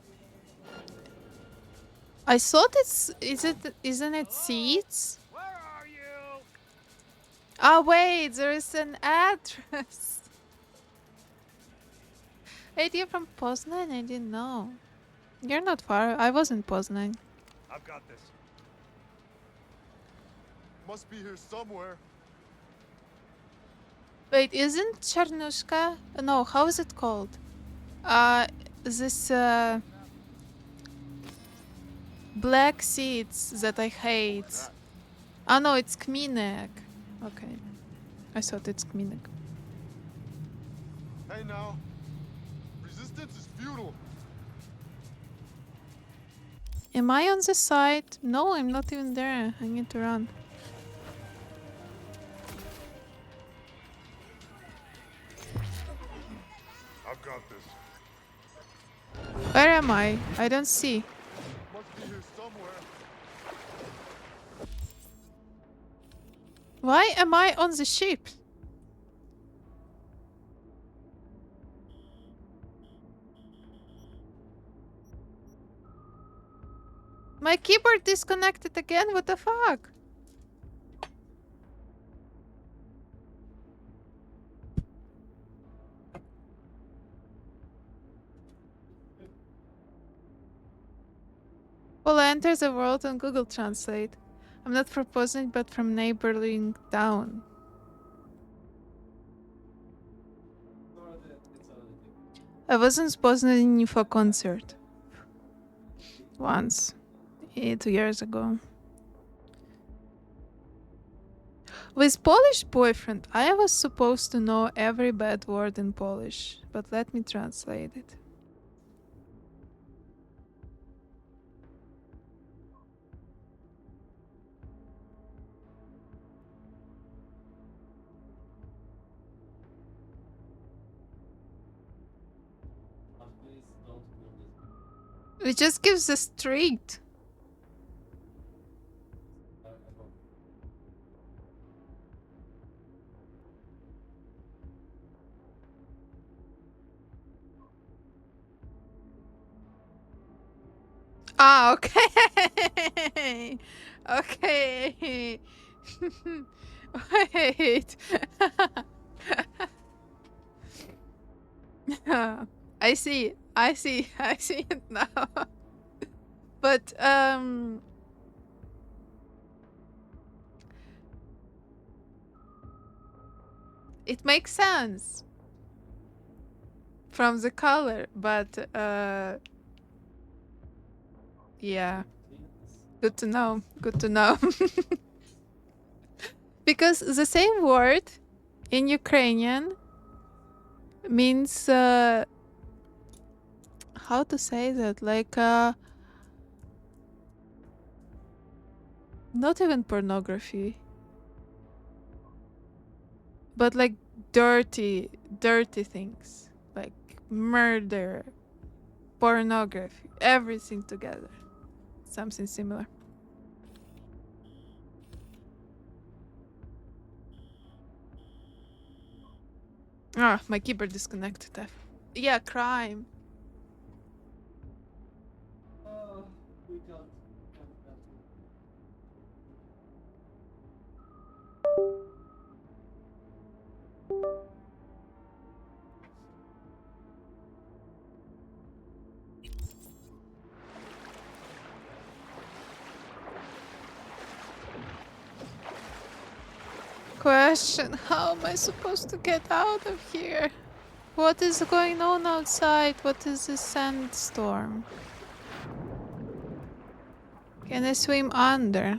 I thought isn't it seeds? Where are you? Oh wait, there is an address. Hey, you're from Poznan? I didn't know. You're not far. I was in Poznan. I've got this. Must be here somewhere. Wait, isn't Charnushka? No, how is it called? This black seeds that I hate. Oh no, it's Kminek. Okay. I thought it's Kminek. Hey now. Resistance is futile. Am I on the side? No, I'm not even there. I need to run. I've got this. Where am I? I don't see. Must be here somewhere. Why am I on the ship? My keyboard disconnected again? What the fuck? Well, I enter the world on Google Translate. I'm not from Poznan, but from neighboring town. I was in Poznan for concert. Once. 2 years ago. With Polish boyfriend, I was supposed to know every bad word in Polish, but let me translate it. It just gives a street. Ah, okay. Okay. Wait. I see. I see. I see it now. But it makes sense from the color, but yeah. Good to know. Good to know. Because the same word in Ukrainian means how to say that, like not even pornography, but like dirty things, like murder, pornography, everything together, something similar. Ah, my keyboard disconnected. Yeah, crime. We got. Question: how am I supposed to get out of here? What is going on outside? What is this sandstorm? Can I swim under?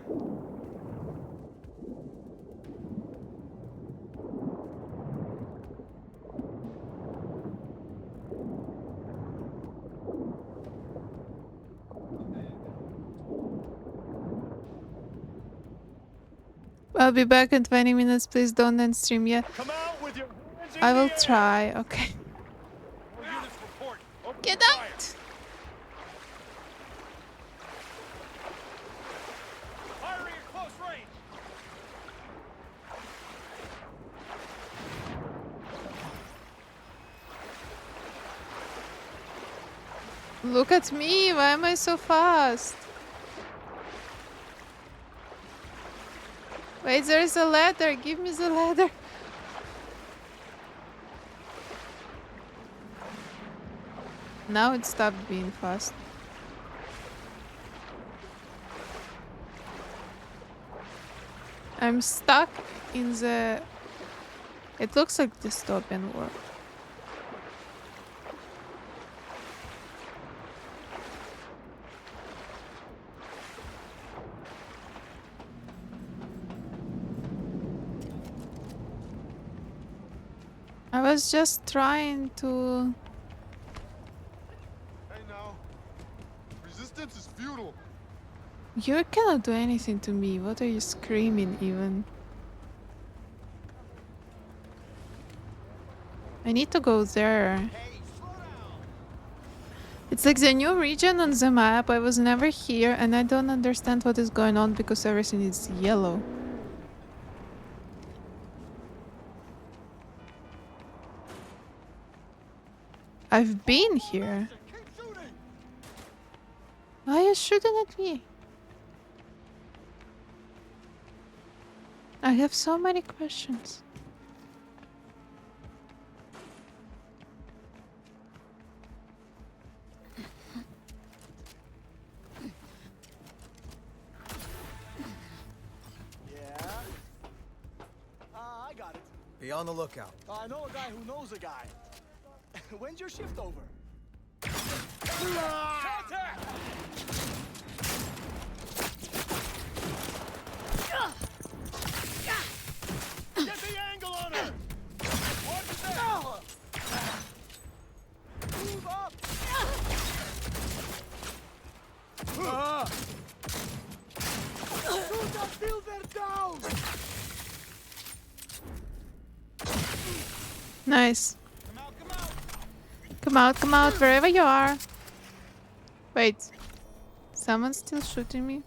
I'll be back in 20 minutes. Please don't end stream yet. I will try. Okay. Get out! Firing at close range. Look at me. Why am I so fast? Wait, there's a ladder. Give me the ladder. Now it stopped being fast. I'm stuck in the... It looks like dystopian world. I was just trying to... Hey now. Resistance is futile. You cannot do anything to me. What are you screaming even? I need to go there. It's like the new region on the map. I was never here and I don't understand what is going on because everything is yellow. I've been here. Why are you shooting at me? I have so many questions. Yeah? I got it. Be on the lookout. I know a guy who knows a guy. When's your shift over? Contact! Get the angle on her! Watch it there! Move up! Shoot that builder down! Nice. Come out, wherever you are. Wait. Someone's still shooting me.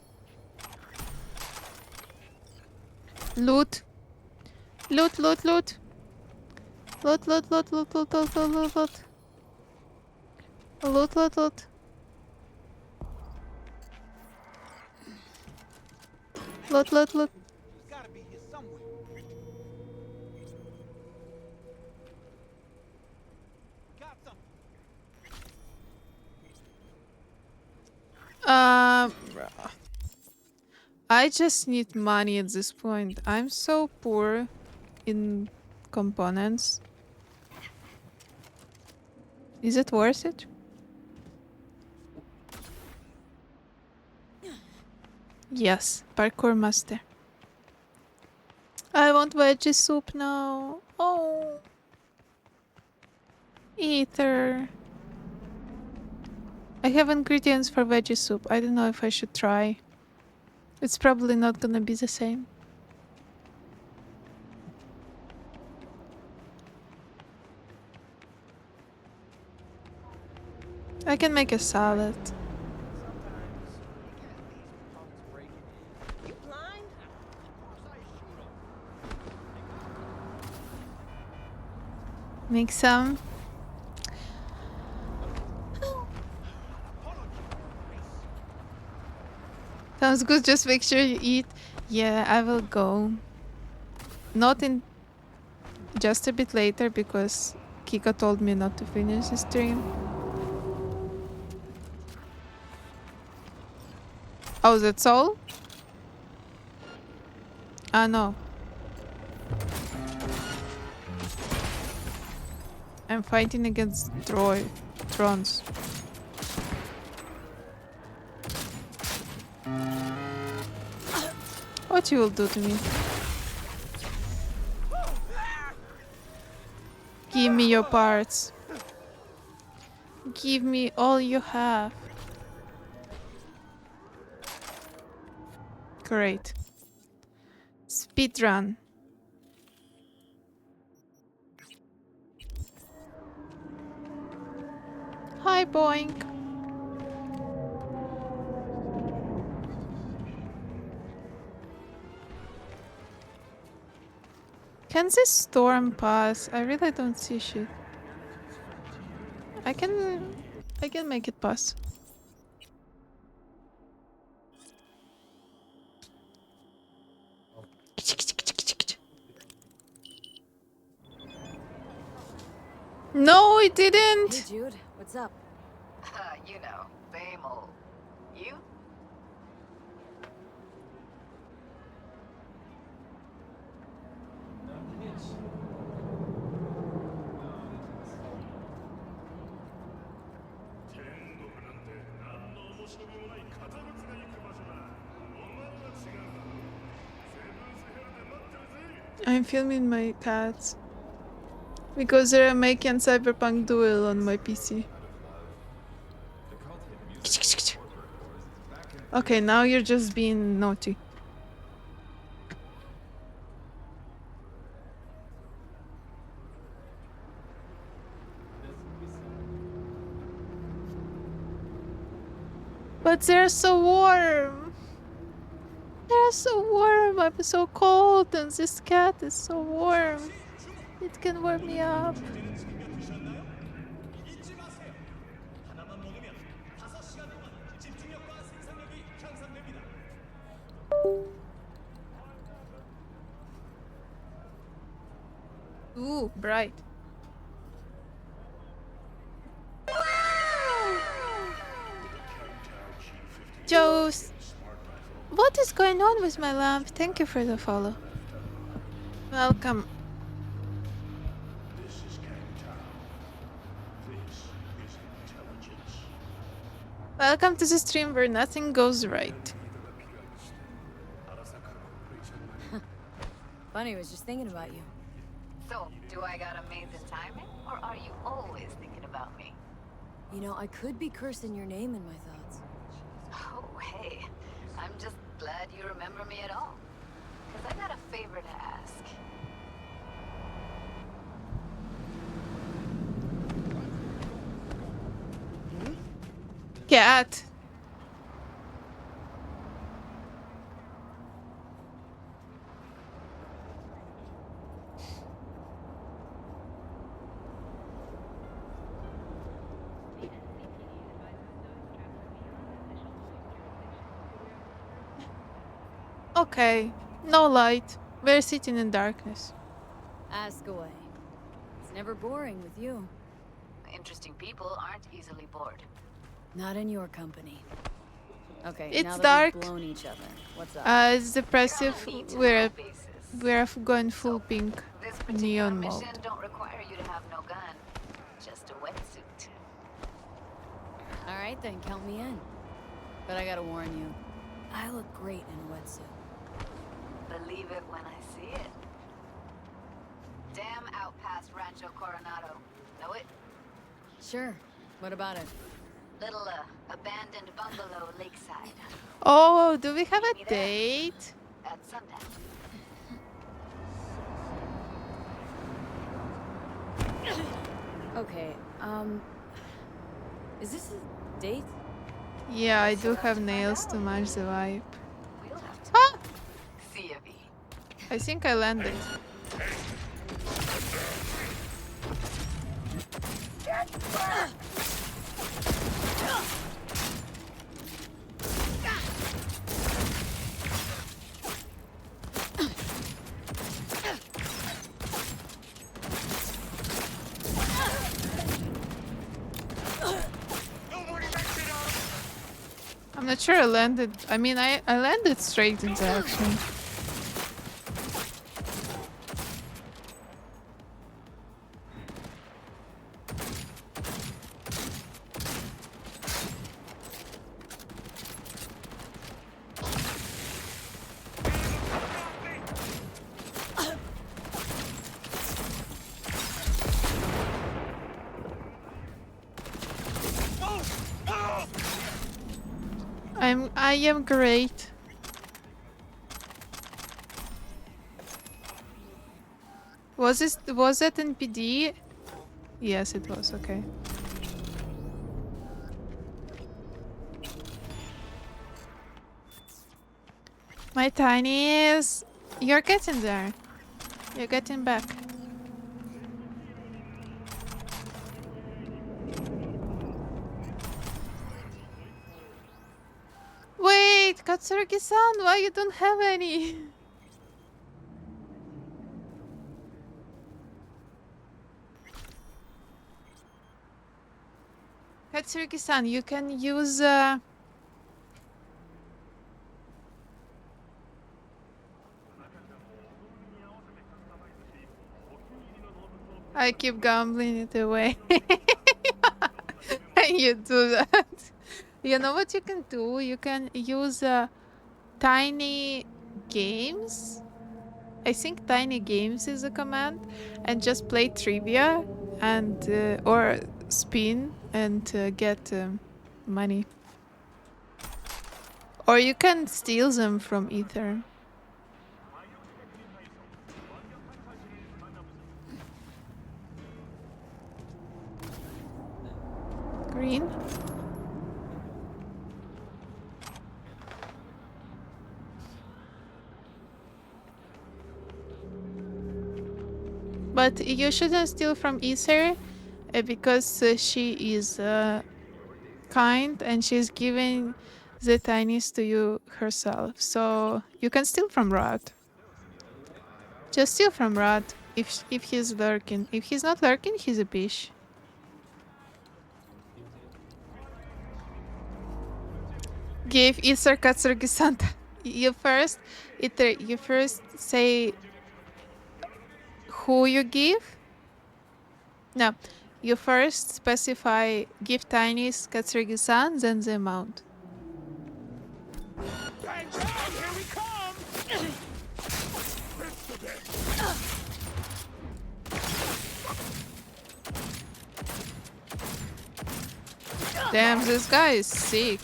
Loot. Loot, loot, loot. Loot, loot, loot, loot, loot, loot, loot, loot, loot. Loot, loot, loot. Loot, loot, loot. He's gotta be here somewhere. Got some. I just need money at this point. I'm so poor in components. Is it worth it? Yes, parkour master. I want veggie soup now. Oh. Ether. I have ingredients for veggie soup. I don't know if I should try. It's probably not gonna be the same. I can make a salad. You blind? Make some. Sounds good, just make sure you eat. Yeah, I will go. Not in... just a bit later because Kika told me not to finish the stream. Oh, that's all? Ah, no. I'm fighting against drones. What you will do to me? Give me your parts. Give me all you have. Great. Speedrun. Hi, Boink. Can this storm pass? I really don't see shit. I can make it pass. No, it didn't. Hey, Jude, what's up? You know, same old. You? I'm filming my cats because they're making Cyberpunk Duel on my PC. Okay, now you're just being naughty. But they're so warm. They're so warm. I'm so cold, and this cat is so warm. It can warm me up. Ooh, bright. Joes, what is going on with my lamp? Thank you for the follow. Welcome. Welcome to the stream where nothing goes right. Funny, I was just thinking about you. So, do I got amazing timing, or are you always thinking about me? You know, I could be cursing your name in my thoughts. Oh, hey. I'm just glad you remember me at all. Because I got a favor to ask. Cat. Okay, no light. We're sitting in darkness. Ask away. It's never boring with you. Interesting people aren't easily bored. Not in your company. Okay, It's now that dark. we've blown each other, what's up? It's depressive. We're going full pink This particular neon mission mode. don't require you to have no gun, just a wetsuit. All right, then count me in. But I gotta warn you, I look great in a wetsuit. Believe it when I see it. Dam out past Rancho Coronado. Know it? Sure. What about it? Little abandoned bungalow lakeside. Oh, do we have a date? At sundown. Okay, is this a date? Yeah, I do have nails to match the vibe. See ya, V. I think I landed. I'm not sure I landed. I mean, I landed straight into action. I am great. Was that in PD? Yes, it was. Okay. My tinies, you're getting there. You're getting back. Wait, Katsurugi-san, why you don't have any? Katsurugi-san, you can use I keep gambling it away. Can you do that? You know what you can do? You can use tiny games. I think tiny games is a command, and just play trivia and or spin and get money. Or you can steal them from Ether. Green. But you shouldn't steal from Ether because she is kind and she's giving the tinies to you herself. So you can steal from Rod. Just steal from Rod if he's lurking. If he's not lurking, he's a bitch. Give Ether Katsurugi-san. You first say who you give. No, you first specify give tinies Katsurugi-san, then the amount. Here we come! Damn, this guy is sick.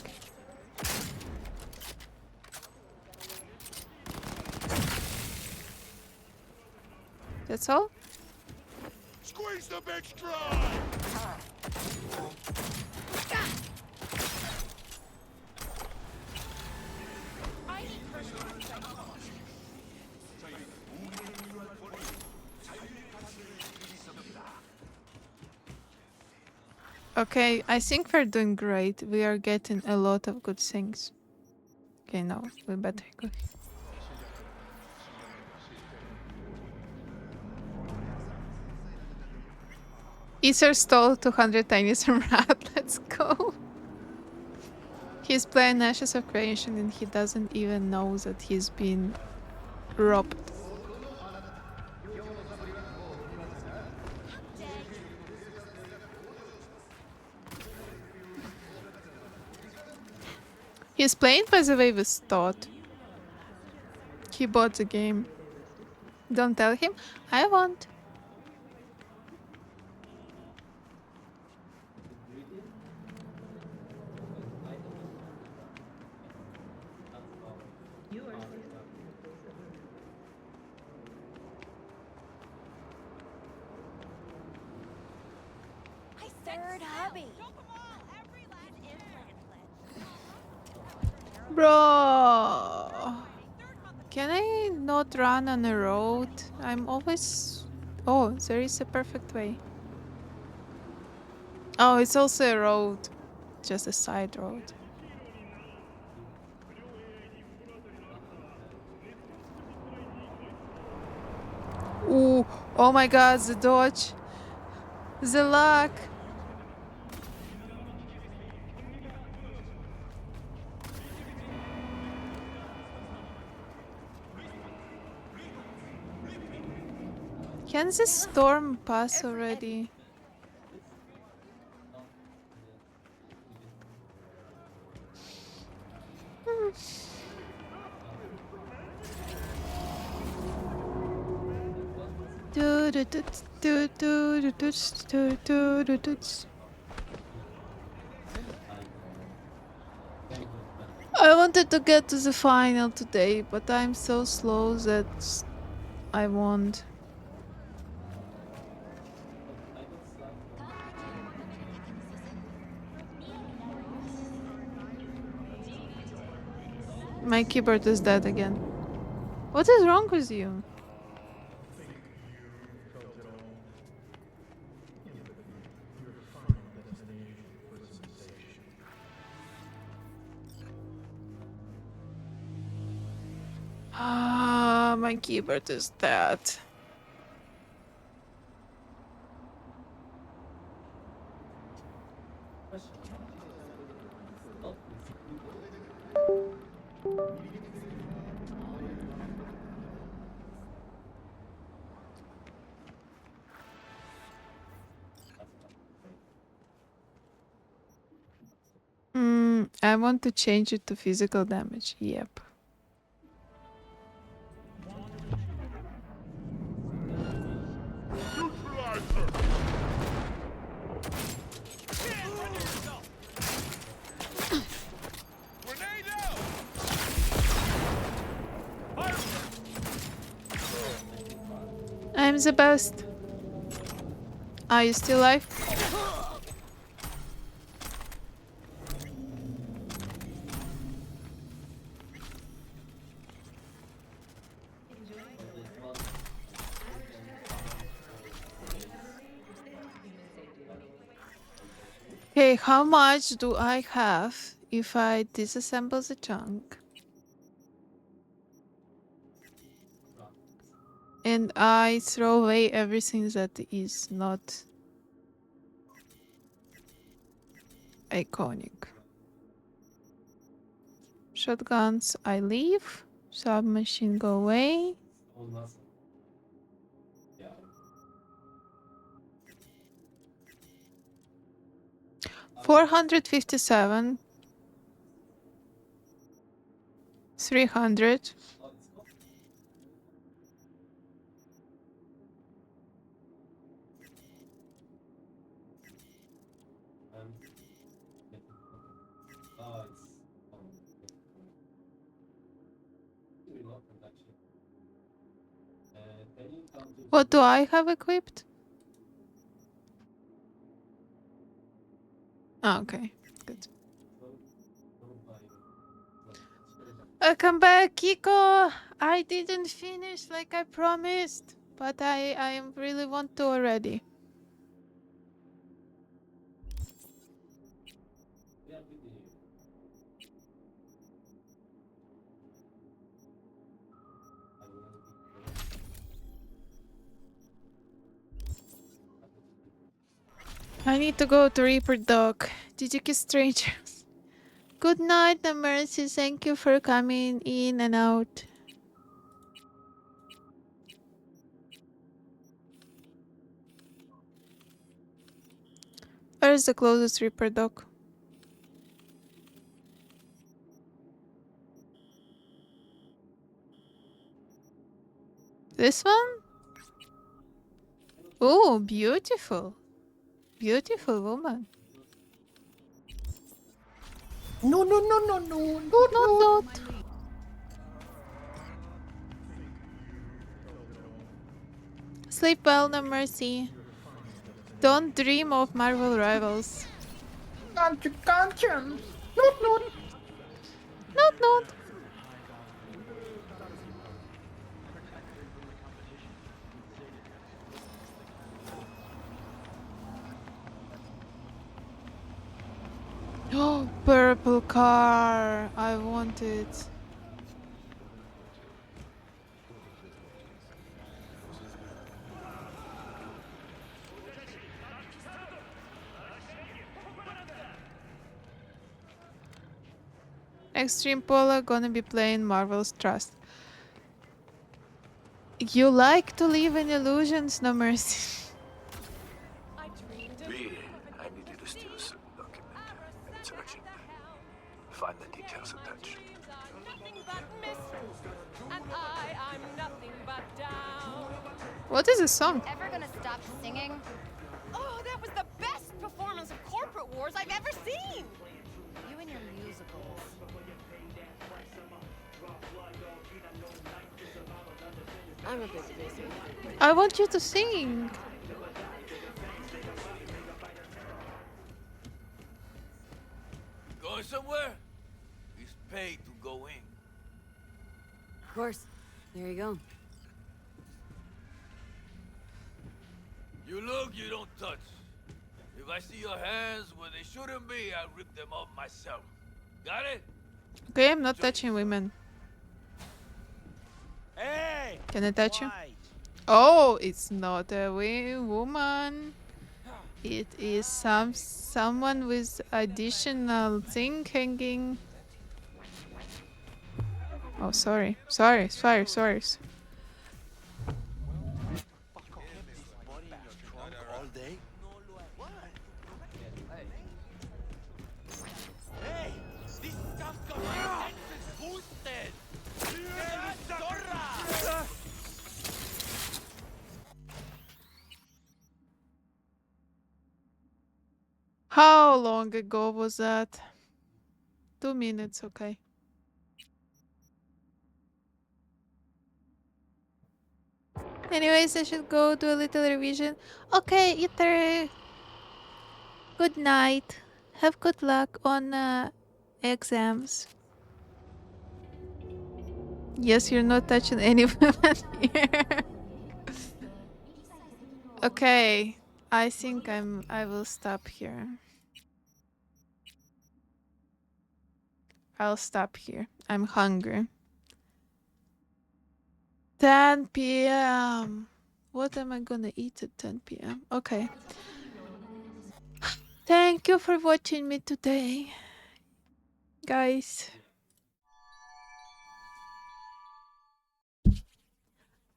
That's all? Squeeze the bitch dry! Okay, I think we're doing great. We are getting a lot of good things. Okay, no, we better go. Ether stole 200 tinies from Rat. Let's go. He's playing Ashes of Creation and he doesn't even know that he's been robbed. He's playing, by the way, with Todd. He bought the game. Don't tell him. I won't. Third hubby. Bro. Can I not run on a road? I'm always... Oh, there is a perfect way. Oh, it's also a road. Just a side road. Ooh, oh my god, the dodge. The luck. Can this storm pass already? I wanted to get to the final today, but I'm so slow that I won't. My keyboard is dead again. What is wrong with you? Ah, my keyboard is dead. I want to change it to physical damage. Yep. I'm the best. Are you still alive? Okay, how much do I have if I disassemble the chunk? And I throw away everything that is not iconic. Shotguns I leave. Submachine go away. 457. 300. What do I have equipped? Oh, okay, good. Welcome back, Kiko. I didn't finish like I promised, but I really want to already. I need to go to Reaper Dog. Did you kiss strangers? Good night, the Mercy. Thank you for coming in and out. Where is the closest Reaper Dog? This one? Oh, beautiful. Beautiful woman. No, no, no, no, no, no, no. Sleep well, no mercy. Don't dream of Marvel rivals. Conscience. Not, not. Not. Oh, purple car. I want it. Extreme Polar gonna be playing Marvel's Trust. You like to live in illusions, no mercy. B, I need you to steal a certain document. It's urgent. Find the details attached. What is this song? Ever gonna stop singing? Oh, that was the best performance of Corporate Wars I've ever seen! You and your musicals. I'm a bit busy. I want you to sing. Going somewhere? He's paid to go in. Of course. There you go. You look, you don't touch. If I see your hands where they shouldn't be, I'll rip them off myself. Got it? Okay, I'm not touching women. Hey! Can I touch you? Oh, it's not a woman. It is someone with additional thing hanging. Oh, sorry. Sorry. All day? Hey! This stuff got my senses boosted! Zorra! How long ago was that? 2 minutes, okay. Anyways, I should go do a little revision. Okay, Ether. Good night. Have good luck on exams. Yes, you're not touching any women here. Okay, I think I will stop here. I'll stop here. I'm hungry. 10 p.m. What am I gonna eat at 10 p.m.? Okay. Thank you for watching me today, guys.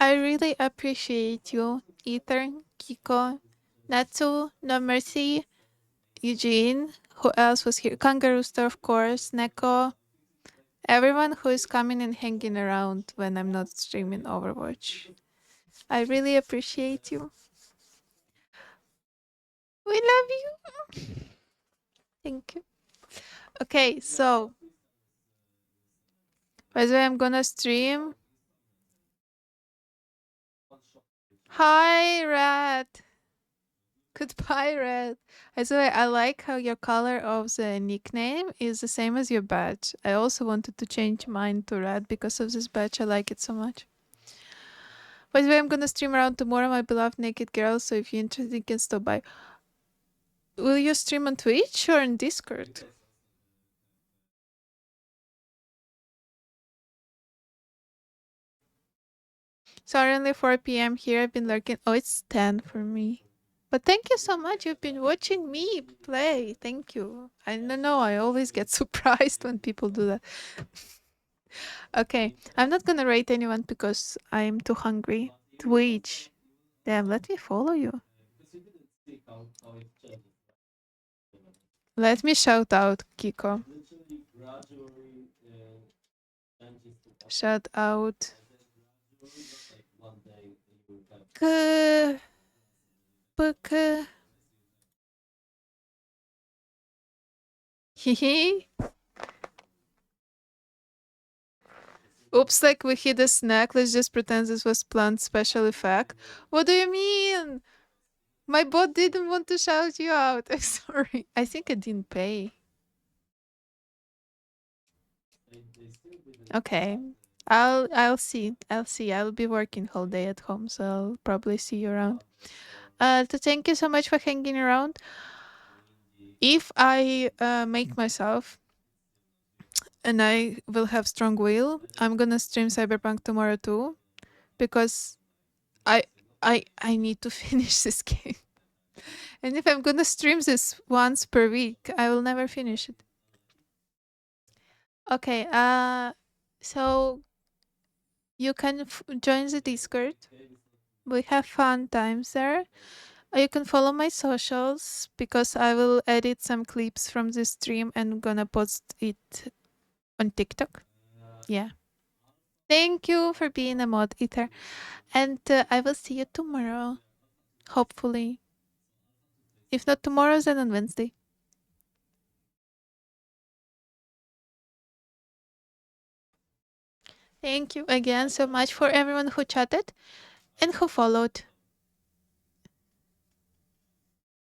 I really appreciate you, Ether, Kiko, Natsu, No Mercy, Eugene, who else was here? Kangarooster, of course, Neko, everyone who is coming and hanging around when I'm not streaming Overwatch. I really appreciate you. We love you. Thank you. Okay, so by the way, I'm gonna stream. Hi, Rat. Goodbye, Red. I like how your color of the nickname is the same as your badge. I also wanted to change mine to red because of this badge. I like it so much. By the way, I'm gonna stream around tomorrow, my beloved naked girl, so if you're interested, you can stop by. Will you stream on Twitch or in Discord? Sorry, only 4 p.m. here. I've been lurking. Oh, it's 10 for me. But thank you so much. You've been watching me play. Thank you. I don't know. I always get surprised when people do that. Okay. I'm not gonna rate anyone because I'm too hungry. Twitch. Damn, let me follow you. Let me shout out Kiko. Shout out. Hehe. Oops, like we hit a snack. Let's just pretend this was planned special effect. What do you mean? My bot didn't want to shout you out. I'm sorry. I think I didn't pay. Okay. I'll see. I'll see. I'll be working whole day at home, so I'll probably see you around. So thank you so much for hanging around. If I make myself and I will have strong will, I'm gonna stream Cyberpunk tomorrow too, because I need to finish this game. And if I'm gonna stream this once per week, I will never finish it. Okay, so you can join the Discord. We have fun times there. You can follow my socials because I will edit some clips from the stream and gonna post it on TikTok. Yeah. Thank you for being a mod eater. And I will see you tomorrow. Hopefully. If not tomorrow, then on Wednesday. Thank you again so much for everyone who chatted and who followed.